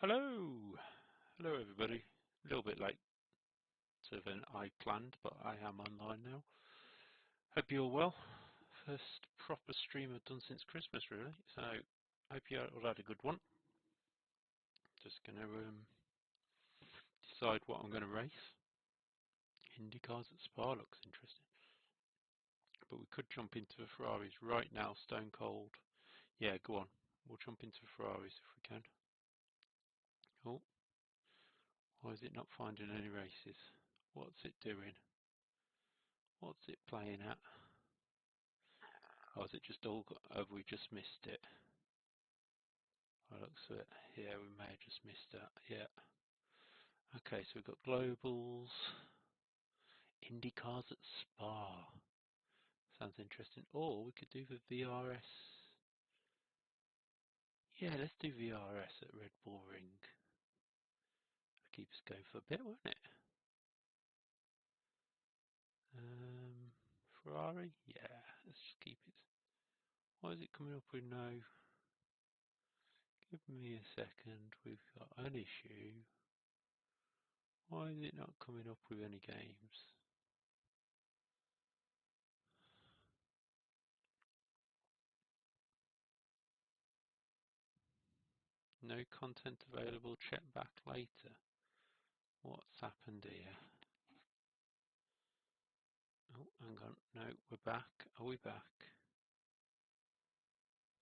Hello, hello everybody. A little bit late than I planned, but I am online now. Hope you're well. First proper stream I've done since Christmas, really. So hope you all had a good one. Just going to decide what I'm going to race. IndyCars at Spa looks interesting, but we could jump into the Ferraris right now. Stone cold. Yeah, go on. We'll jump into Ferraris if we can. Oh, why is it not finding any races? What's it doing? What's it playing at? Oh, is it just all? Have we just missed it? By the looks of it, yeah, we may have just missed that. Yeah. Okay, so we've got globals, IndyCars at Spa. Sounds interesting. Or we could do the VRS. Yeah, let's do VRS at Red Bull Ring. Keep us going for a bit, won't it? Ferrari? Yeah, let's just keep it. Why is it coming up with no? Give me a second. We've got an issue. Why is it not coming up with any games? No content available. Check back later. What's happened here? Oh, hang on. No, we're back. Are we back?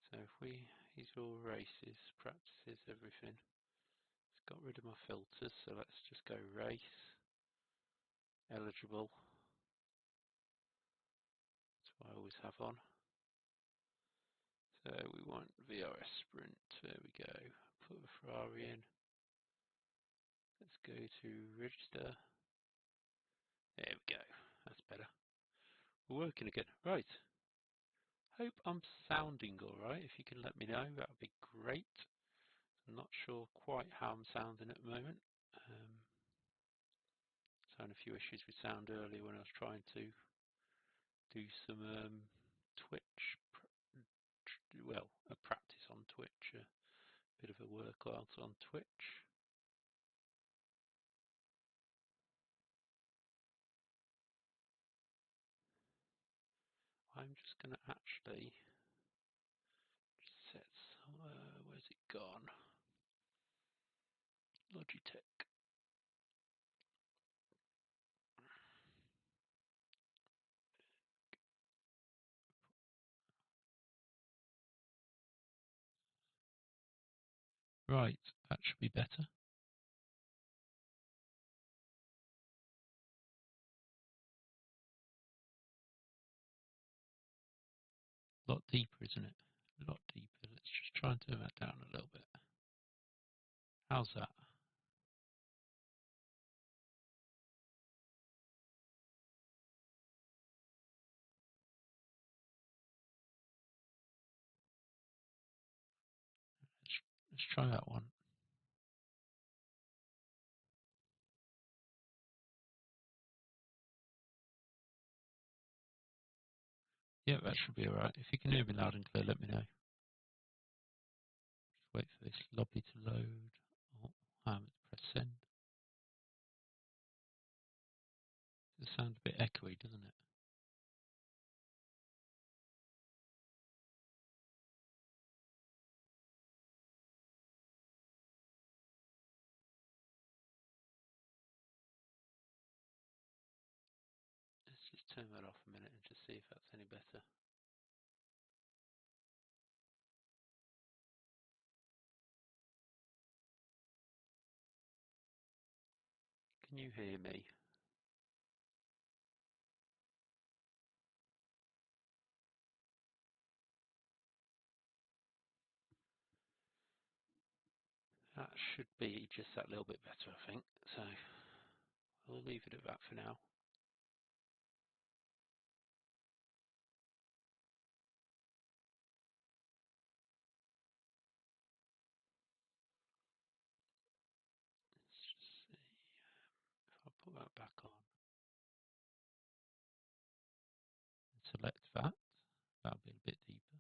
So if these are all races, practices, everything. It's got rid of my filters, so let's just go race. Eligible. That's what I always have on. So we want VRS Sprint. There we go. Put the Ferrari in. Let's go to register. There we go. That's better. We're working again. Right. Hope I'm sounding alright. If you can let me know, that would be great. I'm not sure quite how I'm sounding at the moment. So I had a few issues with sound earlier when I was trying to do some Twitch, well, a practice on Twitch, a bit of a workout on Twitch. I'm just going to actually set, where's it gone? Logitech. Right, that should be better. A lot deeper, isn't it? A lot deeper. Let's just try and turn that down a little bit. How's that? Let's try that one. Yeah, that should be alright. If you can hear me loud and clear, let me know. Just wait for this lobby to load. Oh, I haven't pressed send. It sounds a bit echoey, doesn't it? Let's just turn that off a minute and just see if that's any better. Can you hear me? That should be just that little bit better, I think. So we'll leave it at that for now. Let's just see if I put that back on and select that. That'll be a bit deeper.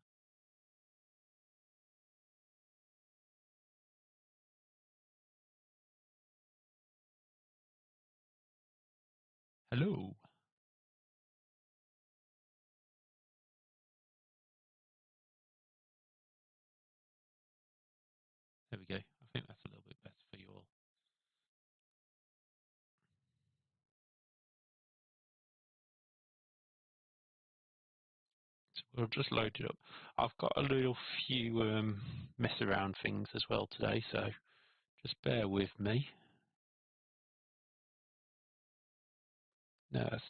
Hello. There we go. I think that's a little bit better for you all. So we'll just load it up. I've got a little few mess around things as well today, so just bear with me. No, that's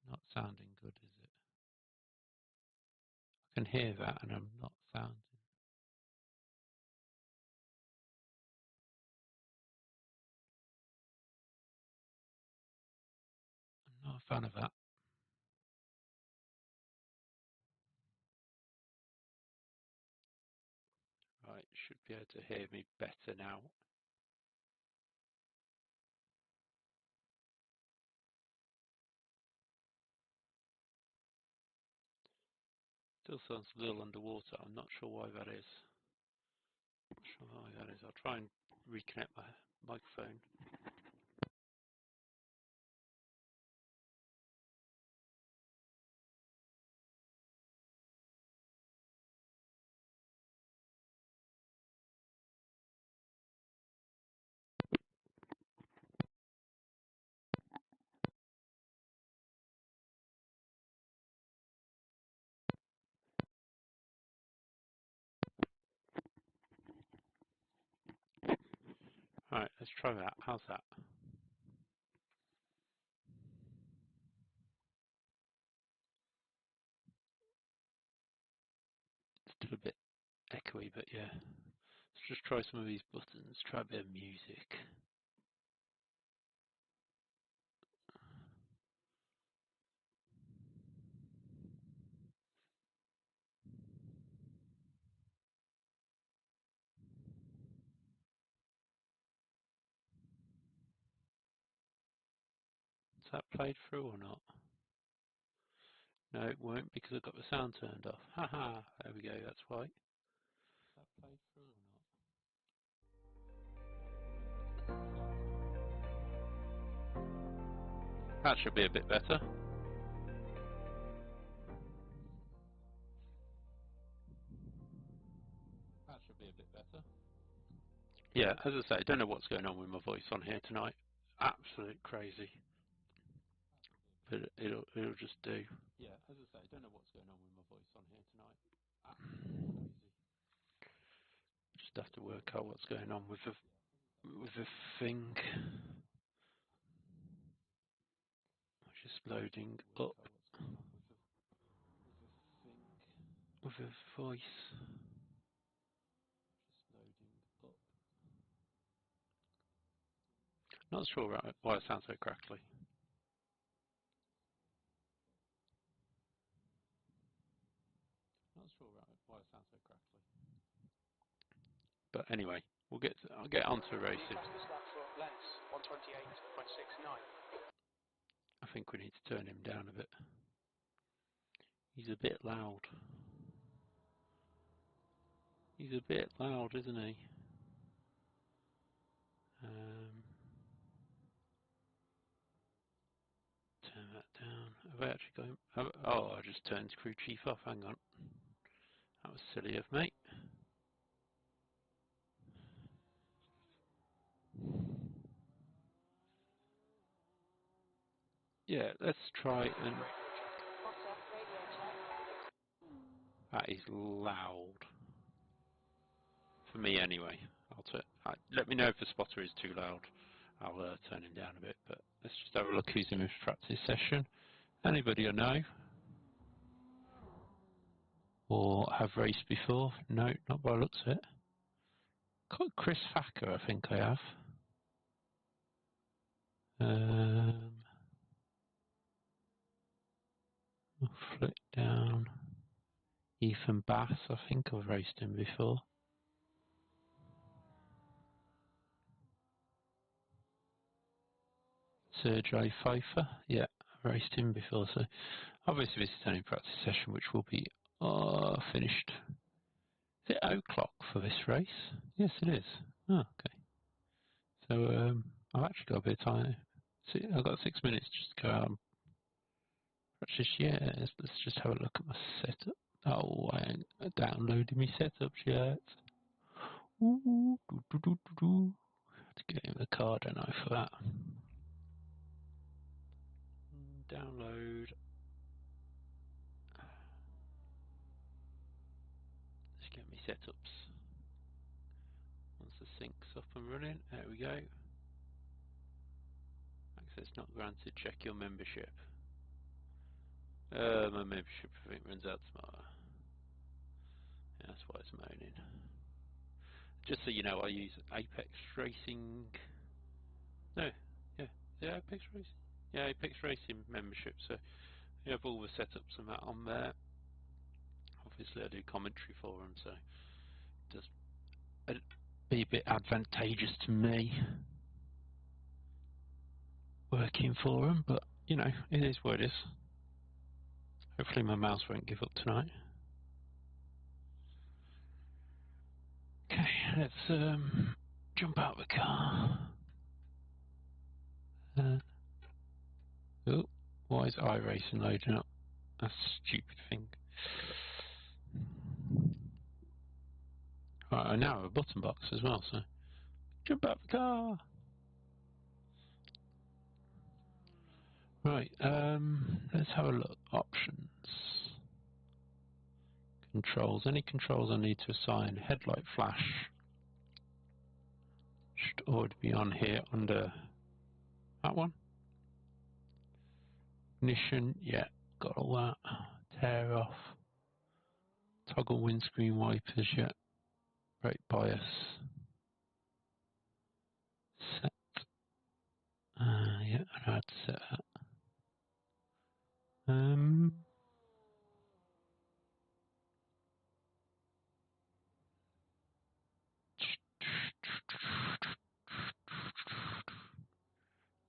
not sounding good, is it? I can hear that and I'm not sounding. I'm not a fan of that. Right, should be able to hear me better now. Still sounds a little underwater. I'm not sure why that is. Not sure why that is. I'll try and reconnect my microphone. Right, let's try that. How's that? Still a bit echoey, but yeah. Let's just try some of these buttons. Try a bit of music. Is that played through or not? No, it won't because I've got the sound turned off. Haha, there we go, that's why. Is that played through or not? That should be a bit better. That should be a bit better. Yeah, as I say, I don't know what's going on with my voice on here tonight. Absolute crazy. But it'll just do. Yeah, as I say, I don't know what's going on with my voice on here tonight. Absolutely crazy. Just have to work out what's going on with the thing. Just loading up with the voice. Just loading up. Not sure why it sounds so crackly. Not sure why it sounds so crackly. But anyway, I'll get onto racing. I think we need to turn him down a bit. He's a bit loud. He's a bit loud, isn't he? Turn that down. Have I actually got him? Oh, I just turned crew chief off. Hang on. That was silly of me. Yeah, let's try and... That is loud. For me anyway. Let me know if the spotter is too loud. I'll turn him down a bit, but let's just have a look who's in this practice session. Anybody I know? Or have raced before? No, not by the looks of it. Got Chris Thacker, I think I have. I'll flick down. Ethan Bass, I think I've raced him before. Sergei Pfeiffer, yeah, I've raced him before. So obviously this is only a practice session which will be finished. Is it o'clock for this race? Yes, it is. Oh, okay. So I've actually got a bit of time. See, I've got 6 minutes just to go out and practice. Yes, let's just have a look at my setup. Oh, I ain't downloaded my setups yet. Ooh, do. To get in the car, don't I, for that. Download. Let's get me setups. Once the sync's up and running, there we go. Access not granted, check your membership. My membership I think runs out tomorrow. Yeah, that's why it's moaning. Just so you know, I use Apex Racing. No, yeah, Apex Racing. Yeah, Apex Racing membership. So you have all the setups and that on there. Obviously, I do commentary for them, so it does be a bit advantageous to me working for them. But you know, it is what it is. Hopefully, my mouse won't give up tonight. Okay, let's jump out of the car. Oh, why is iRacing loading up? That's a stupid thing. Right, I now have a button box as well, so jump out of the car. Right, let's have a look. Options. Controls. Any controls I need to assign? Headlight flash should already be on here under that one. Ignition, yeah, got all that. Tear off. Toggle windscreen wipers, yeah. Brake bias. Set. Yeah, I know how to set that.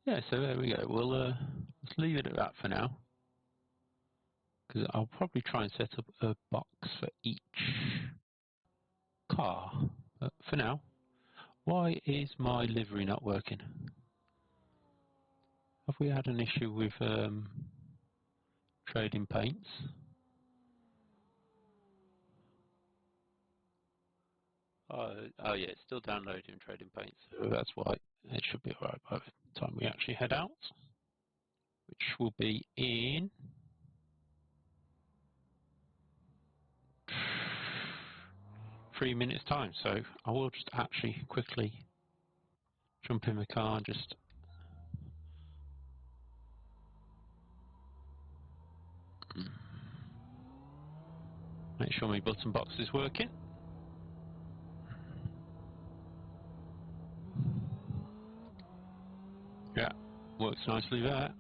Yeah, so there we go. We'll let's leave it at that for now, because I'll probably try and set up a box for each car. But for now, why is my livery not working? Have we had an issue with trading paints? Oh yeah, it's still downloading trading paints, so that's why it should be alright by the time we actually head out, which will be in 3 minutes time. So I will just actually quickly jump in the car and just make sure my button box is working. Yeah, works nicely there.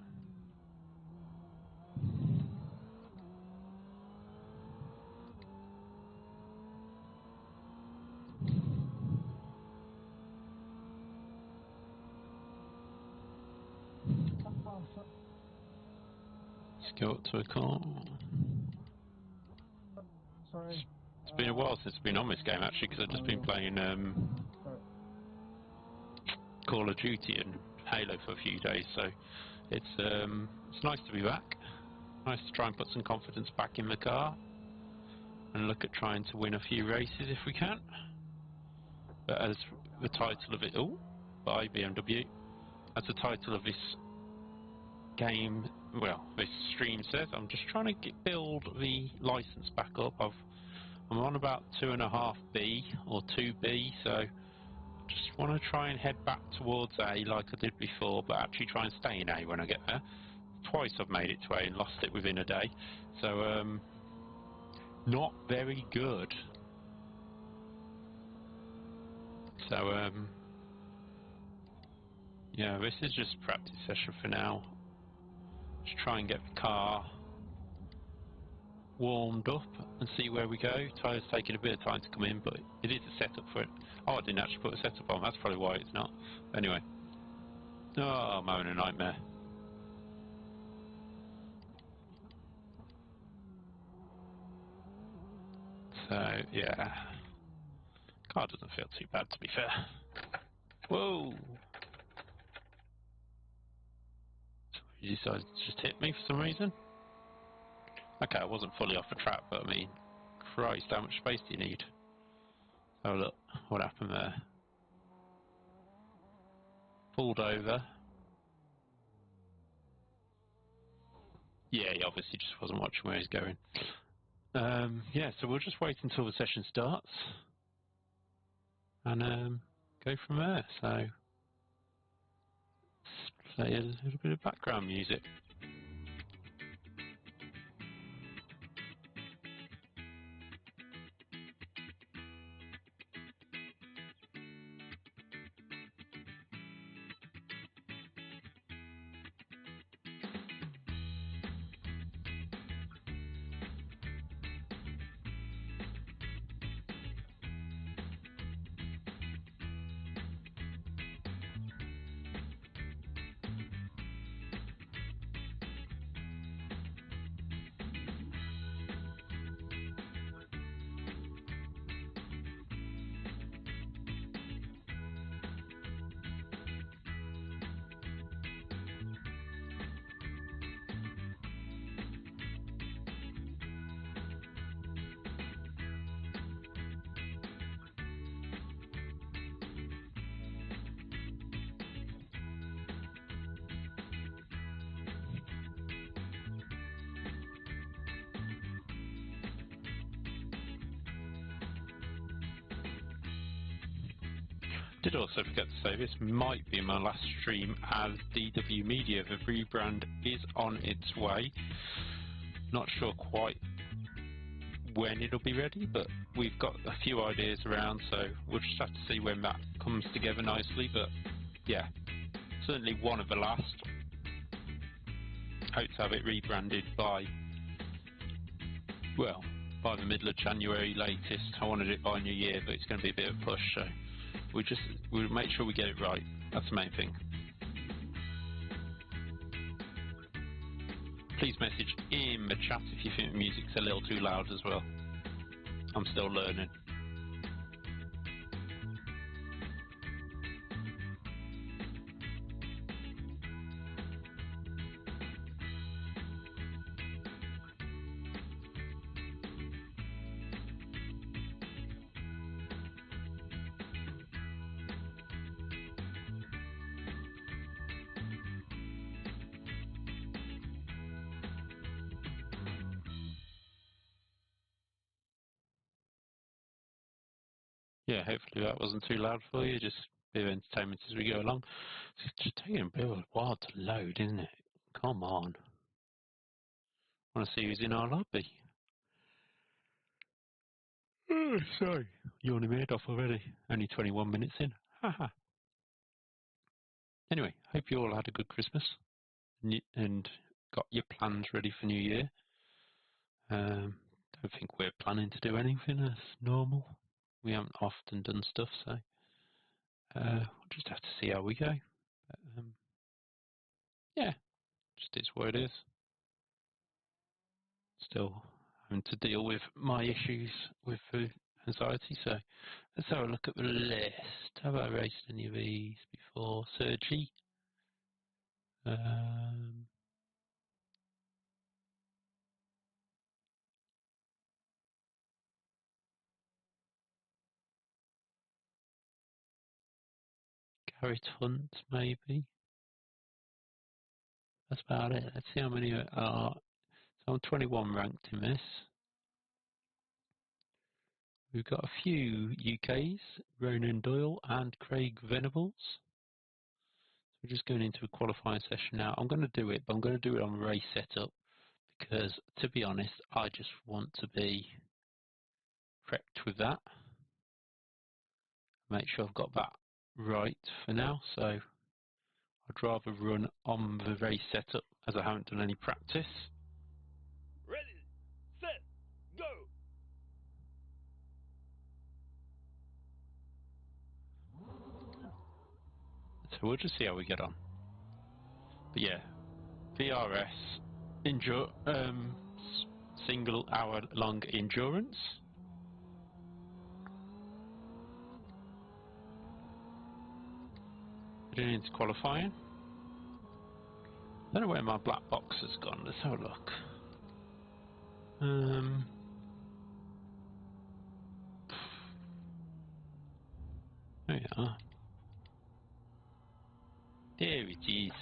Let's go up to a car. Sorry. It's been a while since I've been on this game actually, because I've just been playing Call of Duty and Halo for a few days, so it's nice to be back. Nice to try and put some confidence back in the car and look at trying to win a few races if we can. But as the title of it, by BMW, as the title of this game, well, this stream says, I'm just trying to build the license back up. I'm on about 2.5B or 2B, so just want to try and head back towards A like I did before, but actually try and stay in A when I get there. Twice I've made it to A and lost it within a day, so not very good. So yeah, this is just a practice session for now. Just try and get the car warmed up and see where we go. Tyre's taking a bit of time to come in, but it is a setup for it. Oh, I didn't actually put a setup on, that's probably why it's not. Anyway. Oh, I'm having a nightmare. So, yeah. Car doesn't feel too bad, to be fair. Whoa! He decided to just hit me for some reason. Okay, I wasn't fully off the track, but I mean, Christ, how much space do you need? Oh look, what happened there? Pulled over. Yeah, he obviously just wasn't watching where he's going. Yeah, so we'll just wait until the session starts and go from there. So let's play a little bit of background music. Did also forget to say this might be my last stream as DW Media. The rebrand is on its way. Not sure quite when it'll be ready, but we've got a few ideas around, so we'll just have to see when that comes together nicely. But yeah, certainly one of the last. Hope to have it rebranded by, well, by the middle of January latest. I wanted it by New Year, but it's going to be a bit of a push, so we'll make sure we get it right. That's the main thing. Please message in the chat if you think the music's a little too loud as well. I'm still learning. Yeah, hopefully that wasn't too loud for you. Just a bit of entertainment as we go along. It's just taking a bit of a while to load, isn't it? Come on. I want to see who's in our lobby. Oh, sorry. Yawning my head off already. Only 21 minutes in. Haha. Anyway, hope you all had a good Christmas and got your plans ready for New Year. Don't think we're planning to do anything as normal. We haven't often done stuff, so we'll just have to see how we go. But, yeah, just is what it is. Still having to deal with my issues with food anxiety, so let's have a look at the list. Have I raced any of these before? Sergi? Garrett Hunt, maybe? That's about it. Let's see how many are. So I'm 21 ranked in this. We've got a few UKs, Ronan Doyle and Craig Venables. So we're just going into a qualifying session now. I'm going to do it, but I'm going to do it on race setup because, to be honest, I just want to be prepped with that. Make sure I've got that right for now. So I'd rather run on the race setup as I haven't done any practice. Ready, set, go! So we'll just see how we get on. But yeah, VRS single hour long endurance. Getting into qualifying. don't know where my black box has gone. Let's have a look. There we are. There it is.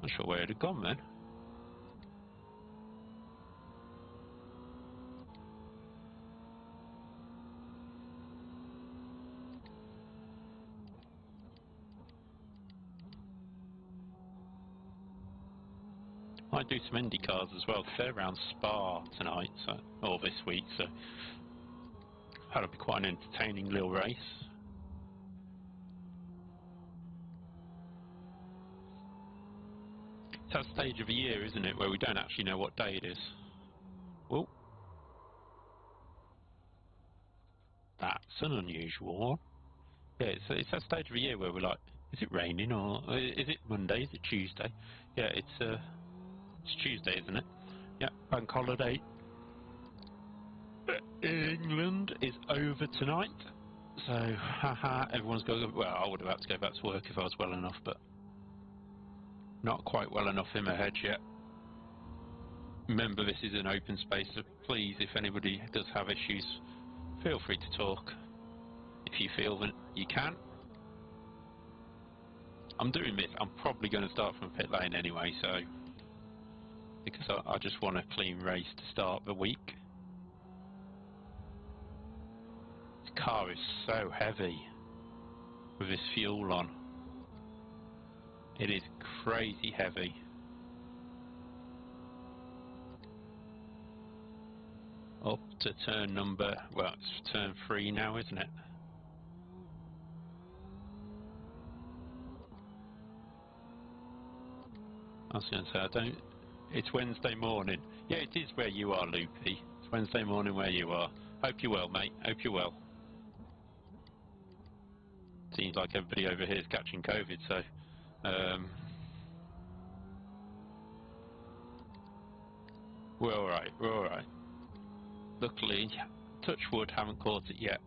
Not sure where it had gone then. I do some Indy cars as well. They're around Spa tonight, or this week, so that'll be quite an entertaining little race. It's that stage of the year, isn't it, where we don't actually know what day it is. Well, that's an unusual one. Yeah, it's that stage of the year where we're like, is it raining or is it Monday? Is it Tuesday? Yeah, it's Tuesday, isn't it? Yeah, bank holiday. England is over tonight, so haha, everyone's going. Well, I would have had to go back to work if I was well enough, but not quite well enough in my head yet. Remember, this is an open space, so please, if anybody does have issues, feel free to talk. If you feel that you can. I'm doing this. I'm probably going to start from pit lane anyway, so because I just want a clean race to start the week. This car is so heavy with this fuel on. It is crazy heavy. Up to turn number, well, it's turn 3 now, isn't it? I was going to say, it's Wednesday morning. Yeah, it is where you are, Loopy. It's Wednesday morning where you are. Hope you're well, mate. Hope you're well. Seems like everybody over here is catching COVID, so we're alright, we're alright. Luckily, touch wood, haven't caught it yet.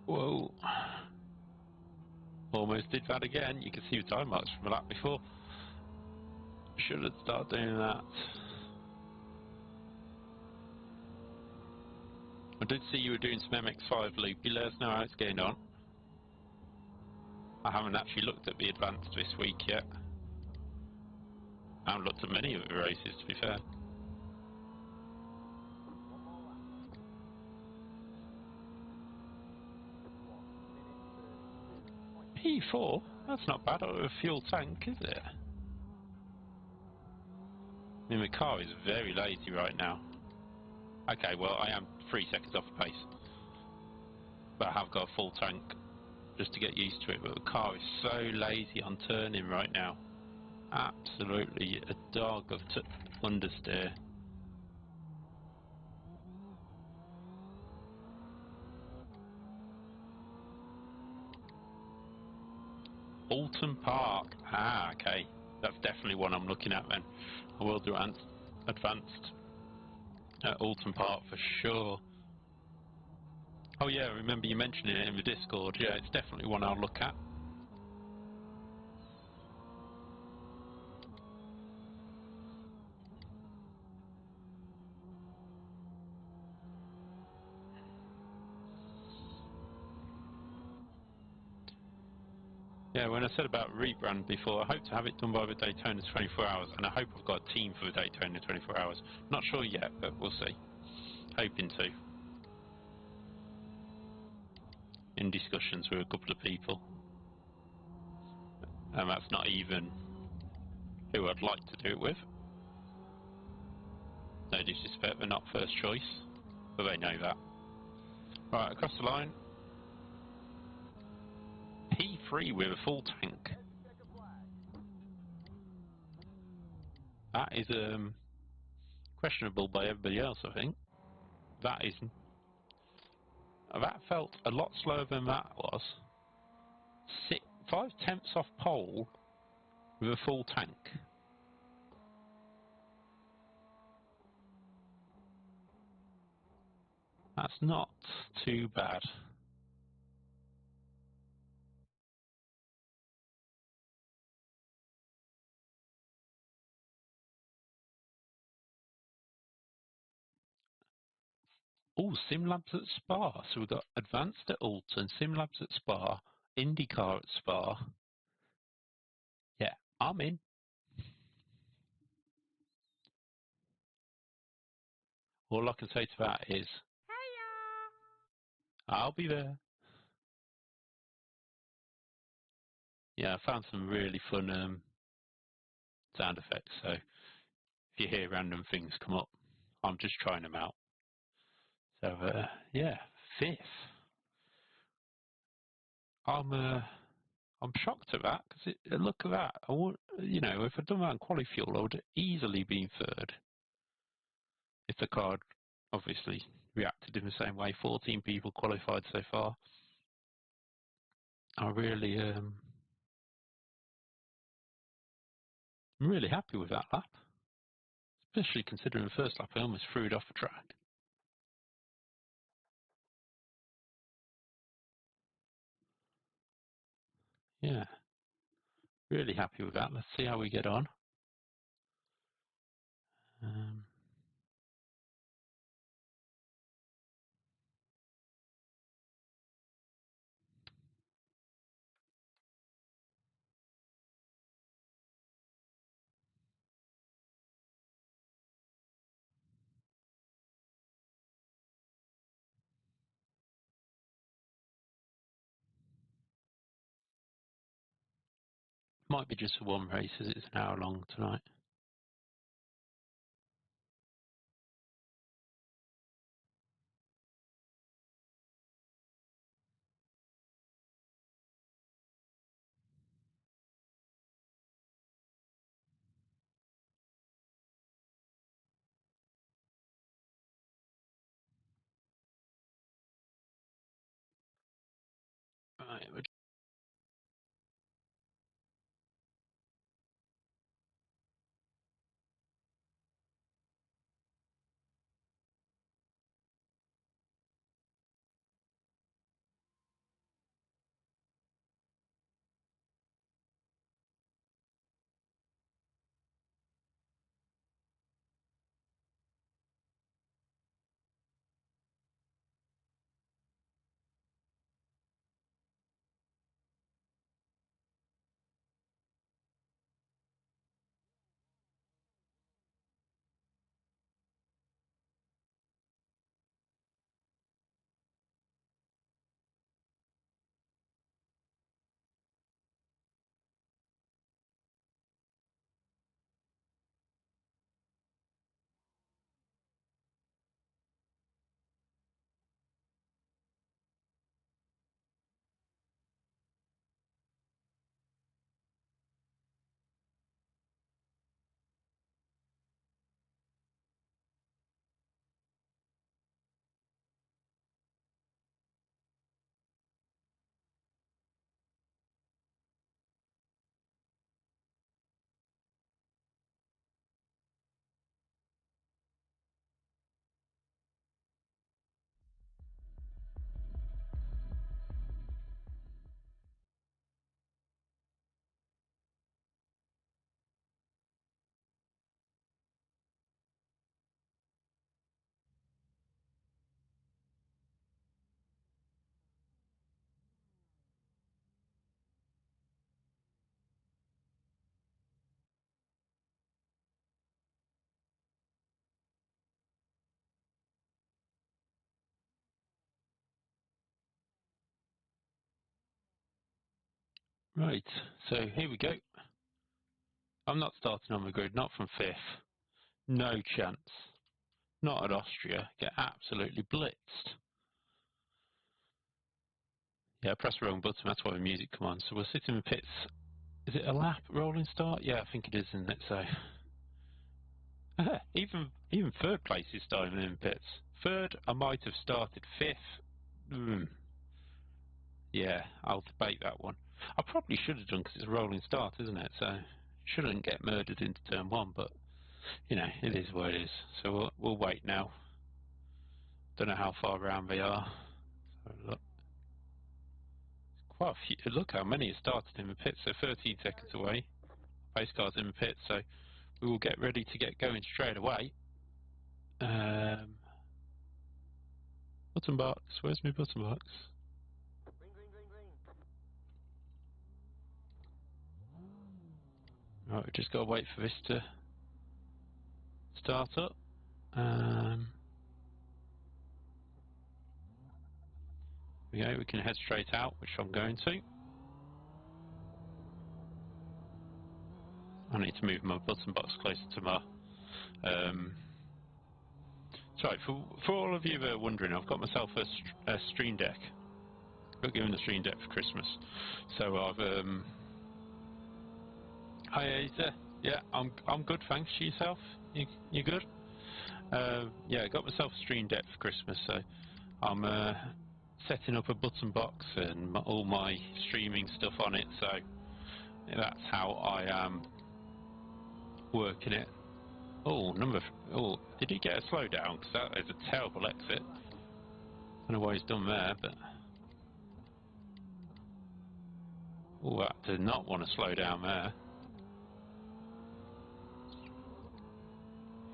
Whoa. Almost did that again. You can see the time marks from the lap before. Should have started doing that. I did see you were doing some MX5, Loopy. Let us know how it's going on. I haven't actually looked at the advanced this week yet. I haven't looked at many of the races, to be fair. P4? That's not bad out of a fuel tank, is it? I mean, the car is very lazy right now. Okay, well, I am 3 seconds off the pace. But I have got a full tank, just to get used to it. But the car is so lazy on turning right now. Absolutely a dog of understeer. Alton Park. Ah, okay. That's definitely one I'm looking at then. I will do advanced at Alton Park for sure. Oh yeah, I remember you mentioning it in the Discord. Yeah, it's definitely one I'll look at. Yeah, when I said about rebrand before, I hope to have it done by the Daytona 24 hours, and I hope I've got a team for the Daytona 24 hours. Not sure yet, but we'll see. Hoping to. In discussions with a couple of people. And that's not even who I'd like to do it with. No disrespect, they're not first choice, but they know that. Right, across the line. P3 with a full tank. That is questionable by everybody else, I think. That felt a lot slower than that was. 5/10 off pole with a full tank. That's not too bad. Oh, Sim Labs at Spa. So we've got Advanced at Alton, Sim Labs at Spa, IndyCar at Spa. Yeah, I'm in. All I can say to that is, I'll be there. Yeah, I found some really fun sound effects. So if you hear random things come up, I'm just trying them out. So yeah, fifth. I'm shocked at that because look at that. I want, if I'd done that in quali fuel, I would have easily been third. If the car obviously reacted in the same way, 14 people qualified so far. I really, I'm really happy with that lap, especially considering the first lap I almost threw it off the track. Yeah, really happy with that. Let's see how we get on. Um, might be just for one race as it's an hour long tonight. Right, right, so here we go. I'm not starting on the grid, not from fifth. No chance. Not at Austria. Get absolutely blitzed. Yeah, I pressed the wrong button, that's why the music come on. So we'll sit in the pits. Is it a lap rolling start? Yeah, I think it is, isn't it? So even third place is starting in pits. Third, I might have started fifth. Yeah, I'll debate that one. I probably should have done because it's a rolling start, isn't it? So shouldn't get murdered into turn one, but it is what it is. So we'll wait now. Don't know how far around they are. So look. Quite a few. Look how many have started in the pit, so 13 seconds away. Pace car's in the pit, so we will get ready to get going straight away. Button box, where's my button box? Right, we've just got to wait for this to start up. Yeah, we can head straight out, which I'm going to. I need to move my button box closer to my... Sorry, for all of you that are wondering, I've got myself a Stream Deck. Got given the Stream Deck for Christmas. So I've... Hi, Ada. Yeah, I'm good, thanks. Yourself? You good? Yeah, I got myself a Stream Deck for Christmas, so I'm setting up a button box and all my streaming stuff on it, so that's how I am working it. Oh, did he get a slowdown? Because that is a terrible exit. I don't know what he's done there, but... Oh, that did not want to slow down there.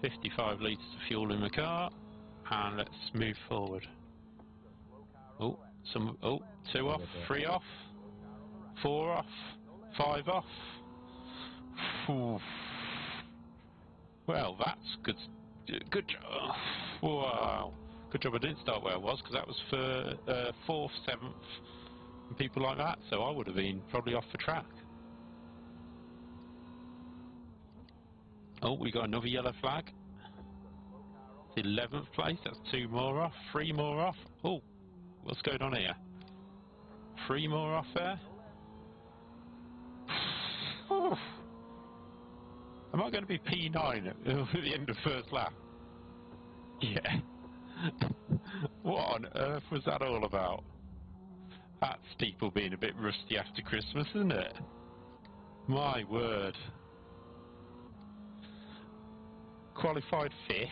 55 litres of fuel in the car, and let's move forward. Oh, 2 off, 3 off, 4 off, 5 off. Oof. Well, that's good. Good job. Wow. Good job I didn't start where I was, because that was for 4th, 7th, and people like that, so I would have been probably off the track. Oh, we got another yellow flag. 11th place, that's 2 more off, 3 more off. Oh, what's going on here? 3 more off there. Oof. Am I going to be P9 at the end of first lap? Yeah. What on earth was that all about? That's people being a bit rusty after Christmas, isn't it? My word. Qualified 5th.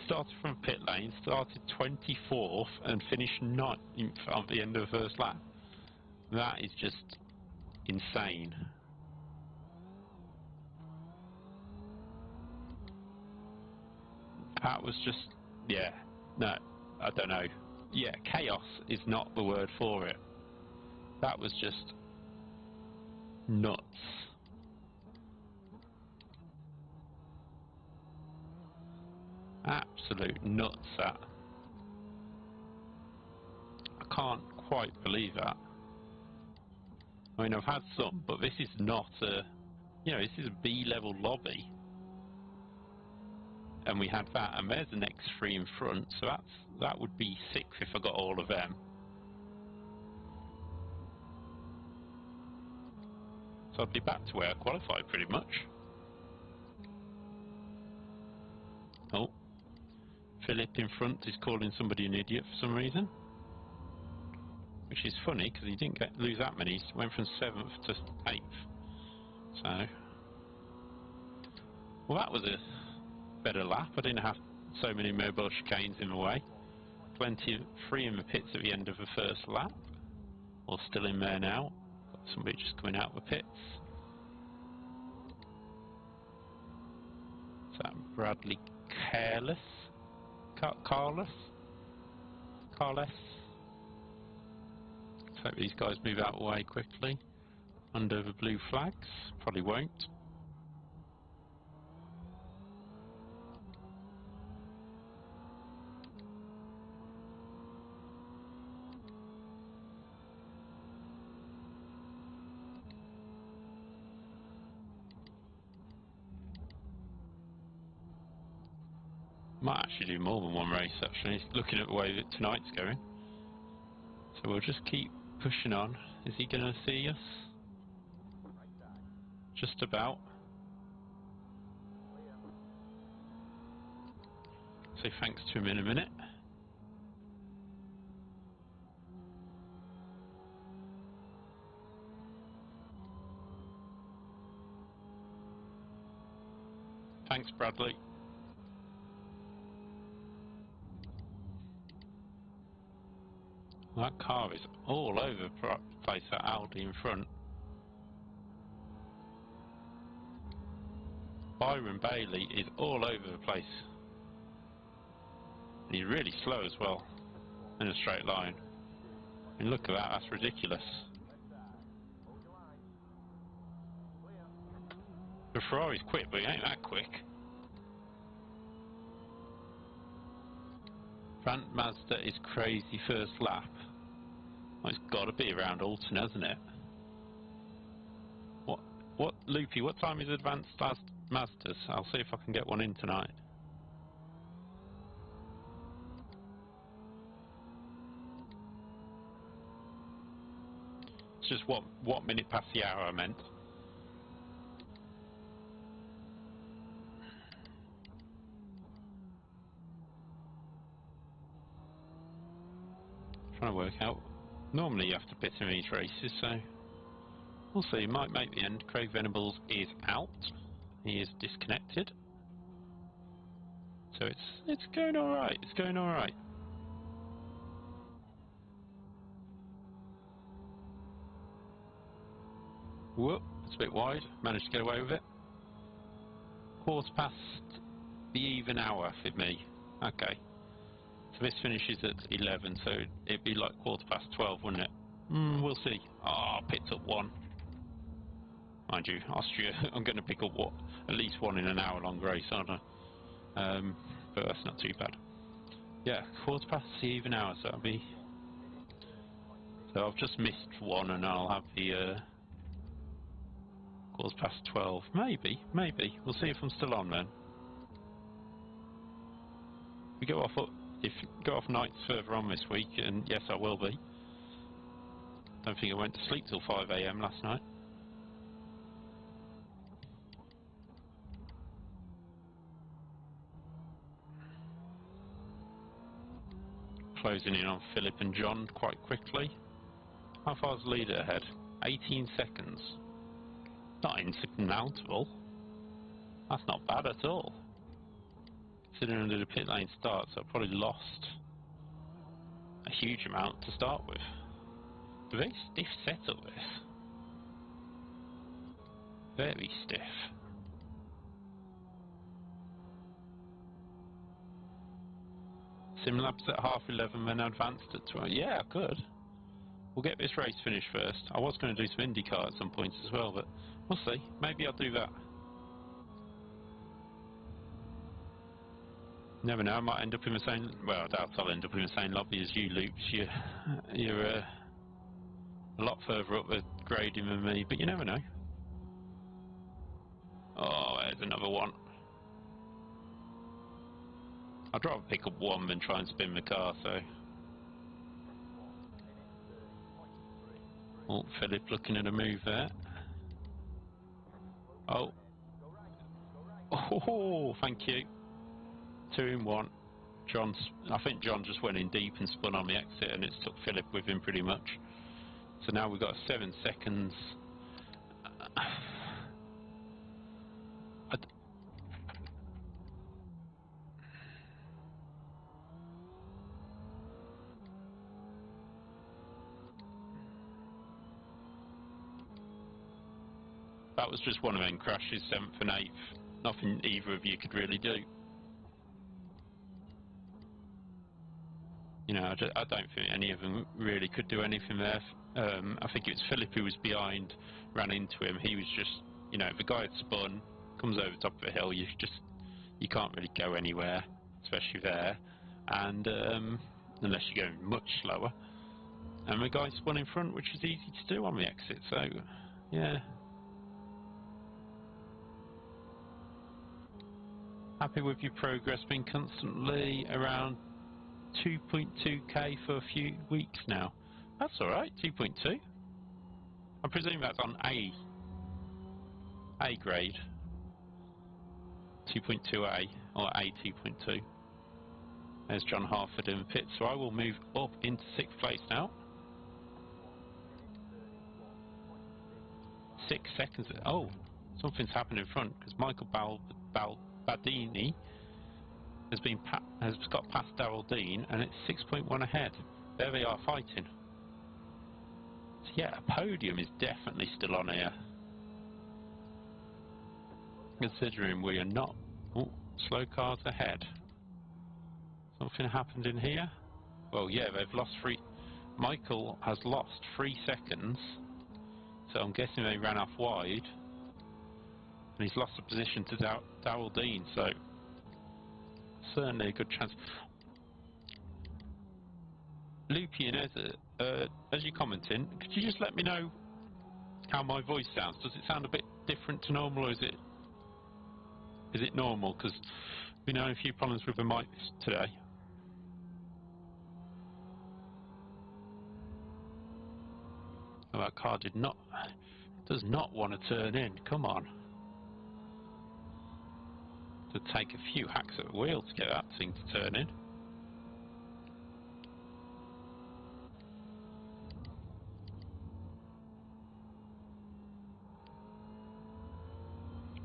Started from pit lane, started 24th and finished 9th at the end of the first lap. That is just insane. That was just, yeah, no, I don't know. Yeah, chaos is not the word for it. That was just nuts. Absolute nuts, that. I can't quite believe that. I mean, I've had some, but this is not a, this is a B-level lobby. And we had that, and there's the next 3 in front, so that would be 6th if I got all of them. So I'd be back to where I qualified pretty much. Oh, Philip in front is calling somebody an idiot for some reason. Which is funny, because he didn't lose that many, he went from 7th to 8th. So, well, that was a better lap. I didn't have so many mobile chicanes in the way. Plenty of free in the pits at the end of the first lap. Or still in there now. Got somebody just coming out of the pits. Is that Bradley Careless? Carless? Let's hope these guys move out of the way quickly. Under the blue flags. Probably won't. Might actually do more than one race, actually, looking at the way that tonight's going. So we'll just keep pushing on. Is he going to see us? Just about. Say thanks to him in a minute. Thanks, Bradley. That car is all over the place, that Audi in front. Byron Bailey is all over the place. And he's really slow as well, in a straight line. And look at that, that's ridiculous. The Ferrari's quick, but he ain't that quick. Front Mazda is crazy first lap. Well, it's got to be around Alton, hasn't it? What, Loopy, what time is advanced Mazdas? I'll see if I can get one in tonight. It's just what minute past the hour I meant. Trying to work out. Normally you have to pit in these races, so we'll see. Might make the end. Craig Venables is out. He is disconnected. So it's going all right. It's going all right. Whoop! It's a bit wide. Managed to get away with it. Quarter past the even hour for me. Okay. So this finishes at 11, so it'd be like quarter past 12, wouldn't it? We'll see. Oh, picked up one. Mind you, Austria, I'm going to pick up at least one in an hour-long race, aren't I? But that's not too bad. Yeah, quarter past the even hour, so that'll be... So I've just missed one, and I'll have the quarter past 12. Maybe. We'll see if I'm still on then. We go off nights further on this week, and yes, I will be. Don't think I went to sleep till 5 AM last night. Closing in on Philip and John quite quickly. How far's the leader ahead? 18 seconds. Not insurmountable. That's not bad at all. Considering I did a pit lane start, so I probably lost a huge amount to start with. A very stiff setup, this. Very stiff. Simlabs at 11:30, then advanced at 12. Yeah, I could. We'll get this race finished first. I was going to do some IndyCar at some points as well, but we'll see. Maybe I'll do that. Never know, I might end up in the same... Well, I doubt I'll end up in the same lobby as you, Luke. You're a lot further up the grading than me, but you never know. Oh, there's another one. I'd rather pick up one than try and spin the car, so... Oh, Philip looking at a move there. Oh. Oh, thank you. 2 in 1. I think John just went in deep and spun on the exit, and it's took Philip with him pretty much. So now we've got 7 seconds. That was just one of them crashes, 7th and 8th. Nothing either of you could really do. You know, I don't think any of them really could do anything there. I think it was Philip who was behind, ran into him. He was just, you know, the guy had spun, comes over top of the hill. You can't really go anywhere, especially there, and unless you're going much slower. And the guy spun in front, which is easy to do on the exit. So, yeah. Happy with your progress, been constantly around 2.2k for a few weeks now. That's alright, 2.2. I presume that's on A grade. 2.2A, or A 2.2. There's John Harford in the pit, so I will move up into 6th place now. 6 seconds. Oh, something's happened in front, because Michael Badini has got past Darrell Dean, and it's 6.1 ahead. There they are fighting. So yeah, a podium is definitely still on here. Considering we are not... Oh, slow cars ahead. Something happened in here? Well, yeah, they've lost 3... Michael has lost 3 seconds. So I'm guessing they ran off wide. And he's lost the position to Darrell Dean, so... certainly a good chance. Loopy and Ezra, as you're commenting, could you just let me know how my voice sounds? Does it sound a bit different to normal, or is it normal? Because we know a few problems with the mics today. Oh, that car does not want to turn in. Come on. To take a few hacks at the wheel to get that thing to turn in.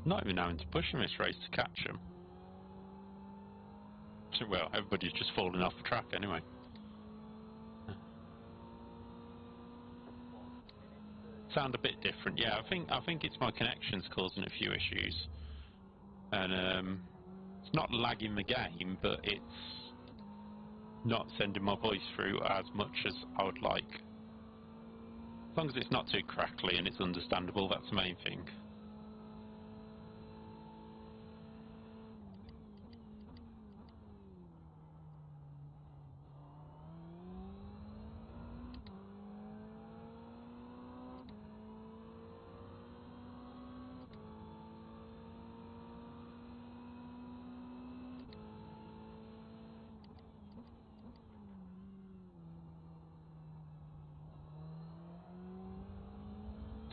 Not even having to push in this race to catch them. So, well, everybody's just falling off the track anyway. Sound a bit different, yeah. I think it's my connection's causing a few issues, and it's not lagging the game, but it's not sending my voice through as much as I would like. As long as it's not too crackly and it's understandable, that's the main thing.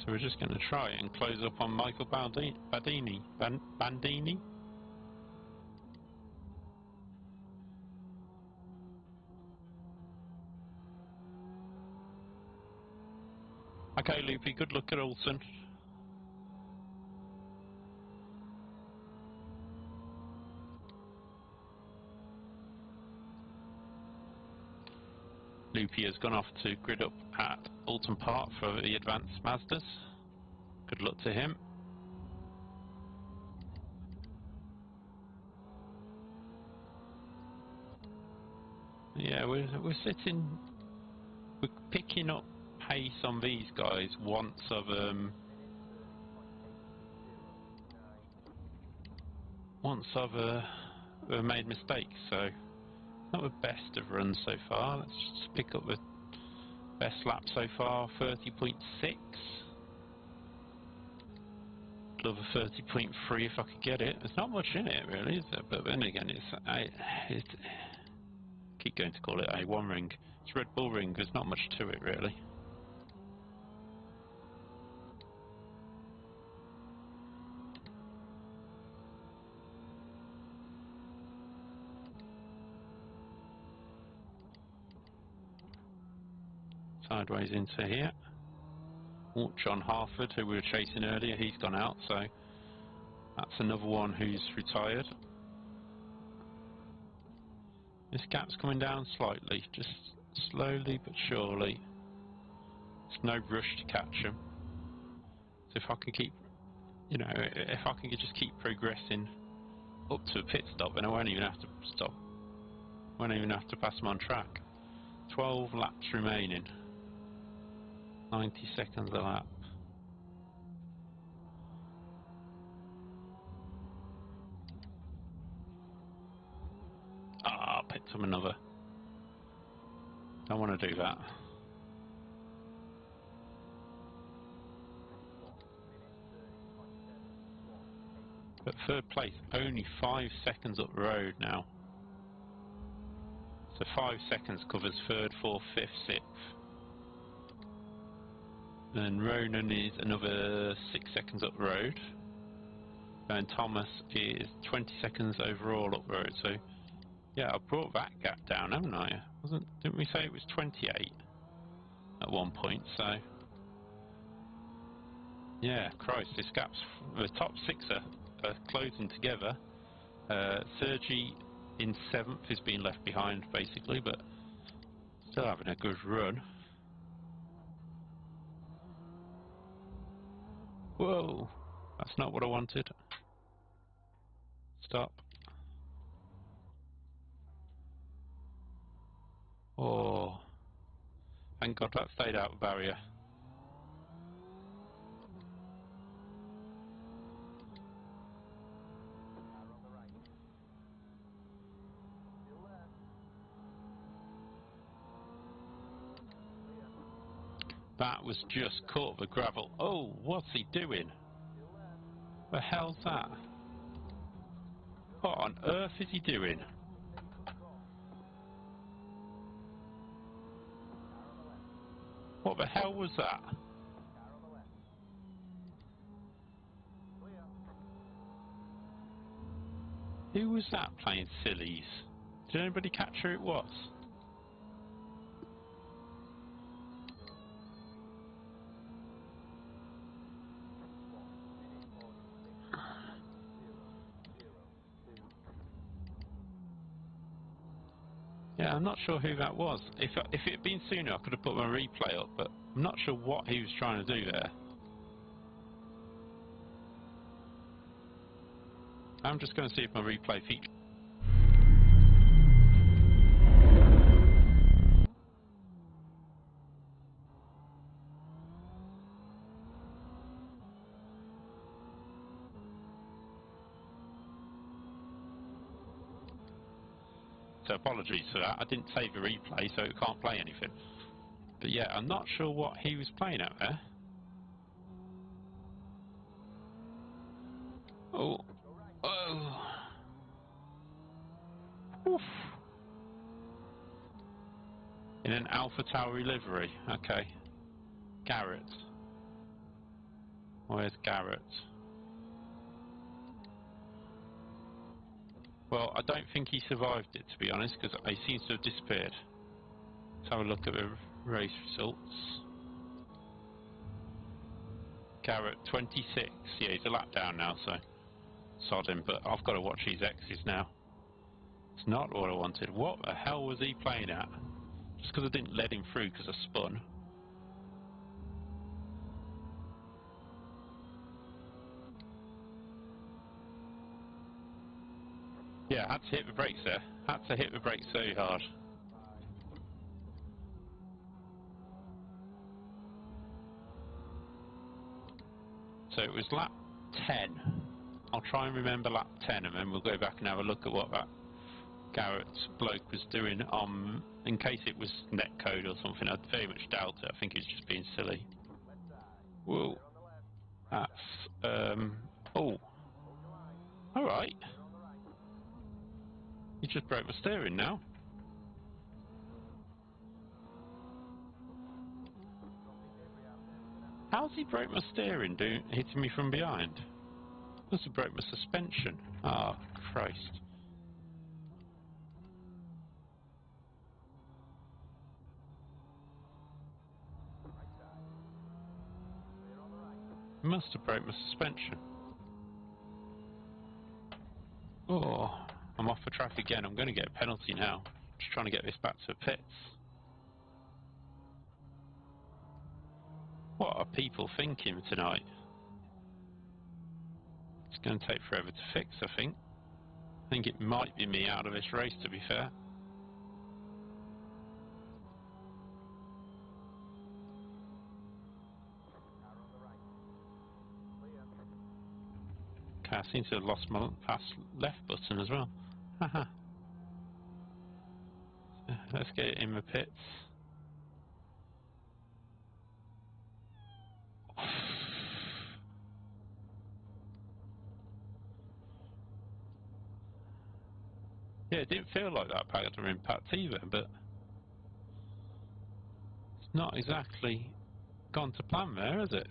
So we're just going to try and close up on Michael Bandini. Okay, Loopy, good luck at Alton. Loopy has gone off to grid up at Alton Park for the advanced Mazdas. Good luck to him. Yeah, we're picking up pace on these guys once I've made mistakes, so not the best of runs so far. Let's just pick up the best lap so far, 30.6. Love a 30.3 if I could get it. There's not much in it really, is there? But then again, it's keep going to call it A1 ring. It's Red Bull ring. There's not much to it really. Sideways into here. Oh, John Harford, who we were chasing earlier, he's gone out, so that's another one who's retired. This gap's coming down slightly, just slowly but surely. There's no rush to catch him. So if I can keep, if I can just keep progressing up to a pit stop, then I won't even have to stop. I won't even have to pass him on track. 12 laps remaining. 90 seconds a lap. Ah, picked up another. Don't want to do that. But third place, only 5 seconds up the road now. So 5 seconds covers third, fourth, fifth, sixth. Then Ronan is another 6 seconds up the road. And Thomas is 20 seconds overall up the road. So yeah, I brought that gap down, haven't I? Didn't we say it was 28 at one point? So yeah, Christ, this gap's the top 6 are closing together. Sergi in 7th is being left behind basically, but Still having a good run. Whoa, that's not what I wanted. Stop. Oh, thank God that stayed out of barrier. That was just caught the gravel. Oh, what's he doing? The hell's that? What on earth is he doing? What the hell was that? Who was that playing sillies? Did anybody catch who it was? Yeah, I'm not sure who that was. If it had been sooner, I could have put my replay up, but I'm not sure what he was trying to do there. I'm just going to see if my replay feature. So apologies for that. I didn't save the replay, so it can't play anything. But yeah, I'm not sure what he was playing out there. Oh. Oh. Oof. In an Alpha Tauri livery. Okay. Garrett. Where's Garrett? Well, I don't think he survived it, to be honest, because he seems to have disappeared. Let's have a look at the race results. Garrett, 26. Yeah, he's a lap down now, so sod him, but I've got to watch his X's now. It's not what I wanted. What the hell was he playing at? Just because I didn't let him through because I spun. Yeah, I had to hit the brakes there. Had to hit the brakes very hard. So it was lap 10. I'll try and remember lap 10 and then we'll go back and have a look at what that Garrett bloke was doing in case it was netcode or something. I very much doubt it. I think he's just being silly. Whoa. That's, oh. Alright. You just broke my steering now. How's he broke my steering hitting me from behind? Must have broke my suspension. Ah, oh, Christ. Must have broke my suspension. Oh, I'm off the track again. I'm going to get a penalty now. Just trying to get this back to the pits. What are people thinking tonight? It's going to take forever to fix, I think. I think it might be me out of this race, to be fair. Okay, I seem to have lost my pass left button as well. Haha. Let's get it in the pits. Yeah, it didn't feel like that powder impact either, but it's not exactly gone to plan there, has it?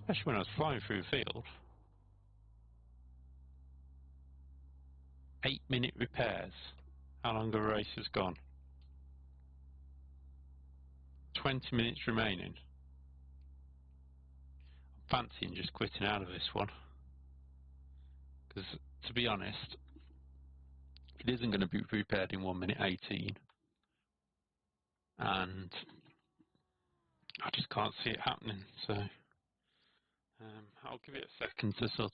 Especially when I was flying through the field. 8-minute repairs. How long the race has gone? 20 minutes remaining. I'm fancying just quitting out of this one. Because, to be honest, it isn't going to be repaired in 1 minute 18. and I just can't see it happening. So I'll give it a second to sort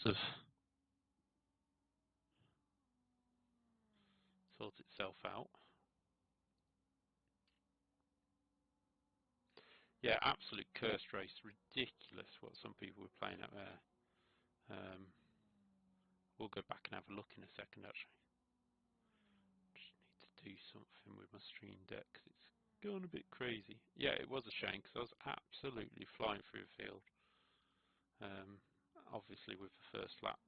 itself out. Yeah, absolute cursed race. Ridiculous what some people were playing out there. We'll go back and have a look in a second, actually. Just need to do something with my stream deck because it's gone a bit crazy. Yeah, it was a shame because I was absolutely flying through the field. Obviously with the first lap,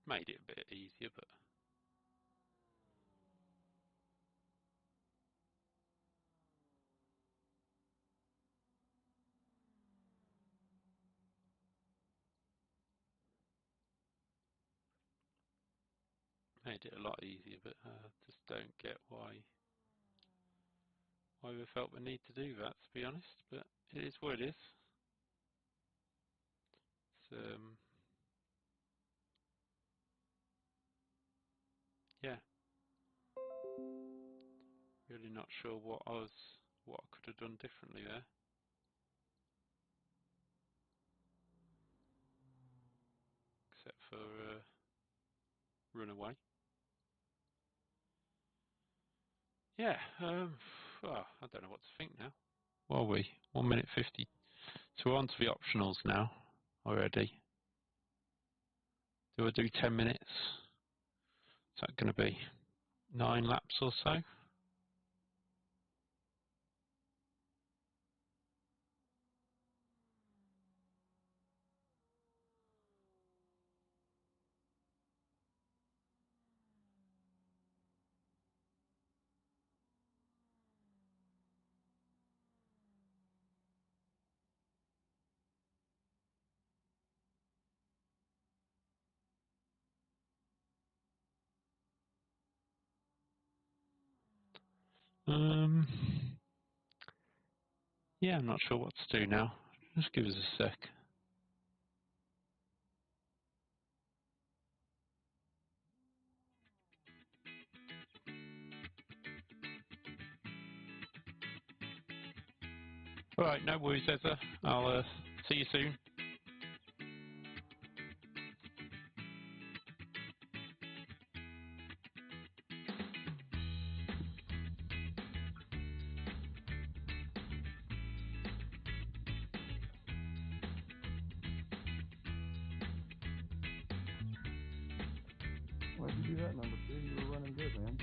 made it a bit easier, but made it a lot easier, but just don't get why we felt the need to do that, to be honest, but it is what it is. It's, yeah, really not sure what I could have done differently there, except for run away. Yeah, well, I don't know what to think now. What are we? 1 minute 50. So we're on to the optionals now already. Do I do 10 minutes? Is that going to be 9 laps or so? Yeah, I'm not sure what to do now. Just give us a sec. Alright, no worries, Ezra. I'll see you soon. Why'd you do that, number 2? You were running good, man.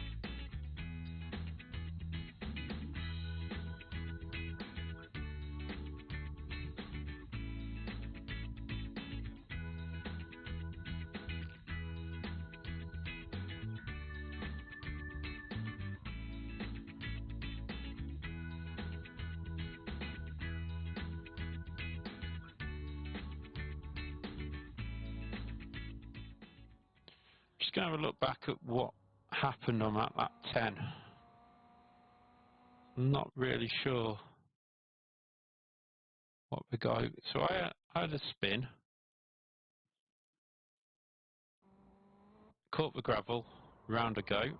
Just going to have a look back at what happened on that lap 10. I'm not really sure what the guy... So I had a spin, caught the gravel, round a goat,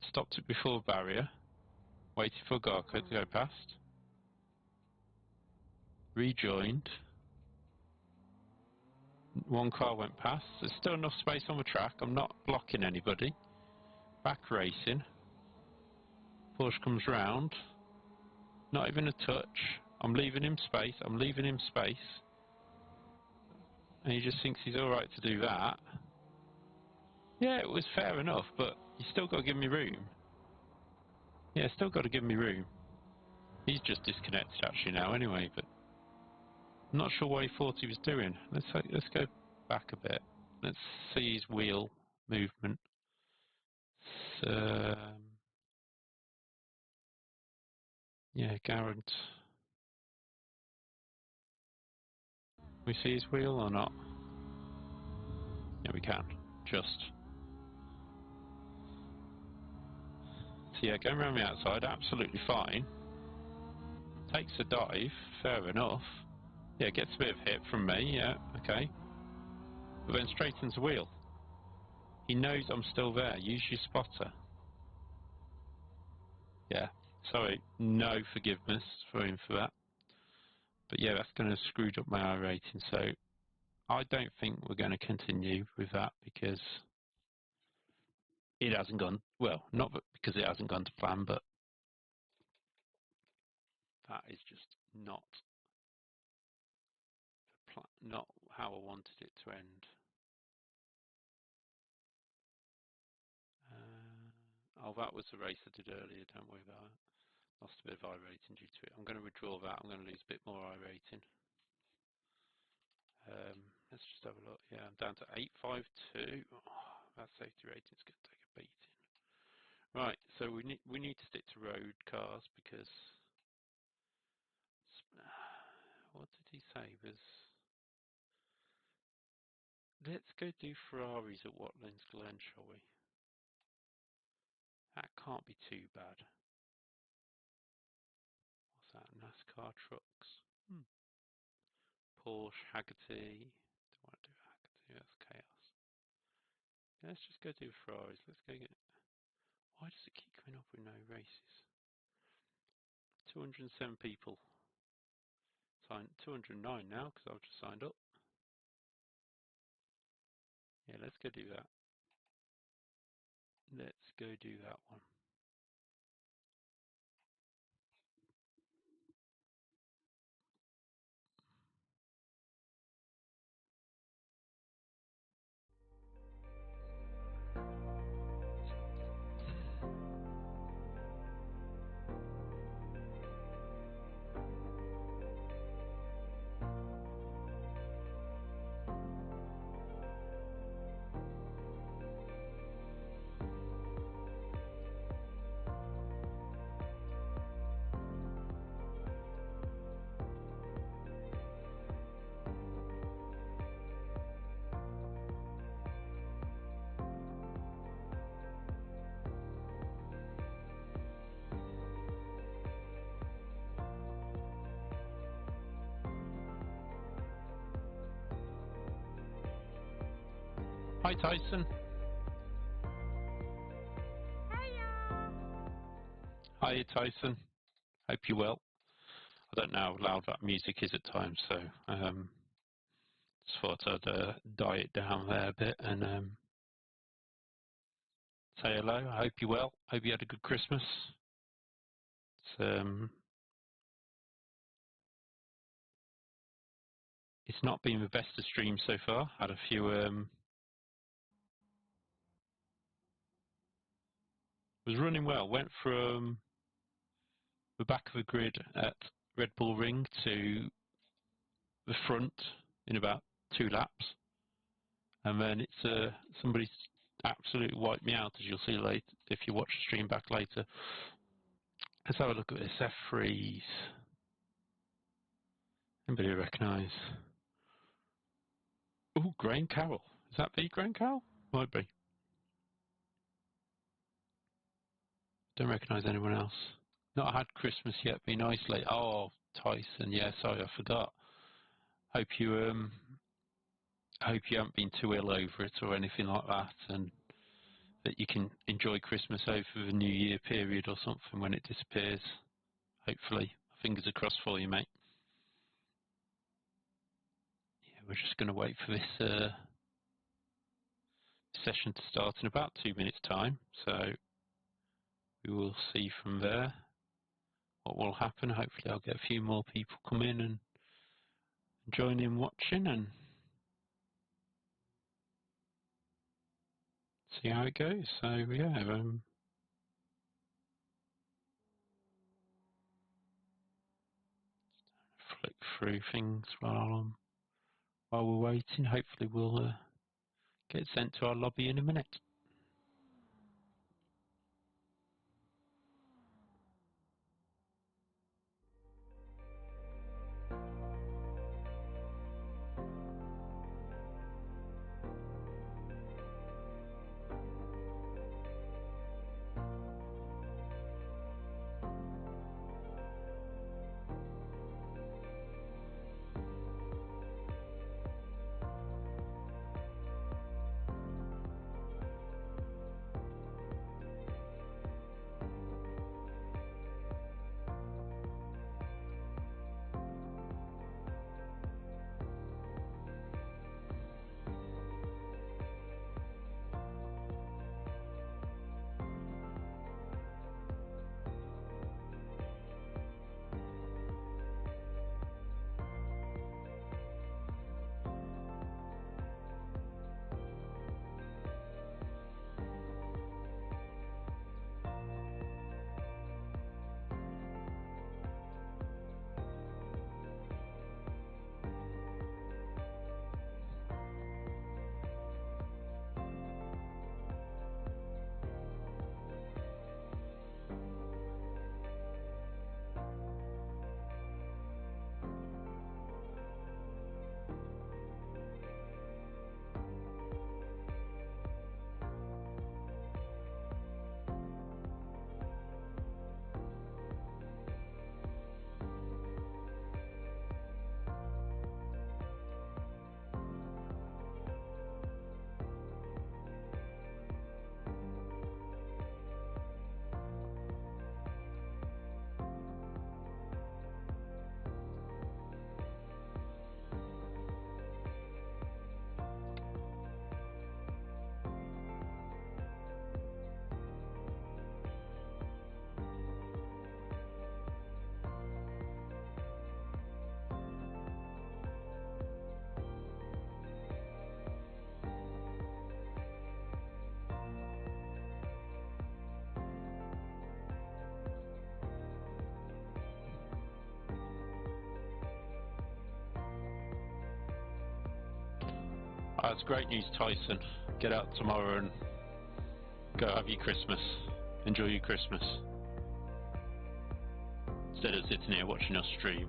stopped it before a barrier, waited for a Garco to go past, rejoined, one car went past, there's still enough space on the track, I'm not blocking anybody, back racing, Porsche comes round, not even a touch, I'm leaving him space, and he just thinks he's alright to do that. Yeah, it was fair enough, but you still got to give me room. Yeah, still got to give me room. He's just disconnected actually now anyway, but I'm not sure what he thought he was doing. Let's go back a bit. Let's see his wheel movement. Yeah, Garant. We see his wheel or not? Yeah, we can. Just. So yeah, going around the outside, absolutely fine. Takes a dive, fair enough. Yeah, gets a bit of hit from me, yeah, okay. But then straightens the wheel. He knows I'm still there. Use your spotter. Yeah, sorry, no forgiveness for him for that. But yeah, that's going to screwed up my iRating. So I don't think we're going to continue with that because it hasn't gone well. Not because it hasn't gone to plan, but that is just not not how I wanted it to end. Oh, that was the race I did earlier. Don't worry about it. Lost a bit of iRating due to it. I'm going to withdraw that. I'm going to lose a bit more iRating. Let's just have a look. Yeah, I'm down to 852. Oh, that safety rating's going to take a beating. Right, so we need to stick to road cars because what did he say? Let's go do Ferraris at Watlings Glen, shall we? That can't be too bad. What's that? NASCAR trucks. Porsche, Haggerty. Don't want to do Haggerty. That's chaos. Let's just go do Ferraris. Let's go get. Why does it keep coming up with no races? 207 people. Signed 209 now because I've just signed up. Yeah, let's go do that. Let's go do that one. Hi Tyson. Hi Tyson. Hope you're well. I don't know how loud that music is at times, so just thought I'd dial it down there a bit and say hello. I hope you're well. Hope you had a good Christmas. It's not been the best of streams so far. Had a few. Was running well. Went from the back of the grid at Red Bull Ring to the front in about 2 laps, and then it's somebody's absolutely wiped me out, as you'll see later if you watch the stream back later. Let's have a look at this F3s. Anybody recognise? Oh, Grain Carroll. Is that the Grain Carroll? Might be. Don't recognise anyone else. Not had Christmas yet. Been isolated. Oh, Tyson. Yeah, sorry, I forgot. Hope you haven't been too ill over it or anything like that, and that you can enjoy Christmas over the New Year period or something when it disappears. Hopefully, fingers are crossed for you, mate. Yeah, we're just going to wait for this session to start in about 2 minutes' time. So we will see from there what will happen. Hopefully, I'll get a few more people come in and join in watching and see how it goes. So yeah, flick through things while we're waiting. Hopefully, we'll get sent to our lobby in a minute. That's great news, Tyson. Get out tomorrow and go have your Christmas. Enjoy your Christmas. Instead of sitting here watching us stream.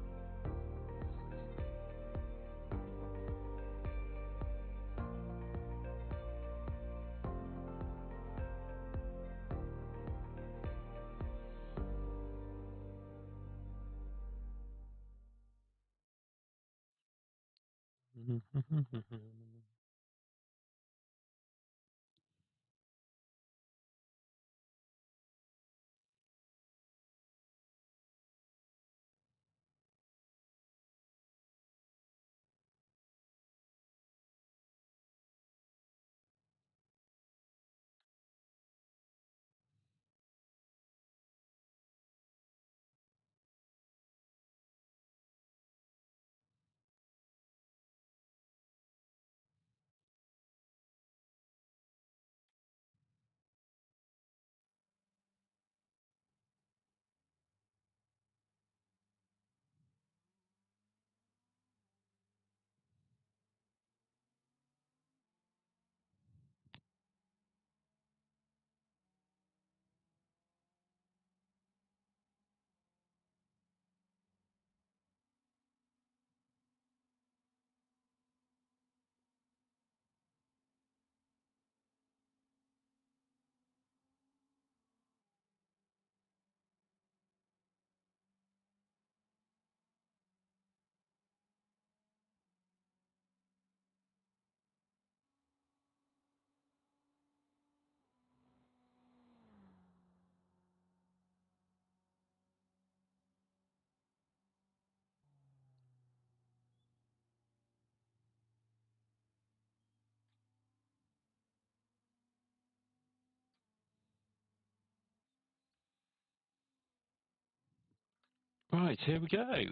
Right, here we go. Ready,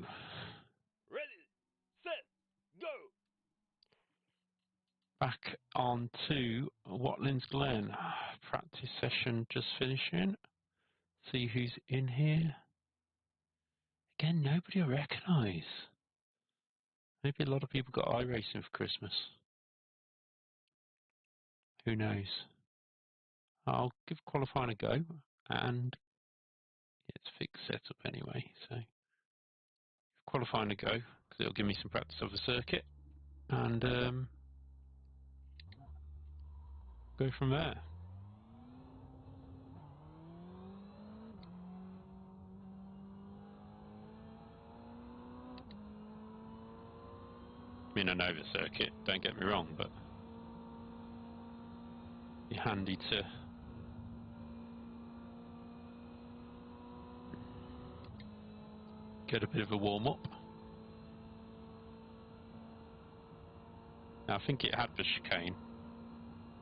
set, go! Back on to Watlins Glen. Practice session just finishing. See who's in here. Again, nobody I recognise. Maybe a lot of people got iRacing for Christmas. Who knows? I'll give qualifying a go, and it's fixed setup anyway, so qualifying a go, because it'll give me some practice of the circuit, and go from there. I mean, I know the circuit, don't get me wrong, but it'd be handy to get a bit of a warm-up. Now, I think it had the chicane.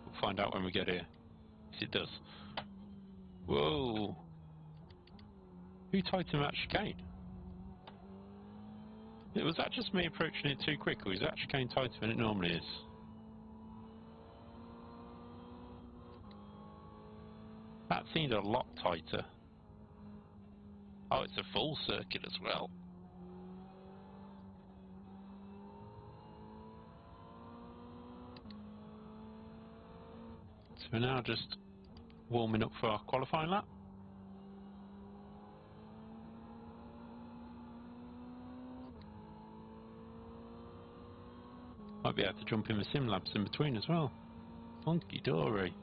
We'll find out when we get here. Yes, it does. Whoa! Who tightened that chicane? Was that just me approaching it too quick, or is that chicane tighter than it normally is? That seemed a lot tighter. Oh, it's a full circuit as well. So we're now just warming up for our qualifying lap. Might be able to jump in the sim labs in between as well. Funky dory.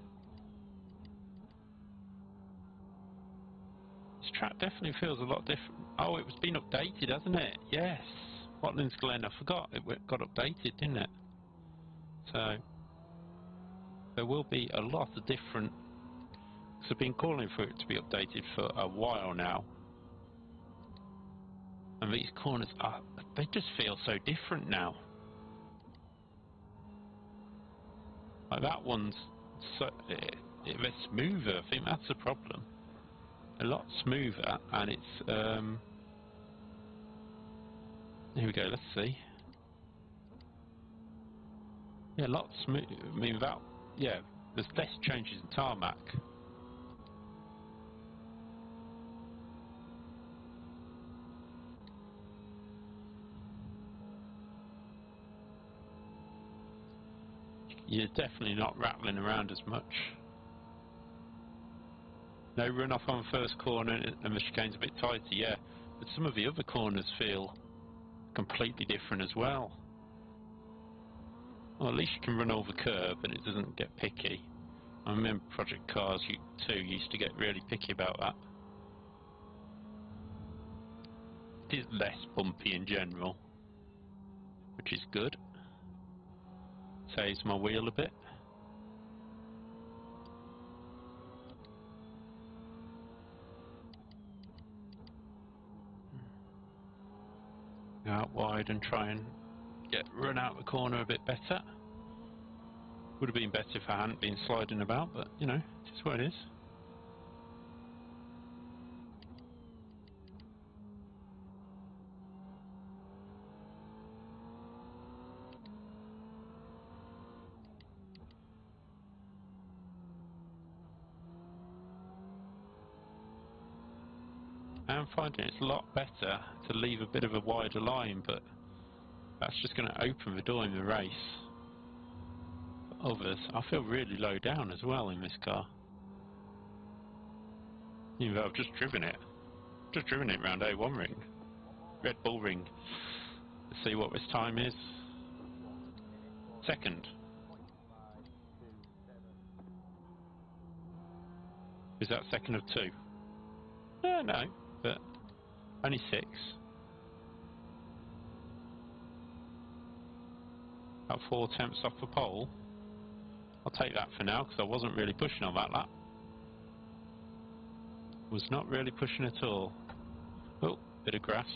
This track definitely feels a lot different. Oh, it's been updated, hasn't it? Yes. Watlins Glen, I forgot it got updated, didn't it? So there will be a lot of different. So I've been calling for it to be updated for a while now. And these corners are, they just feel so different now. Like that one's so, they're smoother. I think that's the problem. A lot smoother, and it's here we go. Let's see. Yeah, a lot smooth. I mean, that yeah. There's less changes in tarmac. You You're definitely not rattling around as much. No run off on first corner and the chicane's a bit tighter, yeah. But some of the other corners feel completely different as well. Well, at least you can run over curb and it doesn't get picky. I remember Project Cars 2 used to get really picky about that. It is less bumpy in general, which is good. Saves my wheel a bit. Go out wide and try and run out the corner a bit better. Would have been better if I hadn't been sliding about, but you know, it's what it is. I'm finding it's a lot better to leave a bit of a wider line, but that's just going to open the door in the race. For others, I feel really low down as well in this car. Even though I've just driven it. Just driven it round A1 ring. Red Bull ring. Let's see what this time is. Second. Is that second of 2? No, but only 6. About 4 tenths off the pole. I'll take that for now because I wasn't really pushing on that lap. Was not really pushing at all. Oh, bit of grass.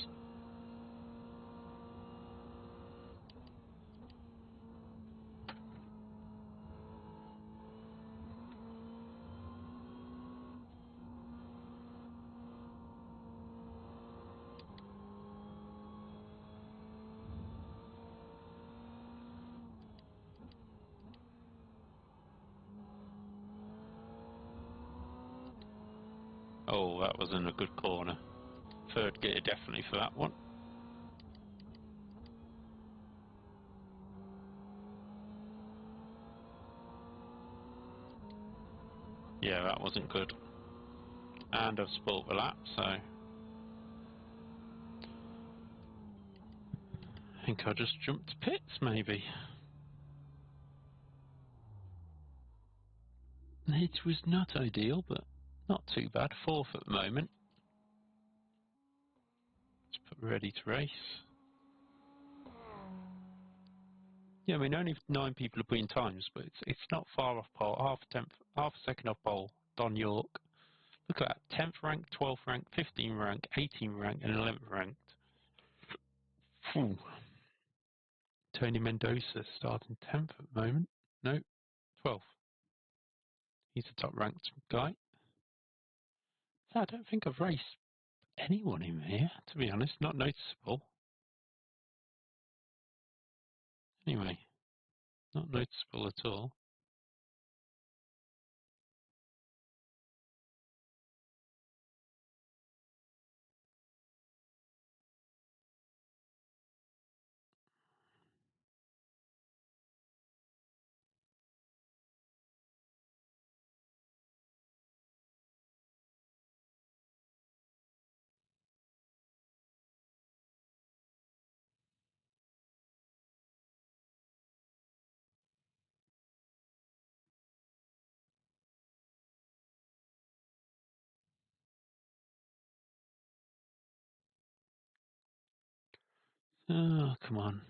Oh, that wasn't a good corner. Third gear definitely for that one. Yeah, that wasn't good. And I've spoilt the lap, so I think I'll just jump to pits maybe. It was not ideal, but not too bad. 4th at the moment. Let's put ready to race. Yeah, I mean only 9 people are putting times, but it's not far off pole. Half a second off pole. Don York. Look at that. 10th rank, 12th rank, 15th rank, 18th rank, and 11th ranked. Phew. Tony Mendoza starting 10th at the moment. No, 12th. He's a top ranked guy. So I don't think I've raced anyone in here, to be honest. Not noticeable. Anyway, not noticeable at all. Oh, come on.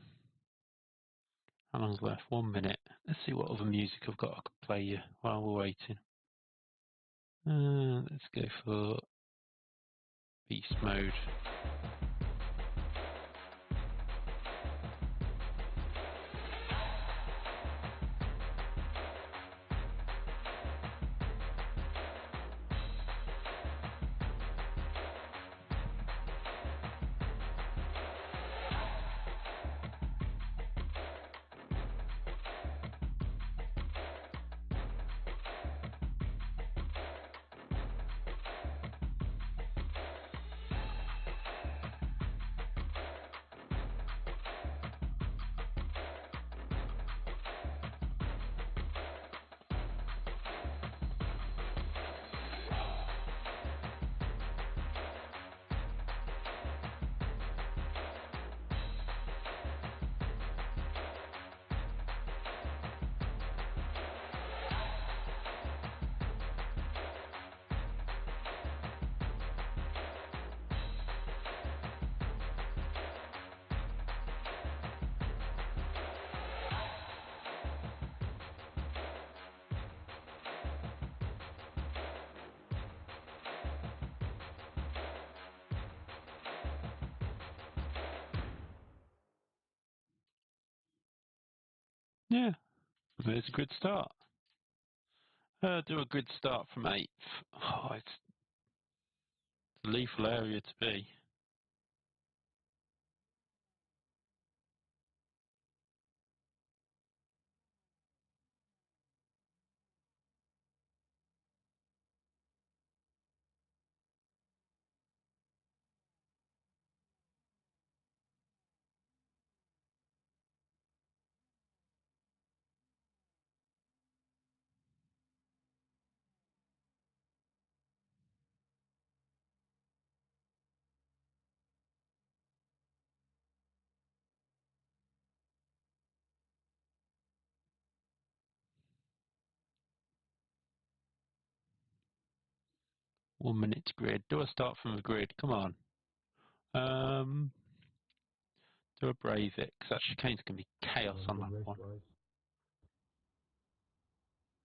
How long's left? 1 minute. Let's see what other music I've got I could play you while we're waiting. Let's go for Beast Mode. Yeah, there's a good start. Do a good start from 8th. Oh, it's a lethal area to be. One minute to grid. Do a start from the grid. Come on. Do a brave it, because that chicane's going to be chaos on Good that race, one. guys.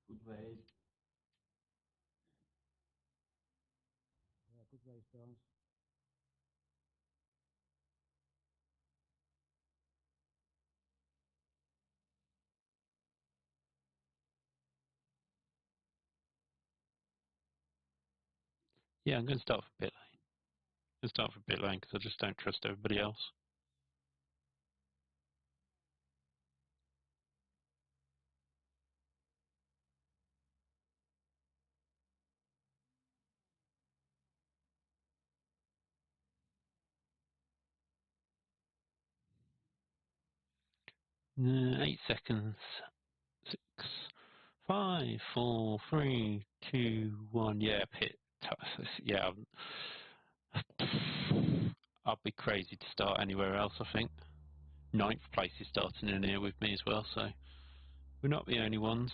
Good race. Yeah, good race, Jones. Yeah, I'm going to start for pit lane. I'm going to start for pit lane because I just don't trust everybody else. 8 seconds. 6, 5, 4, 3, 2, 1. Yeah, pit. Yeah, I'd be crazy to start anywhere else, I think. 9th place is starting in here with me as well, so we're not the only ones.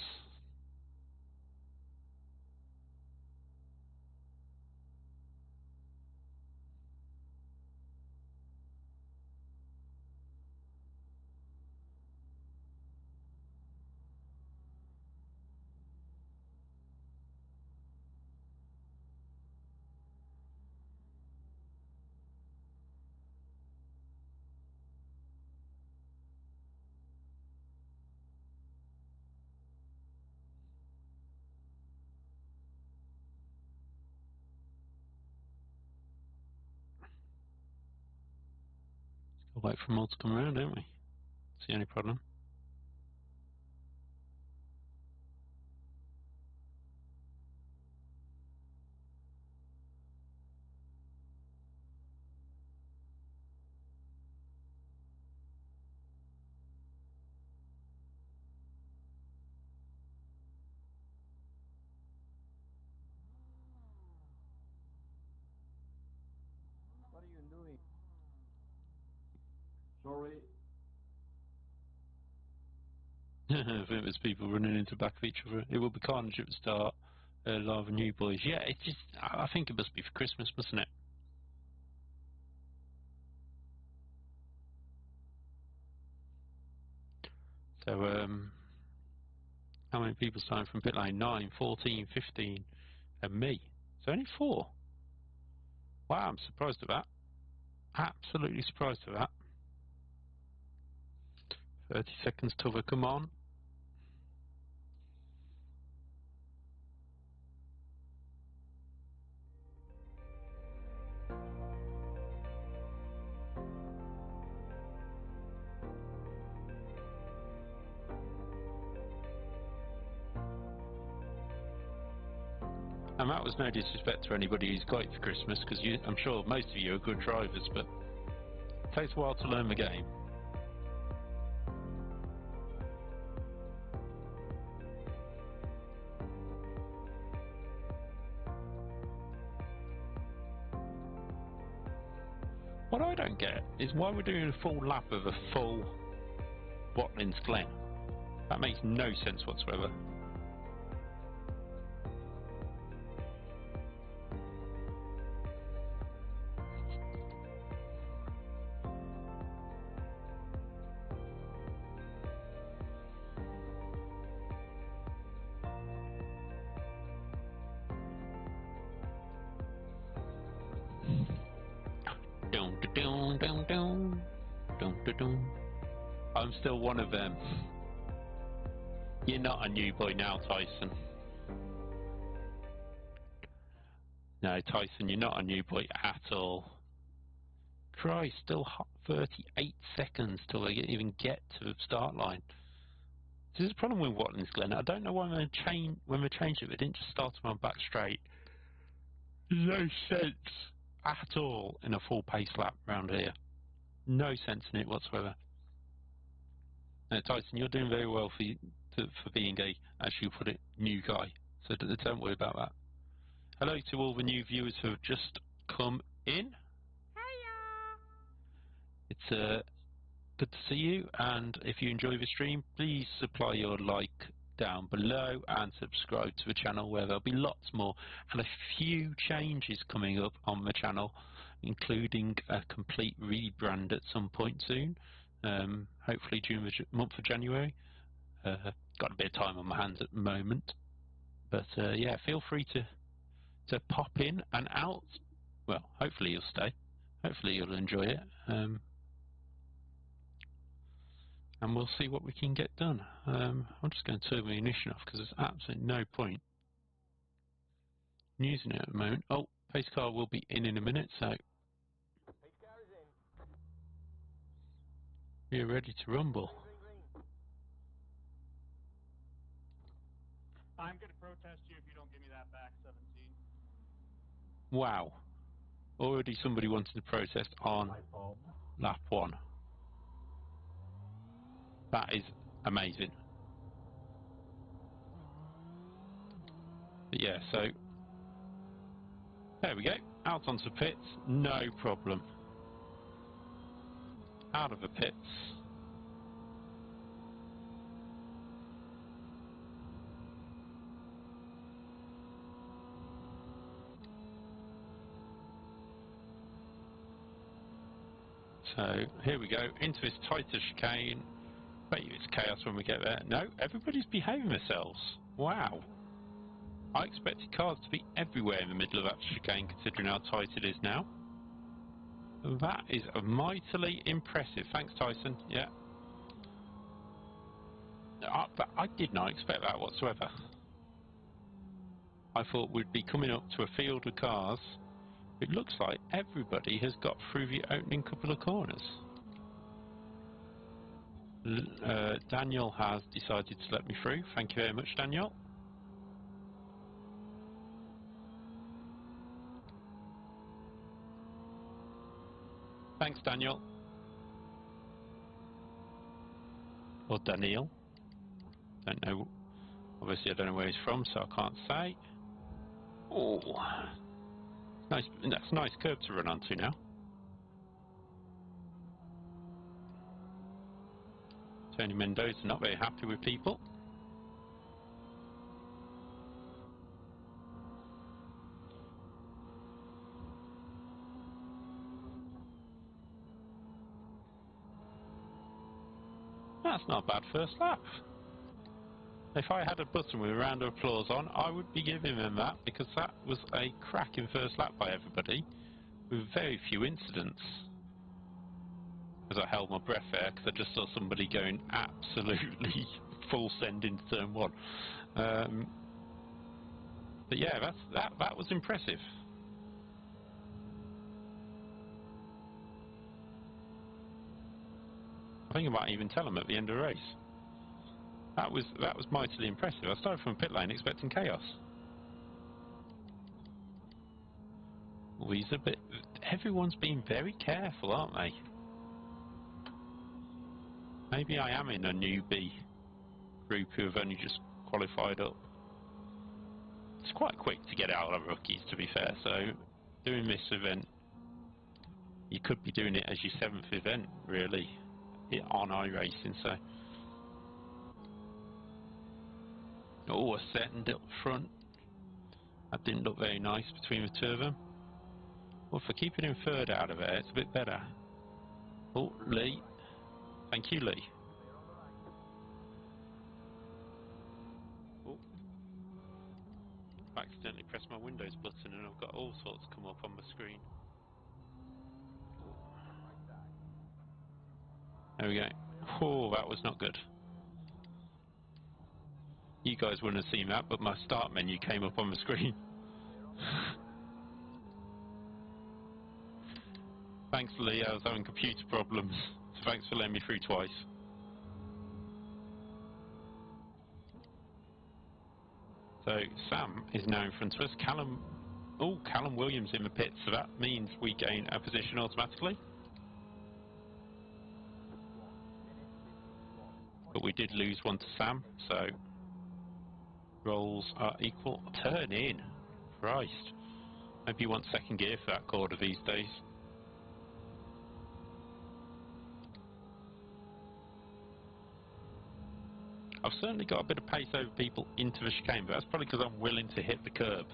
We'll wait for them all to come around, don't we? That's the only problem. What are you doing? Sorry. I think there's people running into the back of each other. It will be carnage at the start. Live and new boys. Yeah, it's just, I think it must be for Christmas, mustn't it? So, how many people starting from pit lane? 9, 14, 15, and me. So only 4. Wow, I'm surprised at that. Absolutely surprised at that. 30 seconds to the come on. And that was no disrespect to anybody who's got it for Christmas, because I'm sure most of you are good drivers, but it takes a while to learn the game. What I don't get is why we're doing a full lap of a full Watlins Glen. That makes no sense whatsoever. Dun, dun, dun, dun, dun, dun, dun. I'm still one of them. You're not a new boy now, Tyson. No, Tyson, you're not a new boy at all. Christ, still 38 seconds till they even get to the start line. This is a problem with Watkins Glen. I don't know why when they changed it, they didn't just start them on back straight. There's no sense at all in a full pace lap round here. No sense in it whatsoever. Now, Tyson, you're doing very well for being a, as you put it, new guy. So don't worry about that. Hello to all the new viewers who have just come in. Hiya! It's good to see you, and if you enjoy the stream, please supply your like down below and subscribe to the channel, where there'll be lots more and a few changes coming up on the channel, including a complete rebrand at some point soon, hopefully during the month of January. Got a bit of time on my hands at the moment, but yeah, feel free to pop in and out. Well, hopefully you'll stay, hopefully you'll enjoy it, and we'll see what we can get done. I'm just going to turn the ignition off because there's absolutely no point in using it at the moment. Oh, pace car will be in a minute, so Pace car is in. we're ready to rumble. Green. I'm going to protest you if you don't give me that back, 17. Wow, already somebody wanted to protest on lap 1. That is amazing. But yeah, so there we go, out onto the pits, no problem. Out of the pits. So here we go, into this tighter chicane. Bet you it's chaos when we get there. No, everybody's behaving themselves. Wow. I expected cars to be everywhere in the middle of that chicane, considering how tight it is now. That is mightily impressive. Thanks, Tyson. Yeah. I did not expect that whatsoever. I thought we'd be coming up to a field of cars. It looks like everybody has got through the opening couple of corners. Daniel has decided to let me through. Thank you very much, Daniel. Thanks, Daniel. Or Daniel. Don't know. Obviously, I don't know where he's from, so I can't say. Oh, nice. That's a nice curb to run onto now. Tony Mendoza not very happy with people. That's not a bad first lap. If I had a button with a round of applause on, I would be giving them that, because that was a cracking first lap by everybody, with very few incidents. As I held my breath there, because I just saw somebody going absolutely full send into turn 1. But yeah, that was impressive. I think I might even tell them at the end of the race. That was mightily impressive. I started from pit lane expecting chaos. Everyone's being very careful, aren't they? Maybe I am in a newbie group who have only just qualified up. It's quite quick to get out of rookies, to be fair, so doing this event, you could be doing it as your 7th event, really, on iRacing, so. Oh, a second up front. That didn't look very nice between the two of them. Well, for keeping him third out of there, it's a bit better. Oh, Lee. Thank you, Lee. Oh. I accidentally pressed my Windows button and I've got all sorts come up on the screen. Oh. There we go. Oh, that was not good. You guys wouldn't have seen that, but my start menu came up on the screen. Thanks, Lee. I was having computer problems, so thanks for letting me through twice. So Sam is now in front of us. Callum Williams in the pit, so that means we gain a position automatically. But we did lose one to Sam, so rolls are equal. Turn in. Christ. Maybe you want second gear for that quarter these days. I've certainly got a bit of pace over people into the chicane, but that's probably because I'm willing to hit the curb.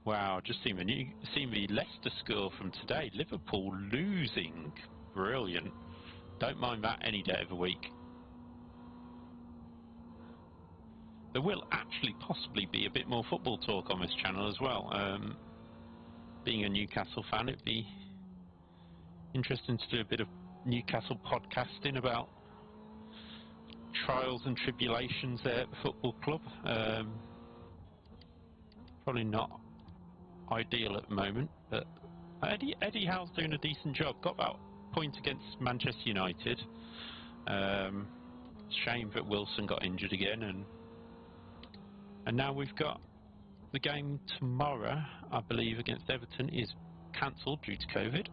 Wow, just seen the Leicester score from today. Liverpool losing. Brilliant. Don't mind that any day of the week. There will actually possibly be a bit more football talk on this channel as well. Being a Newcastle fan, it'd be interesting to do a bit of Newcastle podcasting about trials and tribulations there at the football club. Probably not ideal at the moment, but Eddie Howe's doing a decent job. Got that point against Manchester United. Shame that Wilson got injured again, and now we've got the game tomorrow, I believe, against Everton is cancelled due to COVID,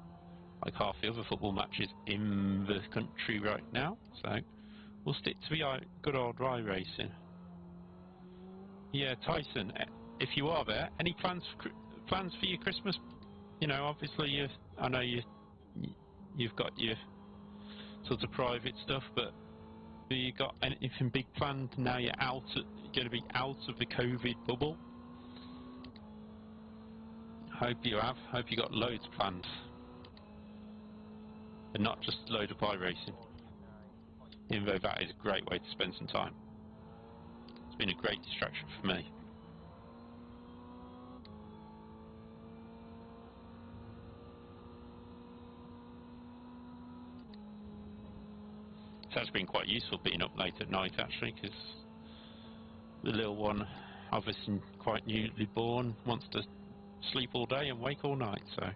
like half the other football matches in the country right now. So we'll stick to the good old iRacing. Yeah, Tyson, if you are there, any plans for your Christmas? You know, obviously I know you've got your sort of private stuff, but have you got anything big planned now you're going to be out of the COVID bubble? Hope you have. Hope you got loads planned, and not just a load of iRacing. Even though that is a great way to spend some time. It's been a great distraction for me. It's actually been quite useful being up late at night, actually, because the little one, obviously quite newly born, wants to sleep all day and wake all night, so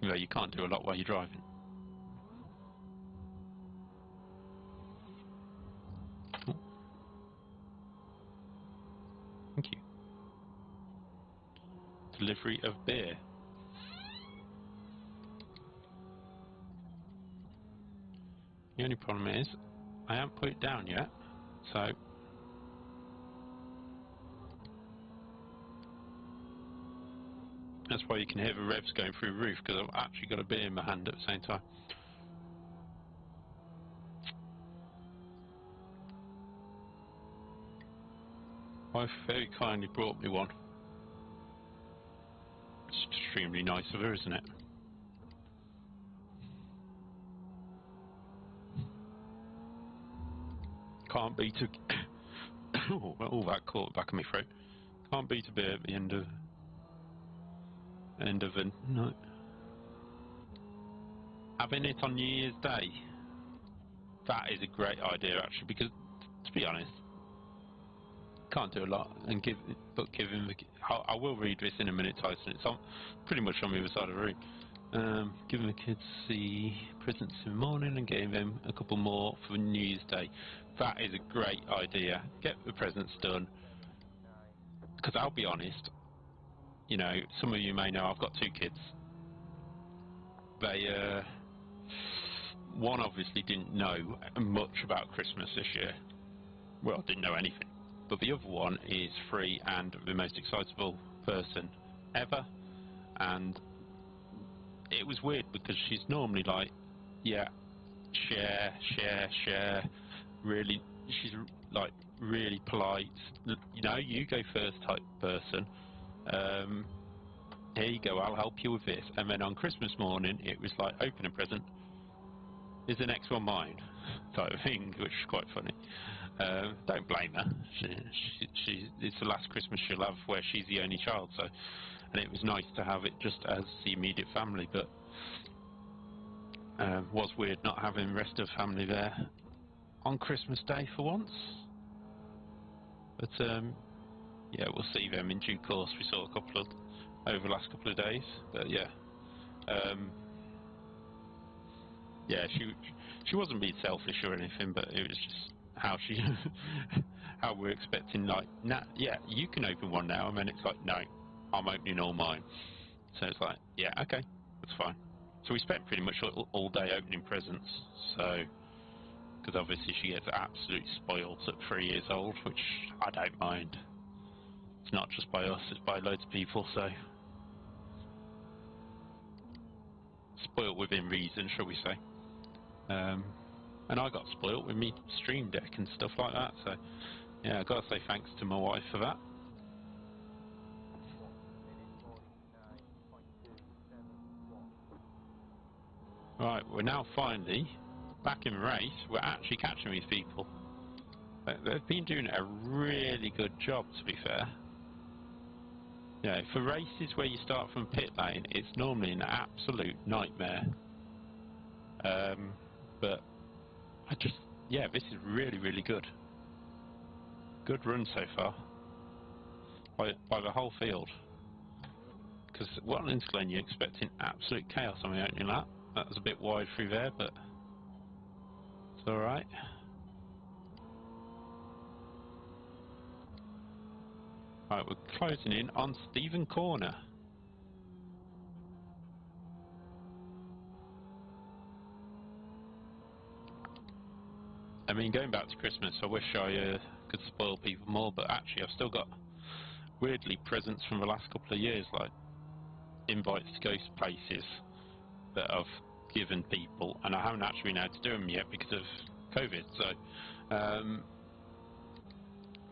you know, you can't do a lot while you're driving. Oh. Thank you. Delivery of beer. The only problem is I haven't put it down yet, so that's why you can hear the revs going through the roof, because I've actually got a beer in my hand at the same time. Wife very kindly brought me one. It's extremely nice of her, isn't it? Can't beat a oh, that caught back of my throat. Can't beat a beer at the end of the night. Having it on New Year's Day, that is a great idea actually, because to be honest, can't do a lot and giving the I will read this in a minute, Tyson. It's on pretty much on the other side of the room. Giving the kids the presents in the morning and getting them a couple more for New Year's Day. That is a great idea. Get the presents done. Because I'll be honest, you know, some of you may know I've got two kids. They, one obviously didn't know much about Christmas this year. Well, didn't know anything. But the other one is 3 and the most excitable person ever. And it was weird because she's normally like, yeah, share. Really, she's like really polite. You know, you go first type person. Here you go, I'll help you with this. And then on Christmas morning, it was like, open a present. Is the next one mine? Type of thing, which is quite funny. Don't blame her. It's the last Christmas she'll have where she's the only child. So, and it was nice to have it just as the immediate family. But Was weird not having the rest of family there on Christmas Day for once. But yeah, we'll see them in due course. We saw a couple of over the last couple of days, but yeah, yeah, she wasn't being selfish or anything, but it was just how she how we're expecting like, nah, yeah, you can open one now, and then it's like, no, I'm opening all mine. So it's like, yeah, okay, that's fine. So we spent pretty much all day opening presents. So because obviously she gets absolutely spoiled at 3 years old, which I don't mind. It's not just by us, it's by loads of people, so spoiled within reason, shall we say. And I got spoiled with me Stream Deck and stuff like that, so yeah, I've got to say thanks to my wife for that. Right, we're now finally back in the race. We're actually catching these people. They've been doing a really good job, to be fair. Yeah, for races where you start from pit lane, it's normally an absolute nightmare. But I just, yeah, this is really, really good. Good run so far by the whole field. Because Watlin's Glen, you're expecting absolute chaos on the opening lap. That was a bit wide through there, but it's alright. Right, we're closing in on Stephen Corner. I mean, going back to Christmas, I wish I could spoil people more, but actually I've still got, weirdly, presents from the last couple of years, like invites to go to places that I've given people, and I haven't actually been able to do them yet because of COVID, so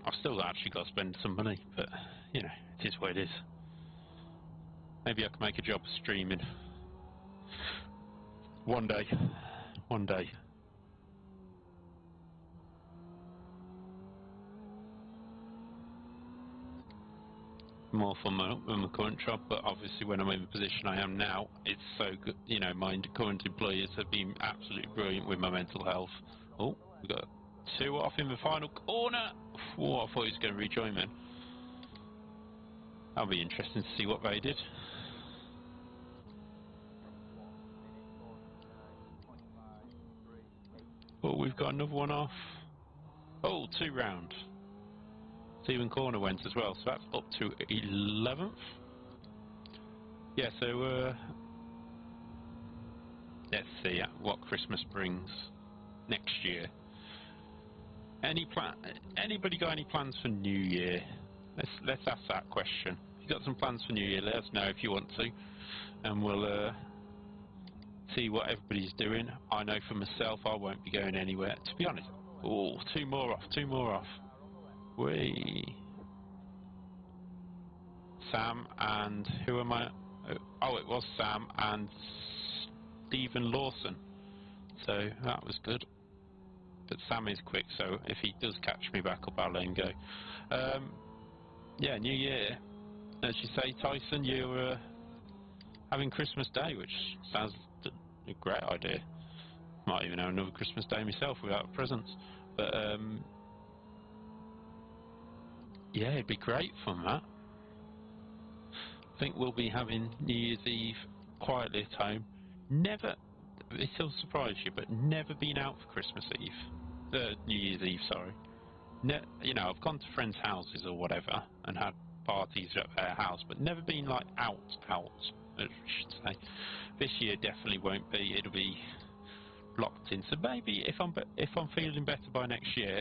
I've still actually got to spend some money, but, you know, it is what it is. Maybe I can make a job of streaming. One day. One day. More fun than my current job, but obviously when I'm in the position I am now, it's so good. You know, my current employers have been absolutely brilliant with my mental health. Oh, we got 2 off in the final corner. Oh, I thought he was going to rejoin me. That'll be interesting to see what they did. Oh, we've got another one off. Oh, 2 round. Stephen Corner went as well, so that's up to 11th. Yeah, so let's see what Christmas brings next year. Anybody got any plans for New Year? Let's ask that question. If you got some plans for New Year, let us know if you want to, and we'll see what everybody's doing. I know for myself, I won't be going anywhere. To be honest. Oh, 2 more off. 2 more off. Whee. Sam and who am I? Oh, it was Sam and Stephen Lawson. So that was good. But Sam is quick, so if he does catch me back up, I'll let him go. Yeah, New Year. As you say, Tyson, you're having Christmas Day, which sounds a great idea. Might even have another Christmas Day myself without presents. But yeah, it'd be great fun, that. I think we'll be having New Year's Eve quietly at home. Never, it'll surprise you, but never been out for Christmas Eve. New Year's Eve, sorry. You know, I've gone to friends' houses or whatever and had parties at their house, but never been like out, I should say. This year definitely won't be. It'll be locked in. So maybe if I'm feeling better by next year,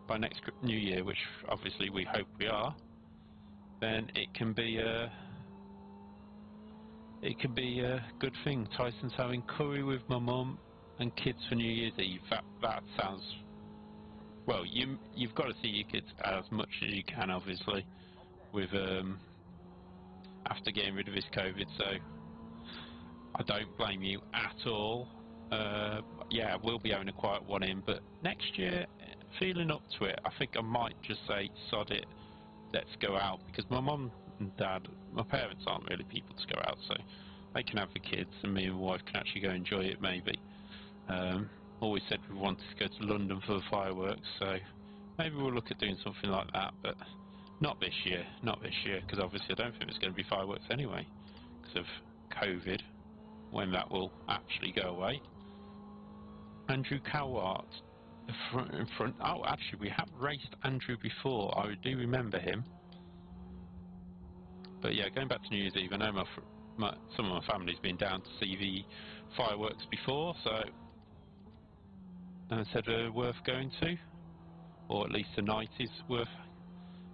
by next New Year, which obviously we hope we are, then it can be a good thing. Tyson's having curry with my mum and kids for New Year's Eve. That sounds, well, you've got to see your kids as much as you can, obviously, with after getting rid of this COVID. So I don't blame you at all. Yeah, we'll be having a quiet one in, but next year, feeling up to it, I think I might just say, sod it, let's go out, because my mum and dad, my parents aren't really people to go out, so they can have the kids, and me and my wife can actually go enjoy it. Maybe. Always said we wanted to go to London for the fireworks, so maybe we'll look at doing something like that, but not this year. Not this year, because obviously I don't think there's going to be fireworks anyway, because of COVID, when that will actually go away. Andrew Cowart, in front. Oh, actually, we have raced Andrew before. I do remember him. But yeah, going back to New Year's Eve, I know some of my family's been down to see the fireworks before, so and said they're worth going to, or at least the night is worth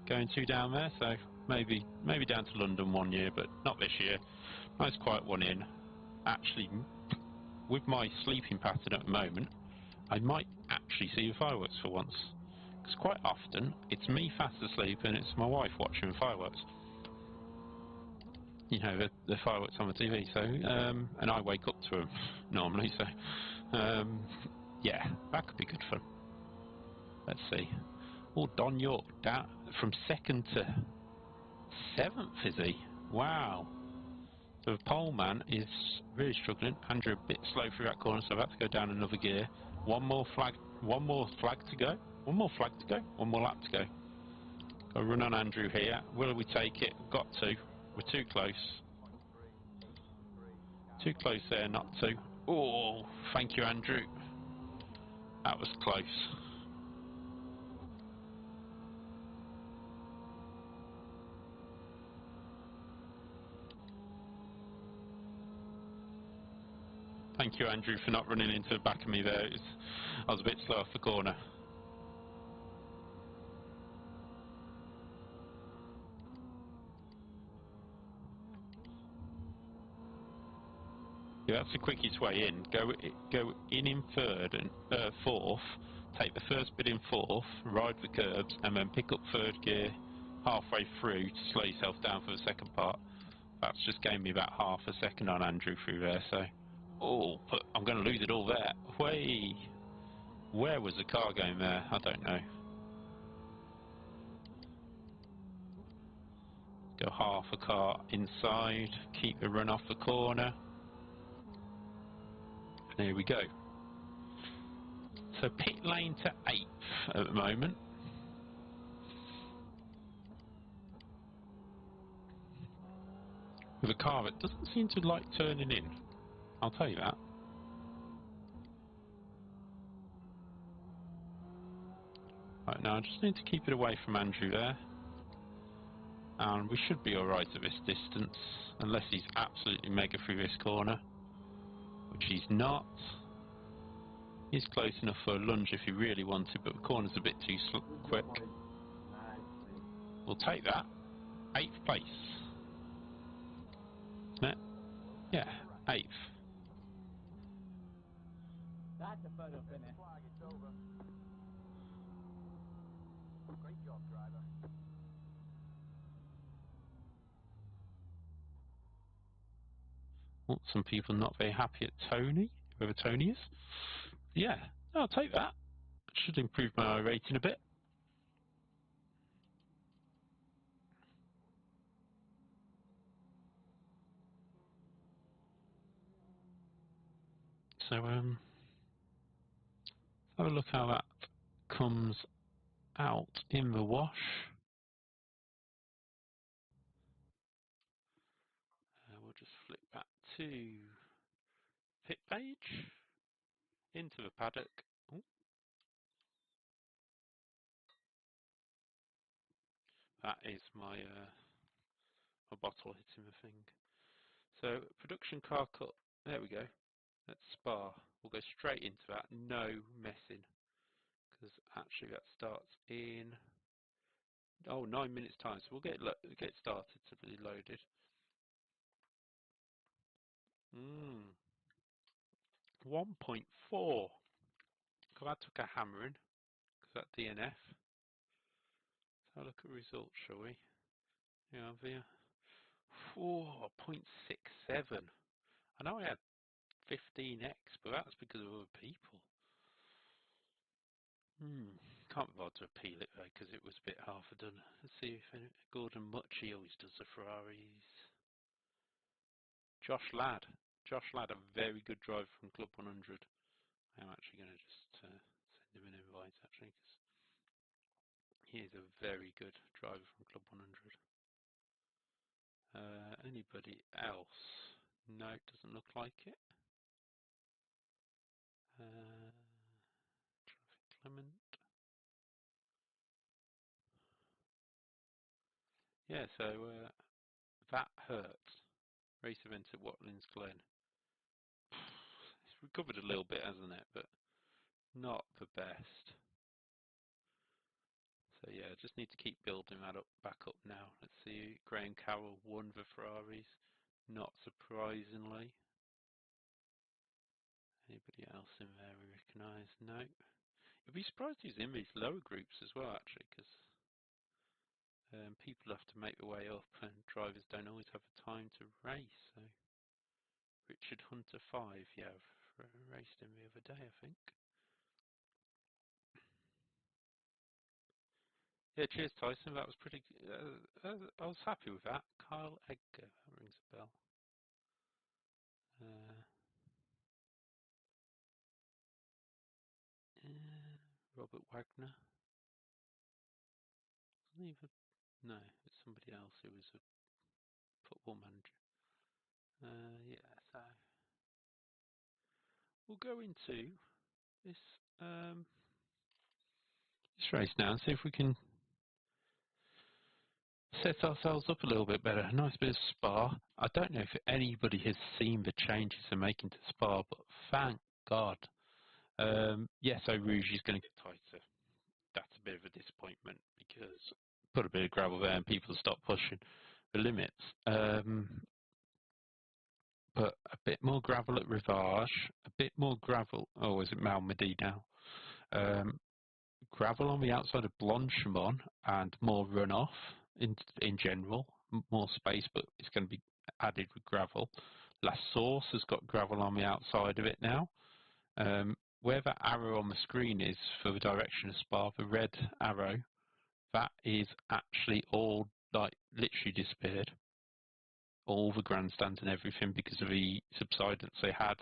going to down there. So maybe down to London one year, but not this year. Nice quiet one in. Actually, with my sleeping pattern at the moment, I might actually see the fireworks for once. Because quite often it's me fast asleep and it's my wife watching the fireworks. You know, the fireworks on the TV. So and I wake up to them normally. So yeah, that could be good fun. Let's see. Oh, Don York down from 2nd to 7th, is he? Wow. So the pole man is really struggling. Andrew a bit slow through that corner, so I've had to go down another gear. One more flag to go. One more flag to go. One more lap to go. Got to run on Andrew here. Will we take it? Got to. We're too close. Too close there not to. Oh, thank you, Andrew. That was close. Thank you, Andrew, for not running into the back of me there. I was a bit slow off the corner. Yeah, that's the quickest way in. Go in third and fourth. Take the first bit in fourth, ride the curbs, and then pick up third gear halfway through to slow yourself down for the second part. That's just gave me about half a second on Andrew through there. So, oh, but I'm going to lose it all there. Way, where was the car going there? I don't know. Go half a car inside, keep the run off the corner. And here we go. So pit lane to 8th at the moment. With a car that doesn't seem to like turning in. I'll tell you that. Right, now I just need to keep it away from Andrew there. And we should be alright at this distance, unless he's absolutely mega through this corner. Which he's not. He's close enough for a lunge if he really wanted, but the corner's a bit too quick. We'll take that. 8th place. Isn't it? Yeah, 8th. That's a photo finish. Flag, it's over. Great job, driver. Well, some people not very happy at Tony, whoever Tony is. Yeah, I'll take that. Should improve my rating a bit. So have a look how that comes out in the wash. We'll just flip back to pit page, into the paddock. Ooh, that is my my bottle hitting the thing. So production car cut. There we go. That's Spa. We'll go straight into that. No messing, because actually that starts in 9 minutes time. So we'll get started to be loaded. 1.4. Glad I took a hammering, because that DNF. Let's have a look at results, shall we? Yeah, via 4.67. I know I had 15x, but that's because of other people. Can't be bothered to appeal it though, because it was a bit half done. Let's see if Gordon Mucci always does the Ferraris. Josh Ladd. Josh Ladd, a very good driver from Club 100. I'm actually going to just send him an invite, actually, because he is a very good driver from Club 100. Anybody else? No, it doesn't look like it. Traffic Clement. Yeah, so that hurts. Race event at Watlins Glen. It's recovered a little bit, hasn't it? But not the best. So yeah, just need to keep building that up, back up now. Let's see, Graham Carroll won the Ferraris, not surprisingly. Anybody else in there we recognise? No. You'd be surprised who's in these lower groups as well, actually, because people have to make their way up, and drivers don't always have the time to race. So Richard Hunter 5, yeah, raced him the other day, I think. Yeah, cheers, Tyson. That was pretty. I was happy with that. Kyle Edgar, that rings a bell. Robert Wagner. Wasn't even. No, it's somebody else who was a football manager. Yeah, so we'll go into this this race now and see if we can set ourselves up a little bit better. A nice bit of Spa. I don't know if anybody has seen the changes they're making to Spa, but thank God. Yes, Eau Rouge is going to get tighter. That's a bit of a disappointment because put a bit of gravel there and people stop pushing the limits. But a bit more gravel at Rivage, a bit more gravel. Oh, is it Malmedy now? Gravel on the outside of Blanchimont and more runoff in general, more space, but it's going to be added with gravel. La Source has got gravel on the outside of it now. Where that arrow on the screen is for the direction of Spa, the red arrow, that is actually all like literally disappeared. All the grandstands and everything because of the subsidence they had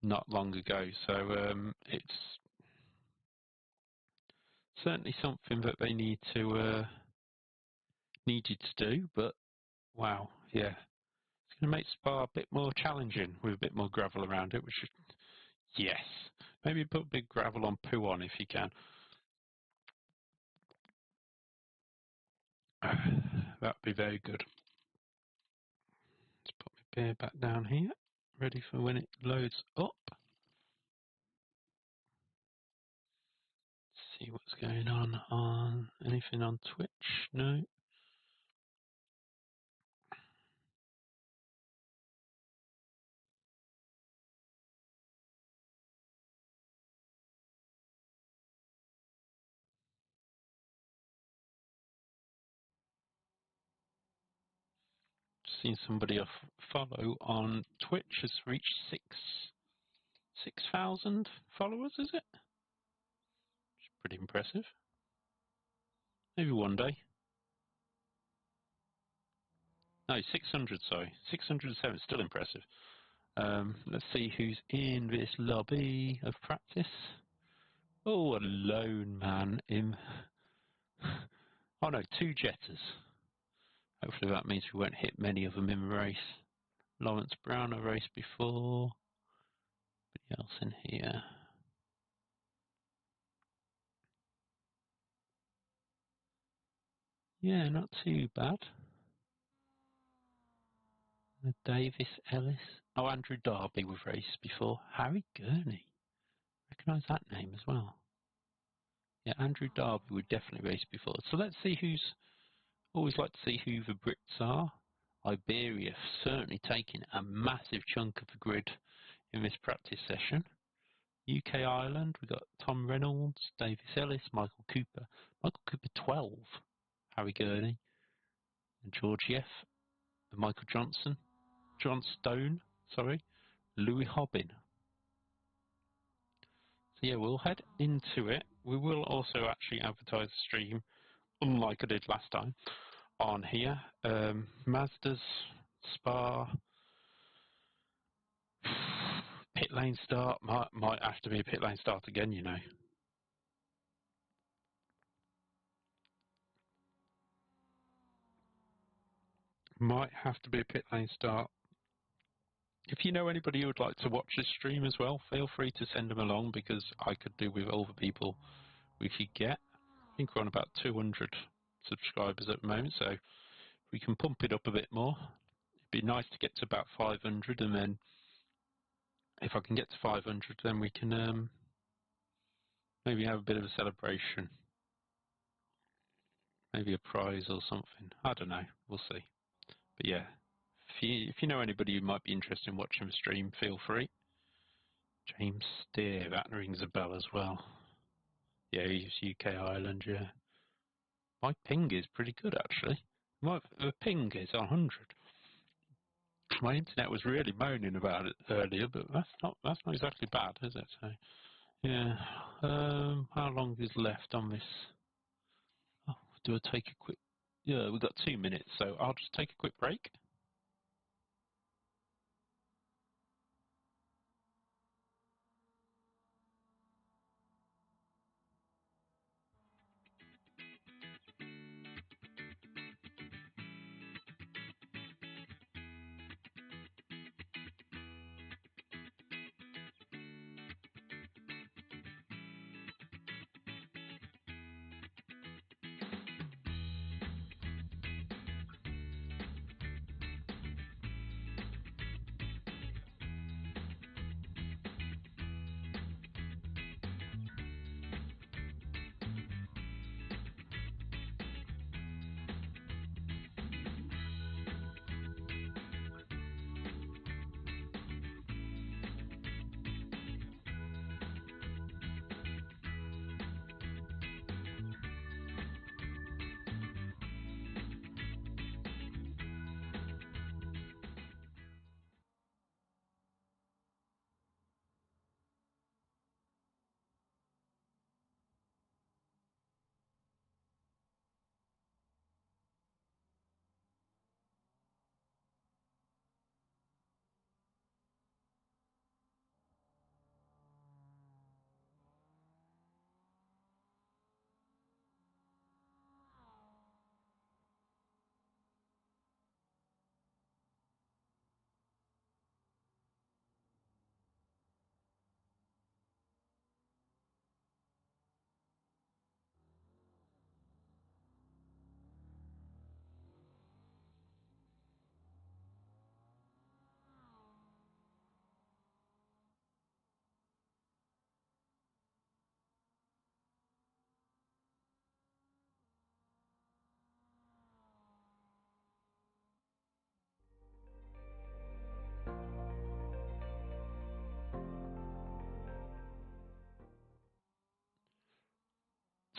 not long ago. So it's certainly something that they need to needed to do. But wow, yeah, it's going to make Spa a bit more challenging with a bit more gravel around it. Which is, yes, maybe put big gravel on Pouon if you can. That'd be very good. Let's put my beer back down here, ready for when it loads up. See what's going on anything on Twitch? No. Seen somebody follow on Twitch has reached 6,000 followers, is it? Which is pretty impressive. Maybe one day. No, 600, sorry. 607, still impressive. Let's see who's in this lobby of practice. Oh, a lone man in... oh no, 2 jetters. Hopefully that means we won't hit many of them in the race. Lawrence Brown, a race before. Anybody else in here? Yeah, not too bad. Davis Ellis. Oh, Andrew Darby we've raced before. Harry Gurney. Recognise that name as well. Yeah, Andrew Darby we've definitely raced before. So let's see who's... Always like to see who the Brits are. Iberia certainly taking a massive chunk of the grid in this practice session. UK Ireland, we've got Tom Reynolds, Davis Ellis, Michael Cooper. Michael Cooper 12. Harry Gurney. And George F. And Michael Johnson. John Stone, sorry. Louis Hobbin. So yeah, we'll head into it. We will also actually advertise the stream, unlike I did last time, on here. Mazda's Spa, Pit lane start might have to be a pit lane start again, you know. Might have to be a pit lane start. If you know anybody who would like to watch this stream as well, feel free to send them along, because I could do with all the people we could get. I think we're on about 200 subscribers at the moment, so we can pump it up a bit more. It'd be nice to get to about 500, and then if I can get to 500, then we can maybe have a bit of a celebration. Maybe a prize or something. I don't know. We'll see. But yeah, if you know anybody who might be interested in watching the stream, feel free. James Steer, that rings a bell as well. Yeah, he's UK Ireland, yeah. My ping is pretty good, actually. The ping is 100. My internet was really moaning about it earlier, but that's not exactly bad, is it? So, yeah. How long is left on this? Oh, do I take a quick... Yeah, we've got 2 minutes, so I'll just take a quick break.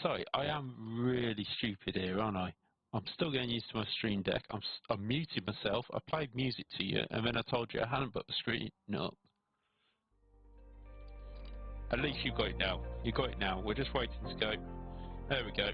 Sorry, I am really stupid here, aren't I? I'm still getting used to my stream deck. I'm muted myself. I played music to you, and then I told you I hadn't put the screen up. At least you got it now. You got it now. We're just waiting to go. There we go.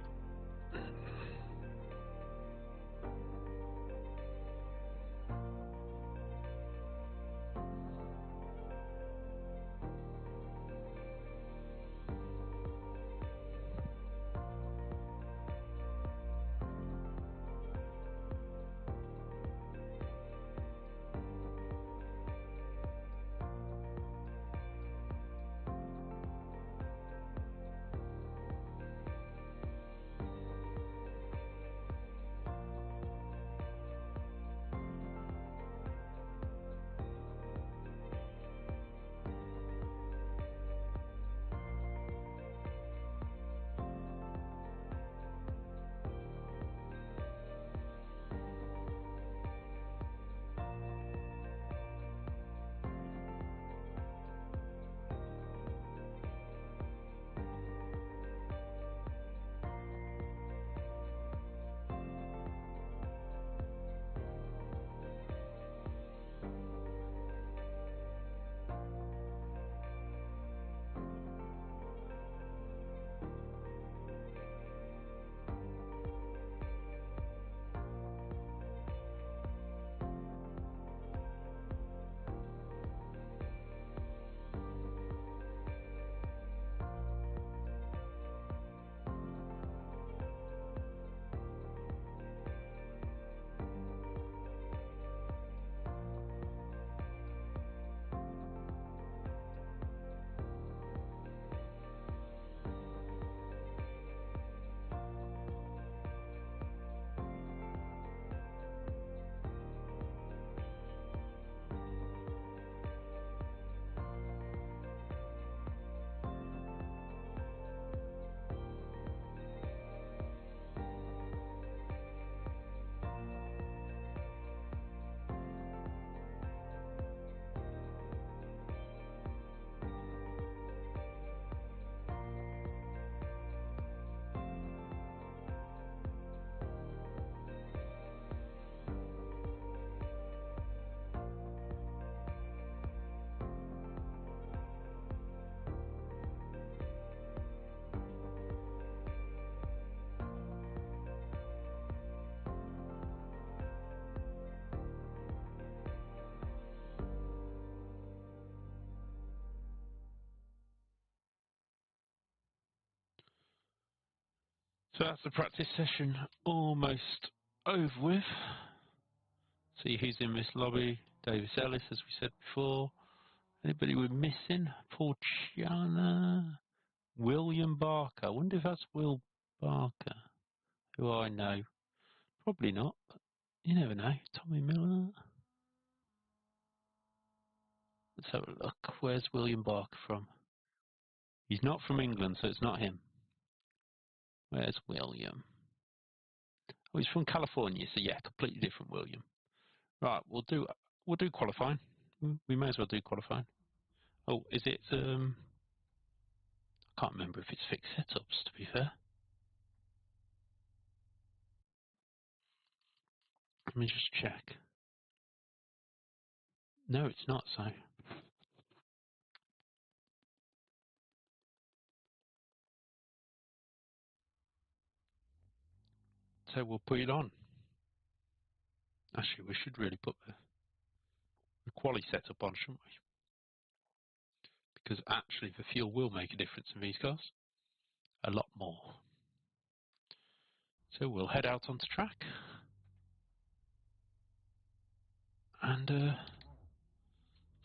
So that's the practice session almost over with. See who's in this lobby. Davis Ellis, as we said before. Anybody we're missing? Paul Chiana. William Barker. I wonder if that's Will Barker, who I know. Probably not, but you never know. Tommy Miller. Let's have a look. Where's William Barker from? He's not from England, so it's not him. Where's William? Oh, he's from California, so yeah, completely different William. Right, we'll do qualifying. We may as well do qualifying. Oh, is it? I can't remember if it's fixed setups. To be fair, let me just check. No, it's not. So we'll put it on. Actually, we should really put the quali setup on, shouldn't we? Because actually, the fuel will make a difference in these cars. A lot more. So we'll head out onto track and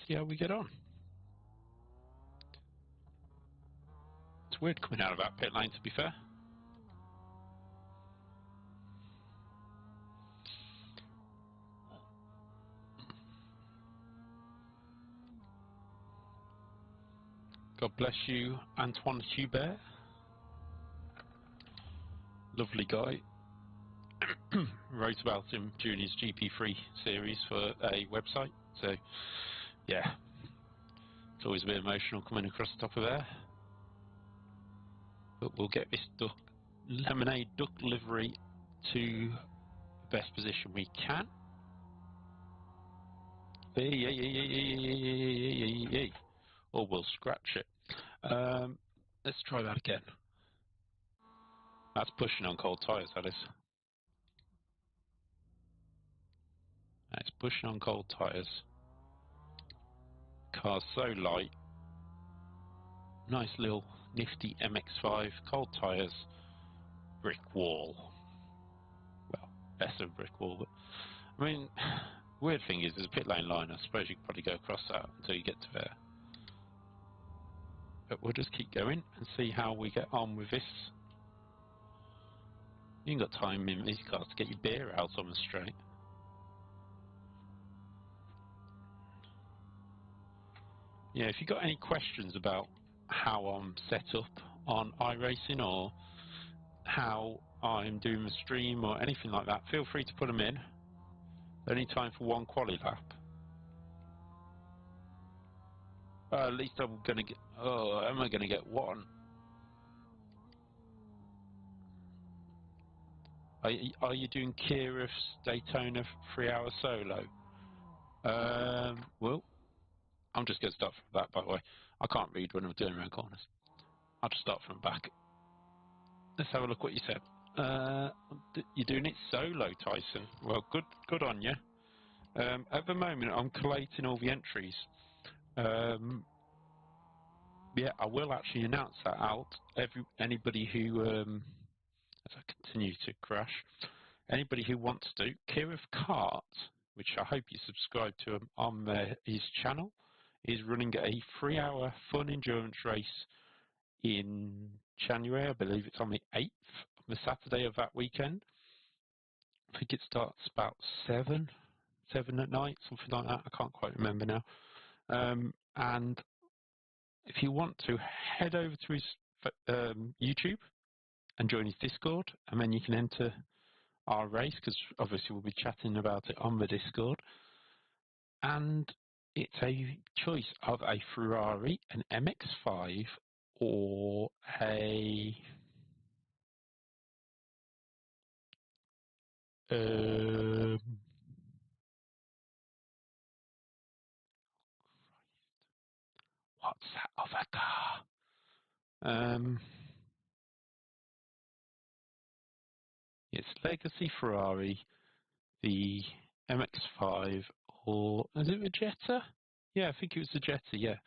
see how we get on. It's weird coming out of that pit lane, to be fair. God bless you, Antoine Hubert. Lovely guy. Wrote about him during his GP3 series for a website. So, yeah, it's always a bit emotional coming across the top of there. But we'll get this lemonade duck livery to the best position we can. Or we'll scratch it. Let's try that again. That's pushing on cold tyres, that is. That's pushing on cold tyres. Car's so light. Nice little nifty MX-5, cold tyres, brick wall. Well, less of a brick wall, but I mean, weird thing is there's a pit lane line. I suppose you could probably go across that until you get to there. But we'll just keep going and see how we get on with this. You ain't got time in these cars to get your beer out on the straight. Yeah, if you've got any questions about how I'm set up on iRacing or how I'm doing the stream or anything like that, feel free to put them in. Only time for one quali lap. At least I'm going to get... Oh, am I going to get one? Are you doing Kyrif's Daytona 3-hour solo? Well, I'm just going to start from that, by the way. I can't read when I'm doing around corners. I'll just start from back. Let's have a look what you said. You're doing it solo, Tyson. Well, good on you. At the moment, I'm collating all the entries. Yeah, I will actually announce that out. Anybody who, as I continue to crash, anybody who wants to, Kirith Kart, which I hope you subscribe to him on his channel, is running a 3-hour fun endurance race in January. I believe it's on the 8th, the Saturday of that weekend. I think it starts about 7 at night, something like that. I can't quite remember now. And if you want to, head over to his YouTube and join his Discord, and then you can enter our race, because obviously we'll be chatting about it on the Discord. And it's a choice of a Ferrari, an MX-5, or a what's that other car? It's Legacy Ferrari, the MX-5, or is it the Jetta? Yeah, I think it was the Jetta, yeah.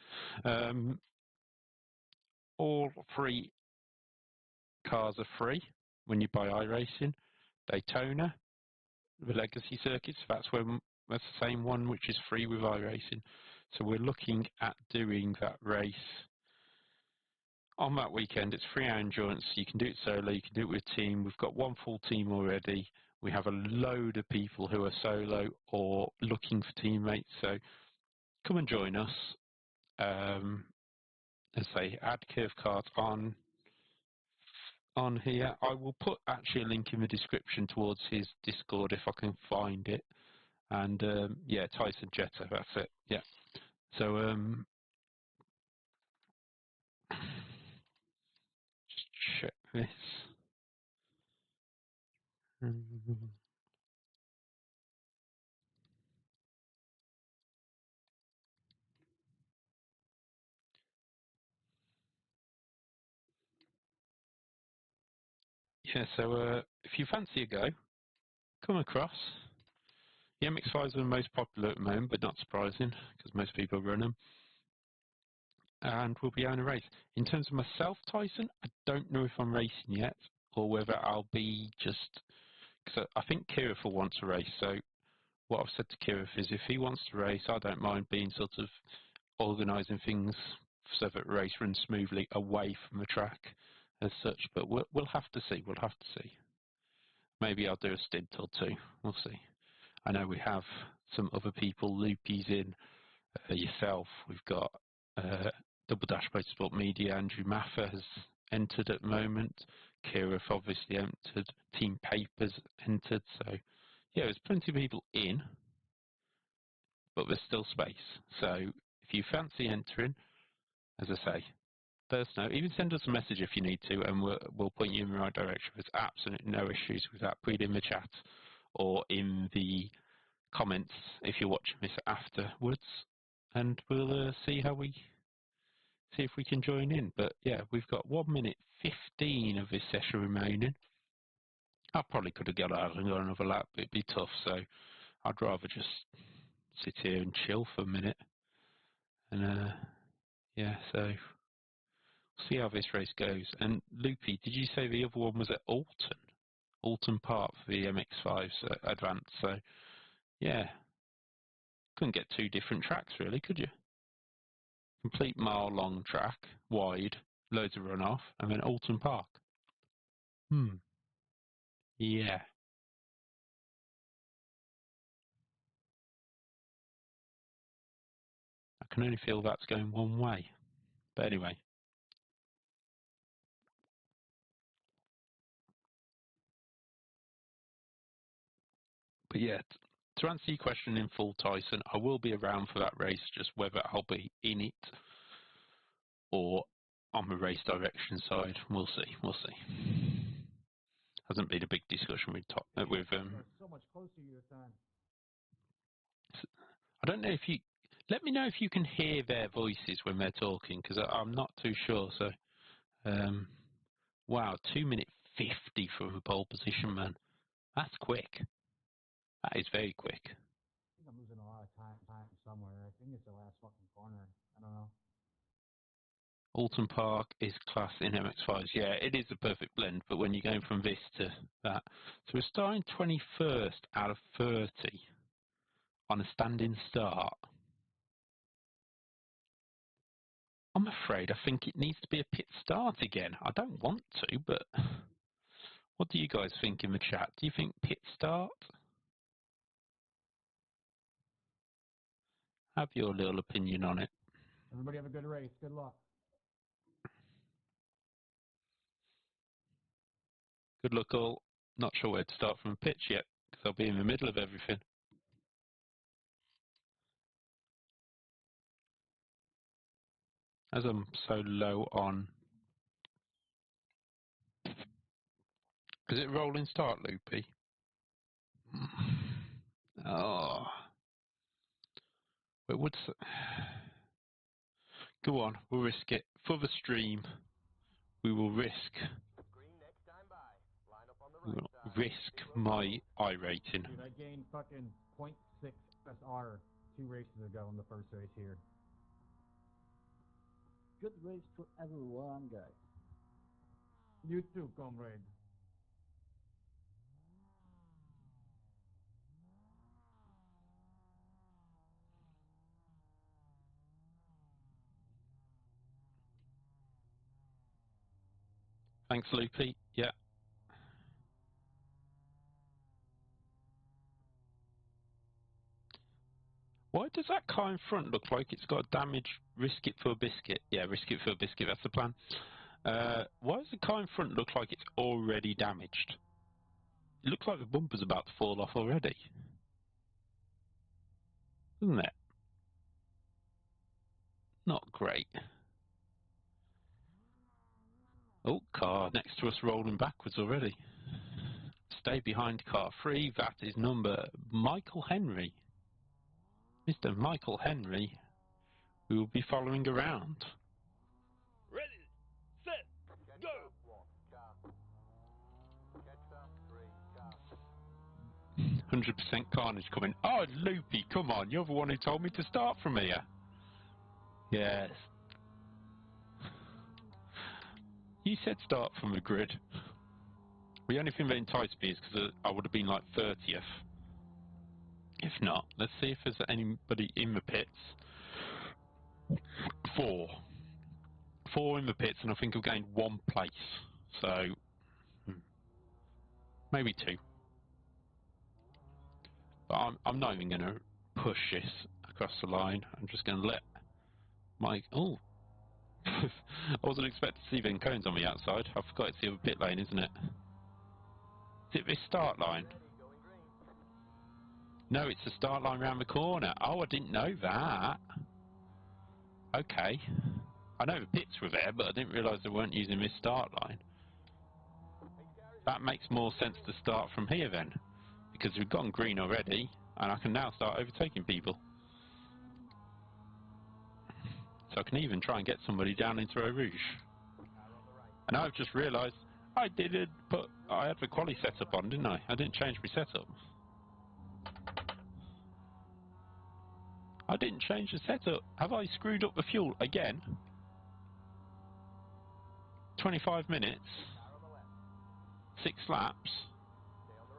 All 3 cars are free. when you buy iRacing. Daytona, the legacy circuits, that's the same one which is free with iRacing. So we're looking at doing that race on that weekend. It's 3-hour endurance. You can do it solo, you can do it with a team. We've got one full team already. We have a load of people who are solo or looking for teammates. So come and join us. As I say, add Curve Cart on here. I will put actually a link in the description towards his Discord if I can find it. And yeah, Tyson Jetta, that's it. Yeah. So just check this. Yeah, so if you fancy a go, come across. The MX-5s are the most popular at the moment, but not surprising because most people run them. And we'll be on a race. In terms of myself, Tyson, I don't know if I'm racing yet or whether I'll be just because I think Kirith will want to race. So what I've said to Kirith is if he wants to race, I don't mind being sort of organising things so that the race runs smoothly away from the track as such. But we'll have to see. We'll have to see. Maybe I'll do a stint or two. We'll see. I know we have some other people, Loopy's in, yourself. We've got Double Dash Motorsport Media. Andrew Maffa has entered at the moment. Kirith obviously entered. Team Papers entered. So yeah, there's plenty of people in, but there's still space. So if you fancy entering, as I say, let us know. Even send us a message if you need to, and we'll point you in the right direction. There's absolutely no issues with that. Put it in the chat or in the comments if you're watching this afterwards, and we'll see if we can join in. But yeah, we've got 1 minute 15 of this session remaining. I probably could have got out and got another lap, but it'd be tough. So I'd rather just sit here and chill for a minute. And yeah, so see how this race goes. And Loopy, did you say the other one was at Alton Park for the MX-5's Advance? So yeah, couldn't get two different tracks really, could you? Complete mile-long track, wide, loads of runoff, and then Alton Park. Yeah. I can only feel that's going one way. But anyway. But yeah, to answer your question in full, Tyson, I will be around for that race, just whether I'll be in it or on the race direction side. We'll see. We'll see. Hasn't been a big discussion with so much closer to your time. I don't know if you let me know if you can hear their voices when they're talking, because I'm not too sure. So wow, 2 minute 50 from a pole position, man. That's quick. That is very quick. I think I'm losing a lot of time somewhere. I think it's the last fucking corner. I don't know. Alton Park is class in MX-5s. Yeah, it is a perfect blend, but when you're going from this to that. So we're starting 21st out of 30 on a standing start. I'm afraid I think it needs to be a pit start again. I don't want to, but what do you guys think in the chat? Do you think pit start? Have your little opinion on it. Everybody have a good race. Good luck. Good luck all. Not sure where to start from a pitch yet, because I'll be in the middle of everything. As I'm so low on... Is it rolling start, Loopy? Oh. It would... Go on, we'll risk it. For the stream, we will risk... Green next time by. Line up on the We right will side. risk my iRating. Dude, I gained fucking 0.6 SR 2 races ago in the first race here. Good race for everyone, guys. You too, comrade. Thanks, Loopy. Yeah. Why does that car in front look like it's got a damaged risk it for a biscuit? Yeah, risk it for a biscuit, that's the plan. Why does the car in front look like it's already damaged? It looks like the bumper's about to fall off already. Doesn't it? Not great. Oh, car next to us rolling backwards already. Stay behind car 3, that is number Michael Henry. Mr. Michael Henry, we will be following around. Ready, set, go! One, car. Catch up, 3, car. 100% carnage coming. Oh, Loopy, come on, you're the one who told me to start from here. Yes. You said start from the grid. The only thing that enticed me is because I would have been like 30th. If not, let's see if there's anybody in the pits. 4. 4 in the pits, and I think I've gained 1 place. So, maybe 2. But I'm not even going to push this across the line. I'm just going to let my... Oh! I wasn't expecting to see them cones on the outside. I forgot it's the other pit lane, isn't it? Is it this start line? Ready, going green. No, it's the start line round the corner. Oh, I didn't know that. Okay. I know the pits were there, but I didn't realise they weren't using this start line. That makes more sense to start from here then, because we've gone green already, and I can now start overtaking people. So I can even try and get somebody down into Eau Rouge. And I've just realised I had the quali setup on, didn't I? I didn't change my setup. I didn't change the setup. Have I screwed up the fuel again? 25 minutes. 6 laps.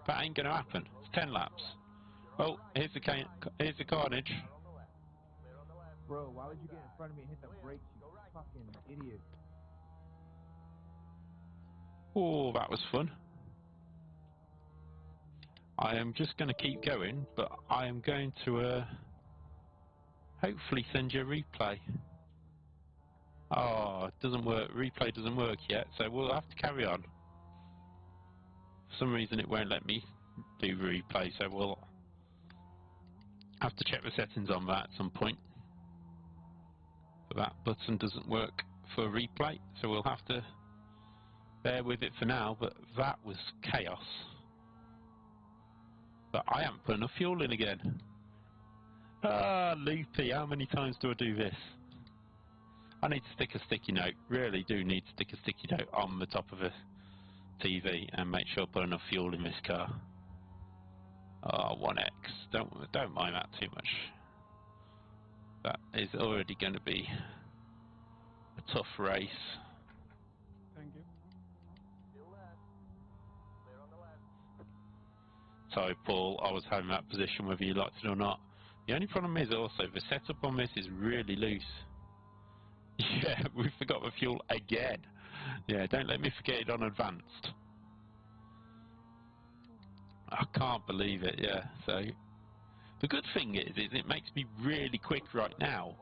That ain't gonna happen. It's 10 laps. Oh, here's the carnage. Bro, why would you get in front of me and hit the brakes, you fucking idiot? Oh, that was fun. I am just going to keep going, but I am going to hopefully send you a replay. Oh, it doesn't work. Replay doesn't work yet, so we'll have to carry on. For some reason it won't let me do replay, so we'll have to check the settings on that at some point. But that button doesn't work for replay, so we'll have to bear with it for now, but that was chaos. But I haven't put enough fuel in again. Ah, Loopy, how many times do I do this? I need to stick a sticky note, really do need to stick a sticky note on the top of a TV and make sure I put enough fuel in this car. Oh, 1X, don't mind that too much. That is already going to be a tough race. Thank you. Still left. Clear on the left. Sorry, Paul, I was having that position whether you liked it or not. The only problem is also the setup on this is really loose. Yeah, we forgot the fuel again. Yeah, don't let me forget it on advanced. I can't believe it, yeah. So the good thing is it makes me really quick right now.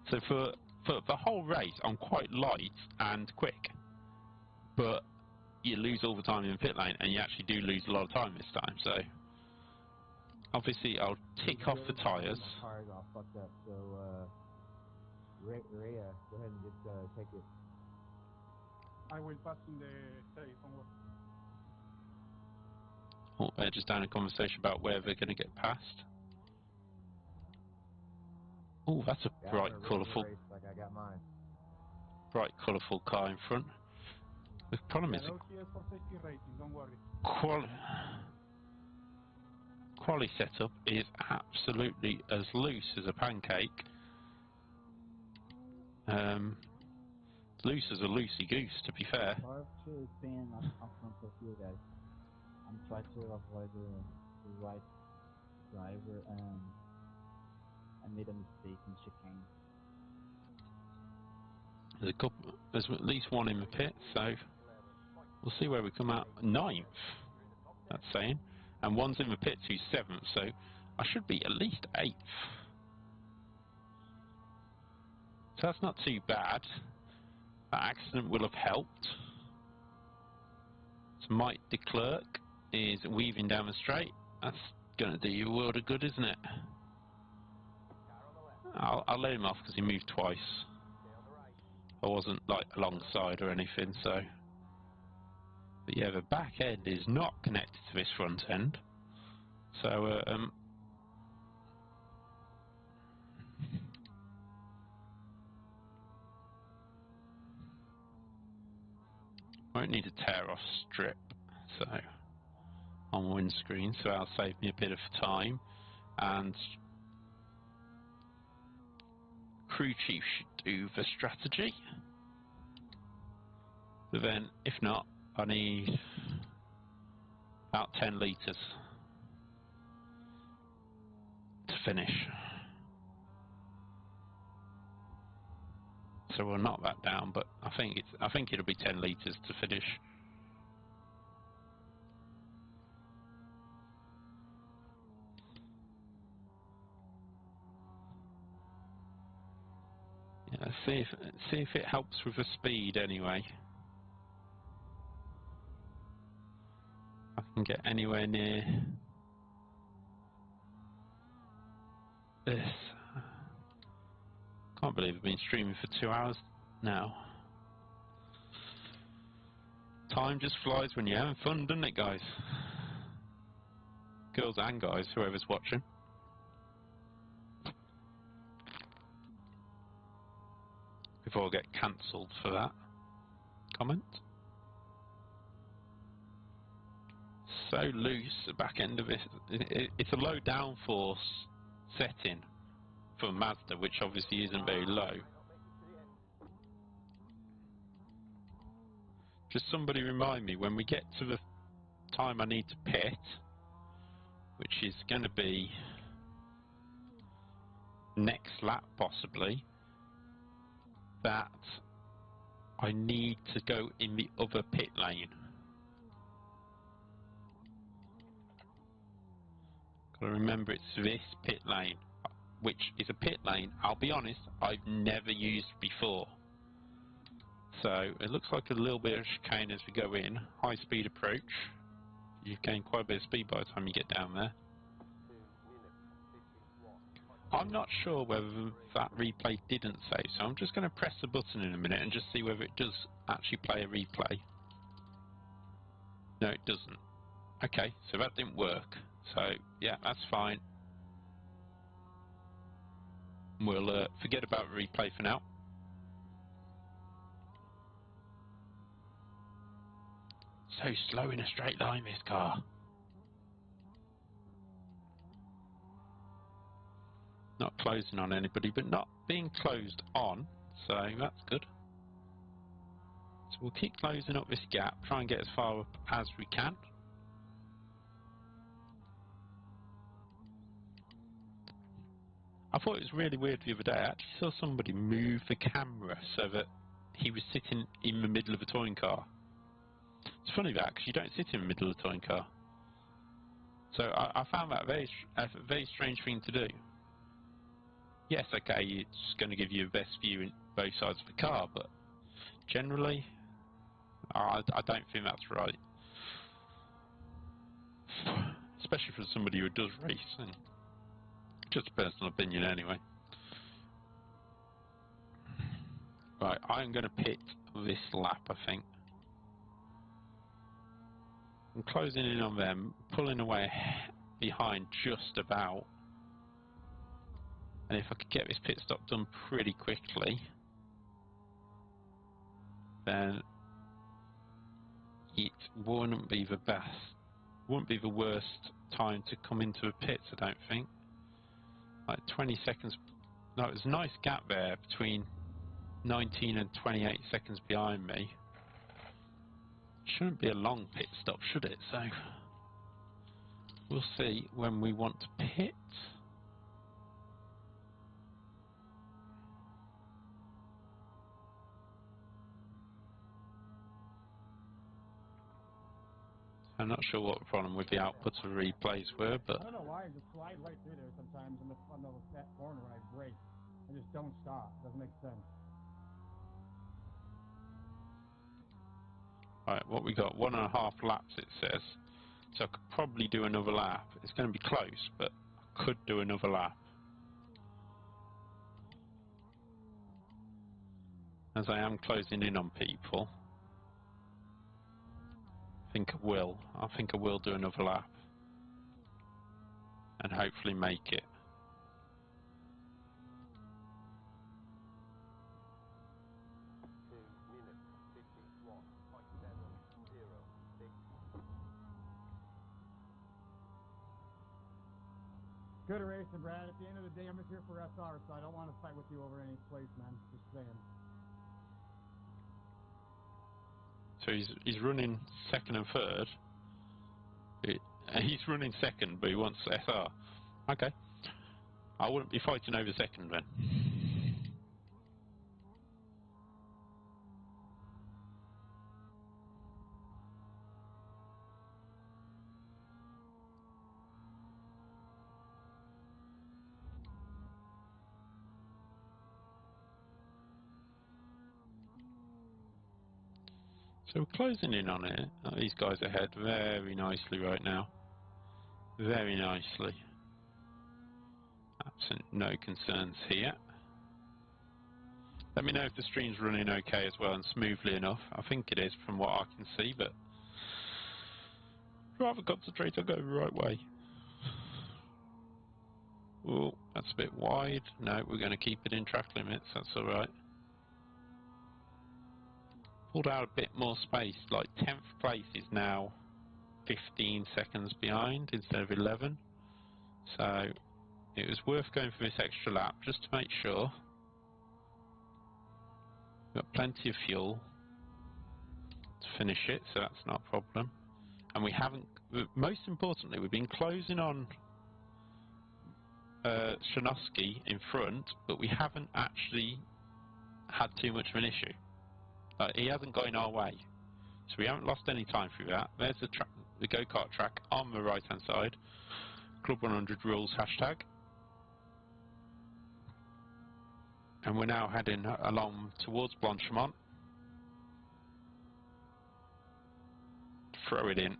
So for the whole race, I'm quite light and quick. But you lose all the time in the pit lane, and you actually do lose a lot of time this time. So obviously I'll tick off the tyres. My car's all fucked up, so Rhea, go ahead and just take it. I will pass in the safe. Don't worry. Oh, they're just down a conversation about where they're going to get past. Oh, that's a bright, colourful, like I got mine. bright, colourful car in front. The problem Yeah, is those here for safety rating. Don't worry. quali setup is absolutely as loose as a pancake. Loose as a loosey goose, to be fair. Hard to staying up front of you guys. I'm trying to avoid the right driver and I made a mistake in chicane. There's at least one in the pit, so we'll see where we come out. 9th, that's saying. And one's in the pits who's 7th, so I should be at least 8th. So that's not too bad. That accident will have helped. So Mike de Klerk is weaving down the straight. That's going to do you a world of good, isn't it? I'll let him off because he moved twice. I wasn't like alongside or anything, so. But yeah, the back end is not connected to this front end. So won't need a tear off strip, so on windscreen, so that'll save me a bit of time. And crew chief should do the strategy. But then, if not, I need about 10 litres to finish. So we'll knock that down, but I think it'll be 10 litres to finish. Yeah, see if it helps with the speed anyway. I can get anywhere near this. Can't believe I've been streaming for 2 hours now. Time just flies when you're having fun, doesn't it, guys? Girls and guys, whoever's watching. Before I get cancelled for that comment. So loose, the back end of it. It's a low downforce setting for Mazda, which obviously isn't very low. Just somebody remind me when we get to the time I need to pit, which is going to be next lap possibly, that I need to go in the other pit lane. Gotta remember it's this pit lane, which is a pit lane, I'll be honest, I've never used before. So it looks like a little bit of chicane as we go in. High speed approach. You gain quite a bit of speed by the time you get down there. I'm not sure whether that replay didn't save, so I'm just going to press the button in a minute and just see whether it does actually play a replay. No, it doesn't. Okay, so that didn't work. So yeah, that's fine. We'll forget about replay for now. So slow in a straight line, this car. Not closing on anybody, but not being closed on, so that's good. So we'll keep closing up this gap, try and get as far up as we can. I thought it was really weird the other day. I actually saw somebody move the camera so that he was sitting in the middle of a touring car. It's funny that, because you don't sit in the middle of a touring car. So I found that a very strange thing to do. Yes, okay, it's going to give you the best view in both sides of the car, but generally, I don't think that's right. Especially for somebody who does racing. Just a personal opinion anyway. Right, I'm going to pit this lap, I think. I'm closing in on them, pulling away behind just about. And if I could get this pit stop done pretty quickly, then it wouldn't be the best, wouldn't be the worst time to come into a pit, I don't think. Like 20 seconds, no, there's a nice gap there between 19 and 28 seconds behind me. Shouldn't be a long pit stop, should it? So we'll see when we want to pit. I'm not sure what the problem with the outputs of replays were, but I don't know why I just slide right through there sometimes on that corner when I brake. I just don't stop. Doesn't make sense. right, what we got? 1.5 laps it says. So I could probably do another lap. It's going to be close, but I could do another lap. As I am closing in on people, I think I will. I think I will do another lap. And hopefully make it. 2 minutes, 51.706. Good racing, Brad. At the end of the day, I'm just here for SR, so I don't want to fight with you over any place, man. Just saying. So he's running second and third. He's running second, but he wants SR. Okay. I wouldn't be fighting over second then. So we're closing in on it. These guys are ahead very nicely right now. Very nicely. Absent no concerns here. Let me know if the stream's running okay as well and smoothly enough. I think it is from what I can see, but rather concentrate on going the right way. Oh, that's a bit wide. No, we're going to keep it in track limits. That's alright. Pulled out a bit more space. Like 10th place is now 15 seconds behind instead of 11. So it was worth going for this extra lap just to make sure. We've got plenty of fuel to finish it, so that's not a problem. And we haven't, most importantly, we've been closing on Shanovsky in front, but we haven't actually had too much of an issue. He hasn't got in our way, so we haven't lost any time through that. There's the go-kart track on the right-hand side. Club 100 rules hashtag. And we're now heading along towards Blanchemont. Throw it in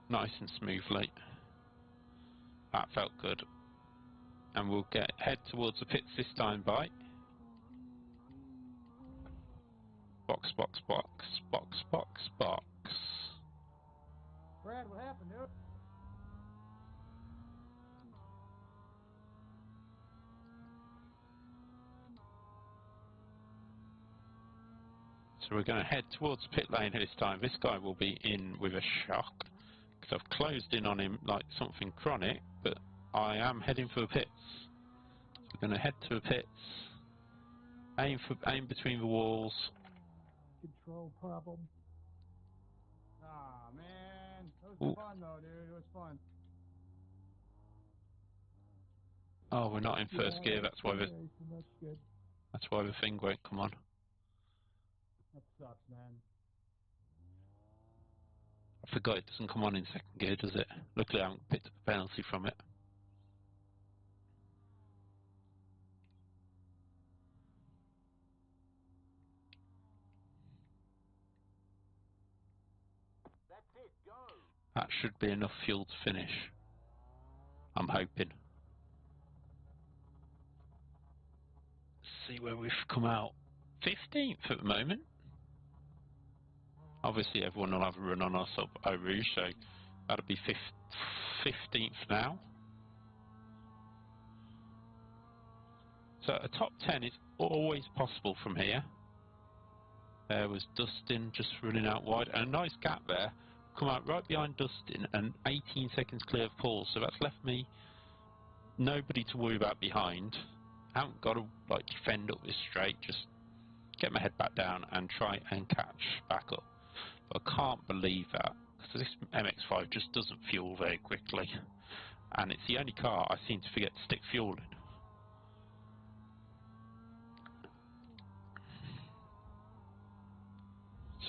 nice and smoothly. That felt good. And we'll head towards the pits this time by box, box, box, box, box, box. Brad, what happened, dude? So we're going to head towards pit lane this time. This guy will be in with a shock because I've closed in on him like something chronic, but I am heading for the pits. So we're going to head to the pits, aim between the walls. Control problem. Ah, man. It was Ooh. fun, though, dude. It was fun. Oh, we're not in first gear. That's why That's good. the thing won't come on. That sucks, man. I forgot it doesn't come on in second gear, does it? Luckily, I haven't picked up a penalty from it. That's it, go! That should be enough fuel to finish. I'm hoping. Let's see where we've come out. 15th at the moment. Obviously, everyone will have a run on our sub Eau Rouge, so that'll be 15th now. So a top 10 is always possible from here. There was Dustin just running out wide, and a nice gap there. Come out right behind Dustin and 18 seconds clear of Paul, so that's left me nobody to worry about behind. I haven't got to like defend up this straight, just get my head back down and try and catch back up. But I can't believe that, because this MX-5 just doesn't fuel very quickly, and it's the only car I seem to forget to stick fuel in.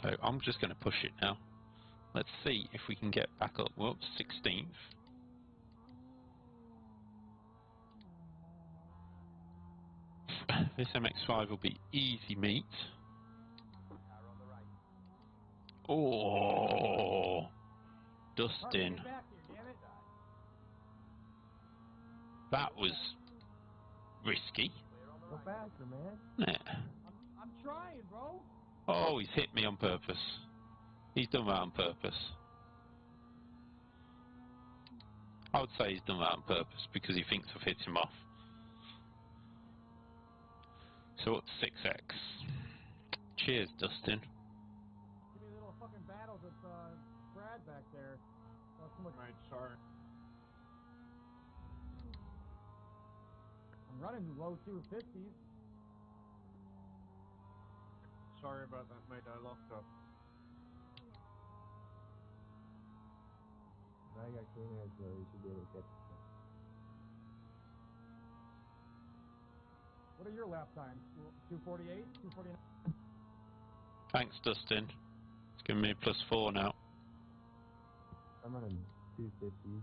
So I'm just going to push it now. Let's see if we can get back up. Whoops, 16th. This MX-5 will be easy meat. Car on the right. Oh, Harvey, Dustin. get back here, damn it. That was risky. Clear on the Go right. faster, man. Yeah. I'm trying, bro. Oh, he's hit me on purpose. He's done that on purpose. I would say he's done that on purpose because he thinks I've hit him off. So what's 6x? Cheers, Dustin. Give me a little fucking battles with Brad back there. Not so much. Right, sorry. I'm running low 250s. Sorry about that, mate. I locked up. Now you got clean air, so you should be able to catch it. What are your lap times? 248? 249? Thanks, Dustin. It's giving me a +4 now. I'm running 250s.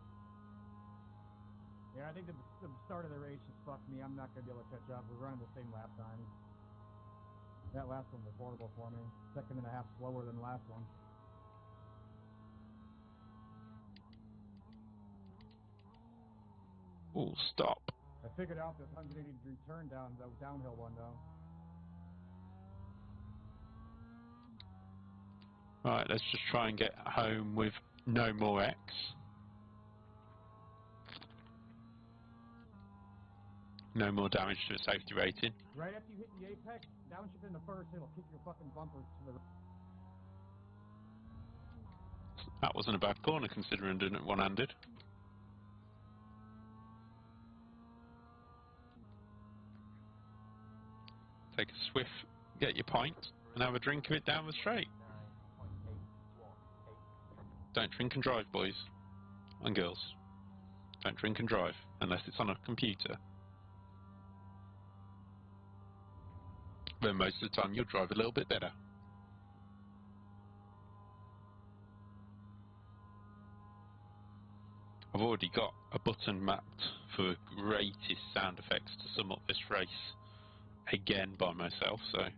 Yeah, I think the start of the race just fucked me. I'm not going to be able to catch up. We're running the same lap times. That last one was horrible for me. Second and a half slower than the last one. Oh, stop. I figured out this 180-degree turn down, the downhill one, though. Right, let's just try and get home with no more X. No more damage to a safety rating. Right after you hit the apex, downshift in the first, it'll kick your fucking bumpers to the... That wasn't a bad corner considering doing it one-handed. Take a swift, get your pint, and have a drink of it down the straight. 9.818. Don't drink and drive, boys and girls. Don't drink and drive, unless it's on a computer. Then most of the time you'll drive a little bit better. I've already got a button mapped for the greatest sound effects to sum up this race again by myself, so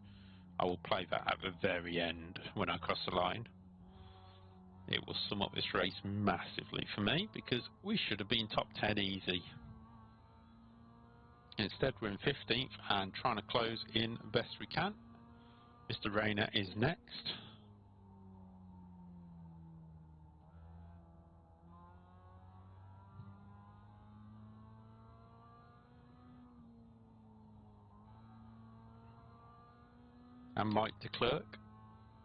I will play that at the very end when I cross the line. It will sum up this race massively for me because we should have been top 10 easy. Instead we're in 15th and trying to close in best we can. Mr. Rayner is next. And Mike de Klerk,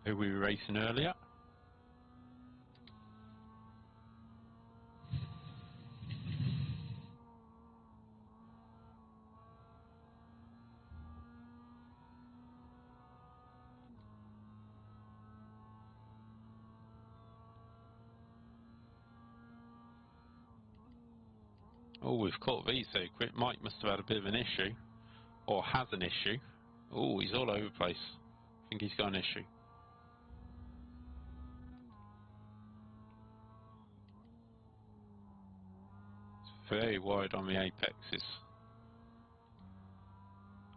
who we were racing earlier. Oh, we've caught these so quick. Mike must have had a bit of an issue. Or has an issue. Oh, he's all over the place. I think he's got an issue. It's very wide on the apexes.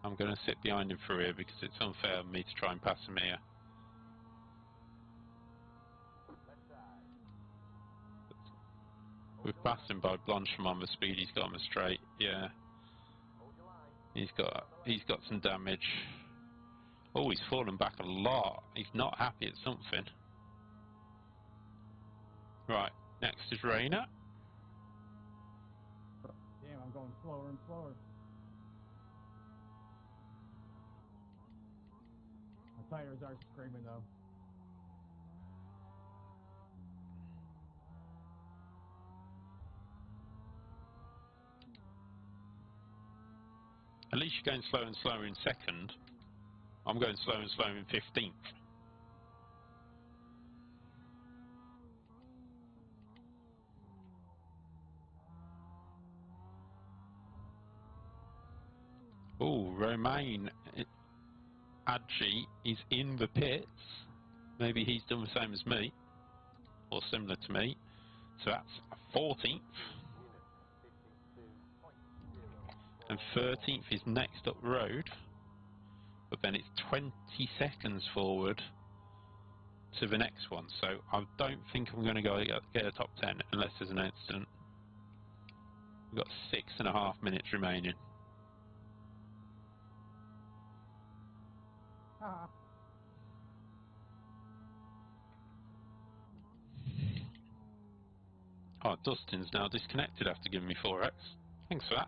I'm going to sit behind him for here because it's unfair of me to try and pass him here. Left side. We've passed him by Blanchard on the speed he's got on the straight. Yeah, Hold your line. he's got some damage. Oh, he's fallen back a lot. He's not happy at something. Right, next is Rayner. Damn, I'm going slower and slower. My tires are screaming, though. At least you're going slower and slower in second. I'm going slower and slower in 15th. Oh, Romain Adji is in the pits. Maybe he's done the same as me. or similar to me. So that's 14th. Unit 52.0. And 13th is next up road. But then it's 20 seconds forward to the next one. So I don't think I'm going to go get a top 10 unless there's an incident. We've got 6.5 minutes remaining. Haha. Oh, Dustin's now disconnected after giving me 4x. Thanks for that.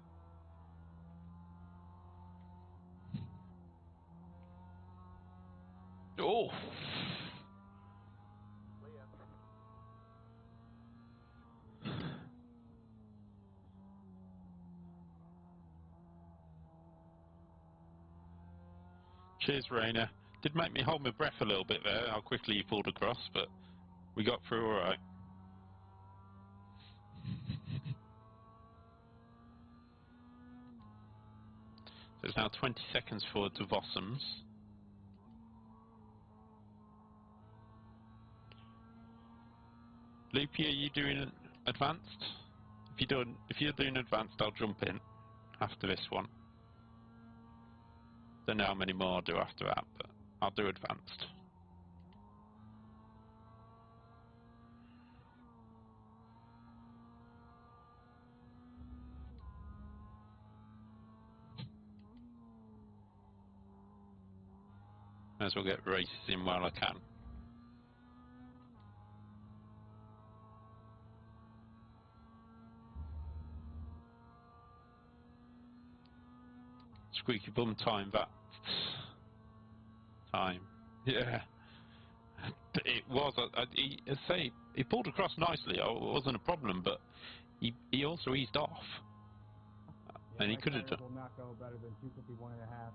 Oh! Clear. Cheers, Rainer. Did make me hold my breath a little bit there, how quickly you pulled across, but we got through alright. So it's now 20 seconds forward to Vossums. Loopy, are you doing advanced? If you're doing advanced, I'll jump in after this one. Don't know how many more I'll do after that, but I'll do advanced. May as well get races in while I can. Squeaky bum time that time. Yeah. It was. He pulled across nicely. It wasn't a problem, but he also eased off. Yeah, And he my could have tires done. will not go better than 251.5.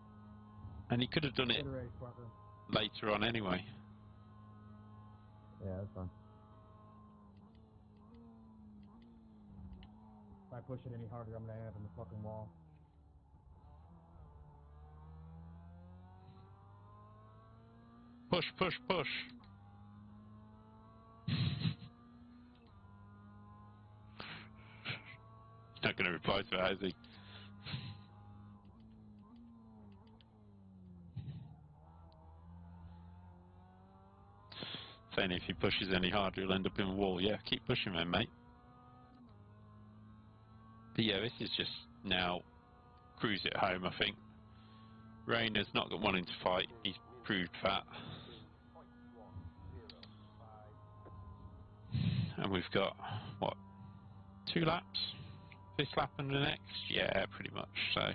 And he could have done it Good race, Parker. later on anyway. Yeah, that's fine. If I push it any harder, I'm gonna end up in the fucking wall. Push, push, push. He's not going to reply to that, is he? Saying if he pushes any harder, he'll end up in a wall. Yeah, keep pushing, then, mate. But yeah, this is just now cruise it home, I think. Rainer's not wanting to fight. He's proved that. 2.105. And we've got, what, 2 laps? This lap and the next? Yeah, pretty much. So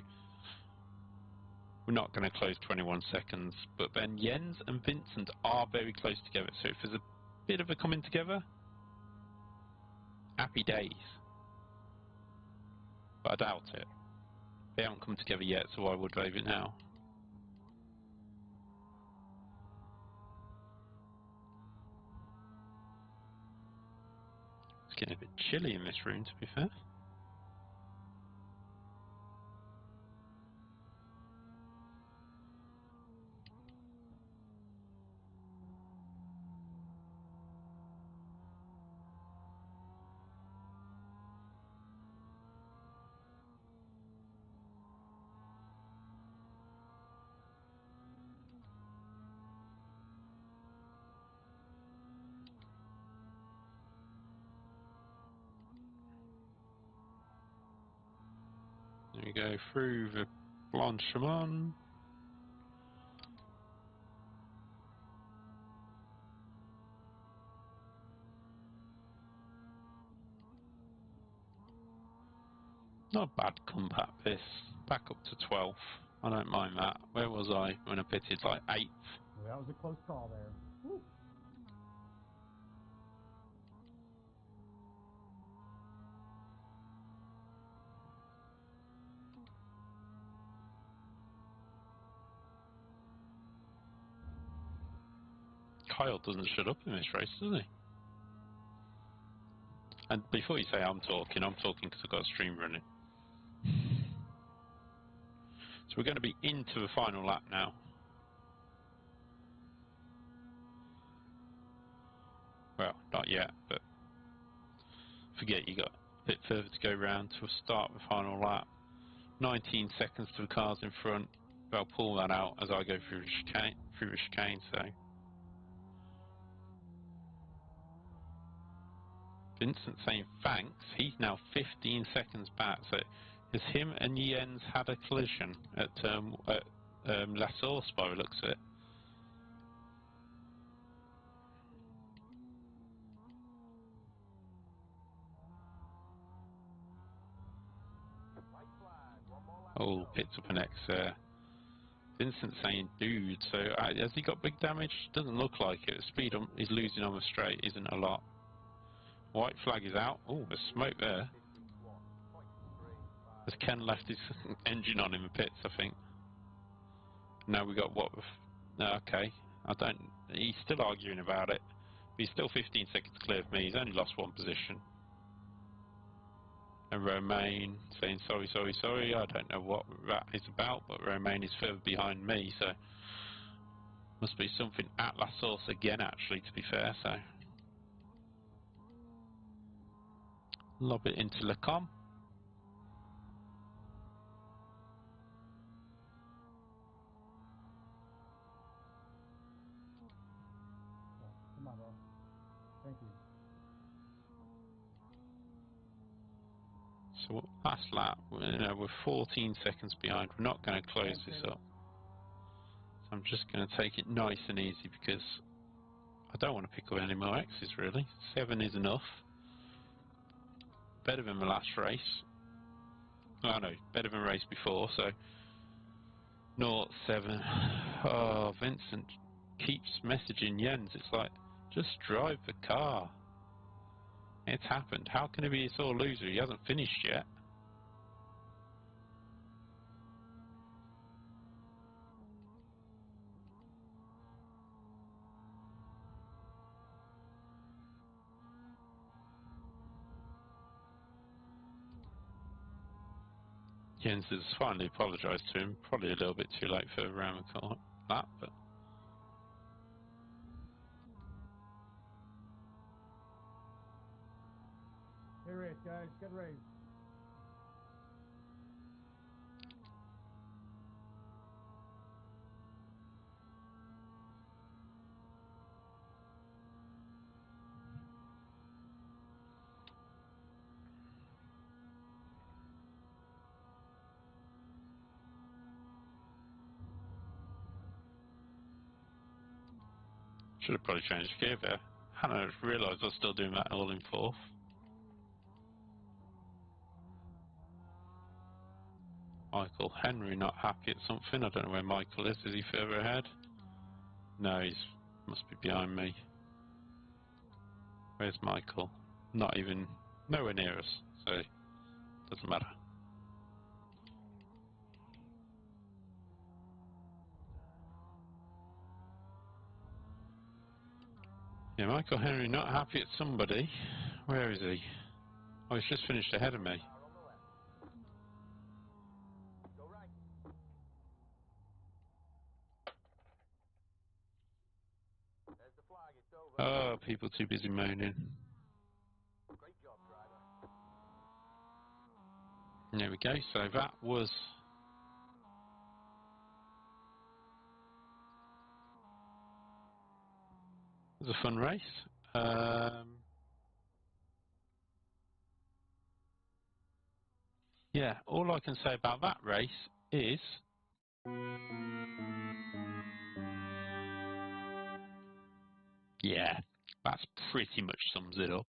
we're not going to close 21 seconds. But then Jens and Vincent are very close together. So if there's a bit of a coming together, happy days. But I doubt it. They haven't come together yet, so I would wave it now. It's getting a bit chilly in this room, to be fair. There we go through the Blanchemont. Not a bad comeback this. Back up to 12th. I don't mind that. Where was I when I pitted? Like 8th. Well, that was a close call there. Woo. Kyle doesn't shut up in this race, does he? And before you say I'm talking because I've got a stream running. So we're going to be into the final lap now. Well, not yet, but forget you got a bit further to go round to start the final lap. 19 seconds to the cars in front. They'll pull that out as I go through the chicane, so Vincent saying thanks. He's now 15 seconds back. So has him and Jens had a collision at La Source by the looks of it? White flag. One more lap. Oh, pits up an X there. Vincent saying dude. So has he got big damage? Doesn't look like it. The speed he's losing on the straight isn't a lot. White flag is out. Oh, there's smoke there. 51.35. As Ken left his engine on in the pits, I think. Now we got what? No, okay. I don't. He's still arguing about it. He's still 15 seconds clear of me. He's only lost one position. And Romain saying sorry, sorry, sorry. I don't know what that is about, but Romain is further behind me, so must be something at La Source again. Actually, to be fair, so lob it into Lecom. Oh, come on, bro. Thank you. So last lap, we're 14 seconds behind. We're not going to close this up. So I'm just going to take it nice and easy because I don't want to pick up any more X's really. 7 is enough. Better than the last race. Oh no, better than the race before, so 0-7. Oh, Vincent keeps messaging Jens. It's like, just drive the car. It's happened. How can he be a sore loser? He hasn't finished yet. Jens has finally apologised to him. Probably a little bit too late for around the lap, but Good race, guys. Good race. should have probably changed gear there. I hadn't realised I was still doing that all in fourth. Michael Henry not happy at something. I don't know where Michael is. Is he further ahead? No, he's must be behind me. Where's Michael? Not even nowhere near us, so doesn't matter. Yeah, Michael Henry not happy at somebody. Where is he? Oh, he's just finished ahead of me. Car on the left. Go right. There's the flag. It's over. Oh, people too busy moaning. Great job, driver. There we go. So that was a fun race. Yeah, all I can say about that race is yeah, that's pretty much sums it up.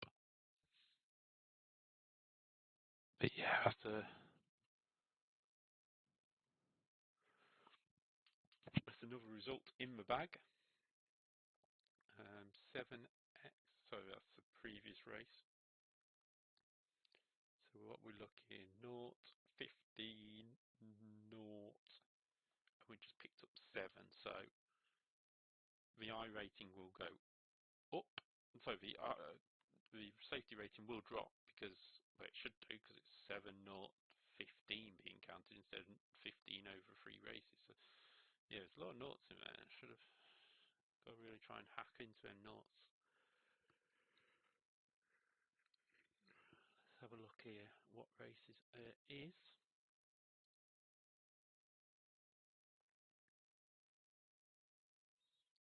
But yeah, that's another result in the bag. 7x, so that's the previous race. So what we're looking, 0, 15, 0, and we just picked up 7. So the I rating will go up. So the safety rating will drop because well, it should do because it's 7, 0, 15 being counted instead of 15 over 3 races. So yeah, there's a lot of noughts in there. I should have got to really try and hack into them noughts. here what races is.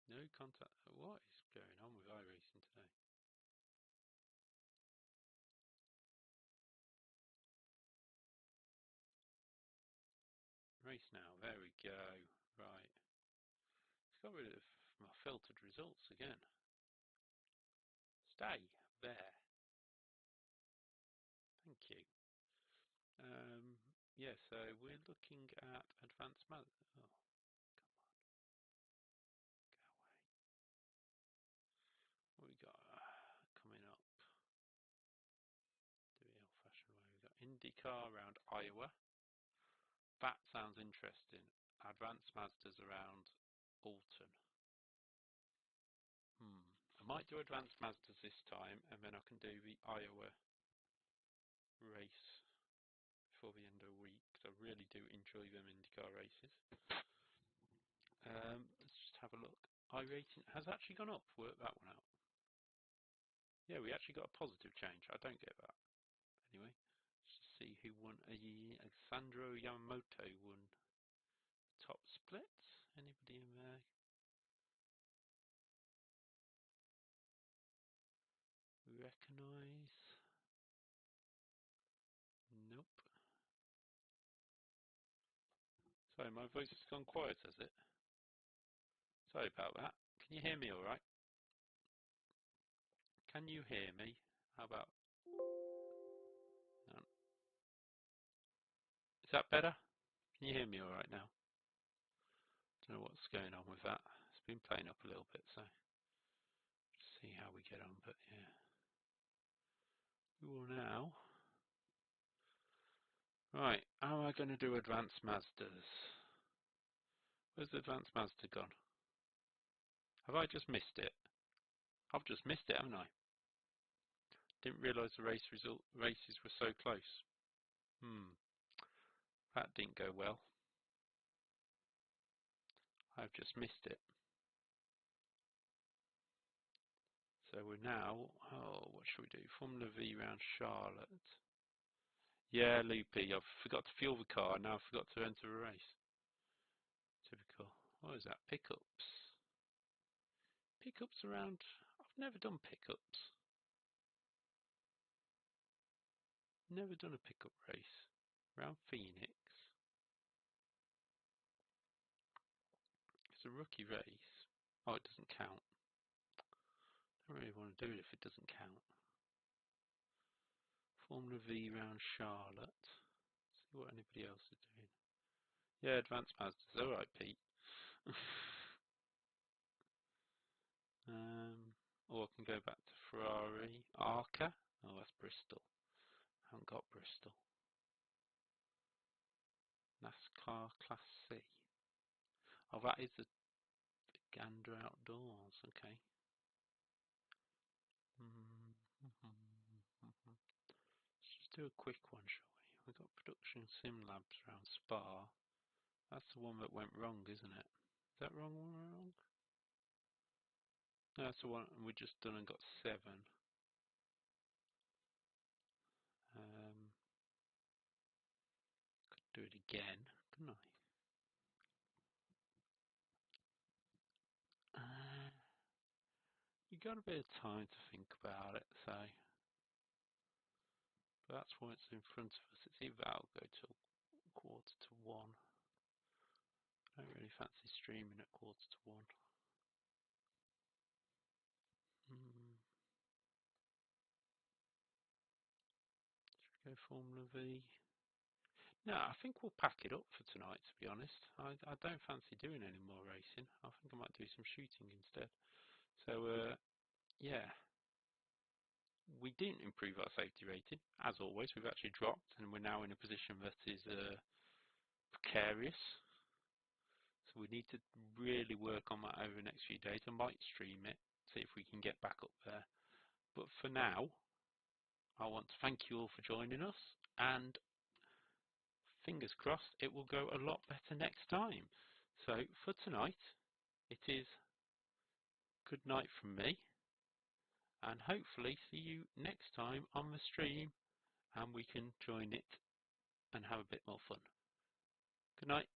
No contact. What is going on with iRacing today? Race now. There we go. Right. It's got rid of my filtered results again. Stay there. Thank you. Yeah, so we're looking at advanced math. Oh, come on. Go away. What we got coming up? Do the old-fashioned way. We've got IndyCar around Iowa. That sounds interesting. Advanced Mazdas around Alton. I might do Advanced Mazdas this time, and then I can do the Iowa race before the end of the week, because I really do enjoy them IndyCar races. Let's just have a look. iRacing has actually gone up. Work that one out. Yeah, we actually got a positive change. I don't get that. Anyway, let's see who won. Alessandro Yamamoto won the top splits. Anybody in there? Recognise? Nope. Sorry, my voice has gone quiet, has it? Sorry about that. Can you hear me all right? Can you hear me? How about... No. Is that better? Can you hear me all right now? Don't know what's going on with that. It's been playing up a little bit, so... see how we get on, but yeah. We will now... Right, how am I going to do Advanced Mazdas? Where's the Advanced Mazda gone? Have I just missed it? I've just missed it, haven't I? Didn't realise the races were so close. That didn't go well. I've just missed it. So we're now, what should we do? Formula V round Charlotte. Yeah, loopy. I forgot to fuel the car. Now I forgot to enter a race. Typical. What is that? Pickups. Pickups around. I've never done pickups. Never done a pickup race. Around Phoenix. It's a rookie race. Oh, it doesn't count. I don't really want to do it if it doesn't count. Formula V round Charlotte. See what anybody else is doing. Yeah, Advanced Mazdas. Alright, Pete. Or I can go back to Ferrari. Arca. Oh, that's Bristol. I haven't got Bristol. NASCAR Class C. Oh, that is the Gander Outdoors. Okay. Let's just do a quick one, shall we? We've got Production Sim Labs around Spa. That's the one that went wrong, isn't it? Is that wrong one wrong? No, that's the one we just done and got 7. Could do it again, couldn't I? You got a bit of time to think about it, so. But that's why it's in front of us. It's either that'll go till 1:45. I don't really fancy streaming at 1:45. Should we go Formula V? No, I think we'll pack it up for tonight, to be honest. I don't fancy doing any more racing. I think I might do some shooting instead. So, yeah. We didn't improve our safety rating. As always, we've actually dropped, and we're now in a position that is precarious. So we need to really work on that over the next few days. I might stream it, see if we can get back up there. But for now, I want to thank you all for joining us, and fingers crossed it will go a lot better next time. So for tonight, it is good night from me, and hopefully see you next time on the stream and we can join it and have a bit more fun. Good night.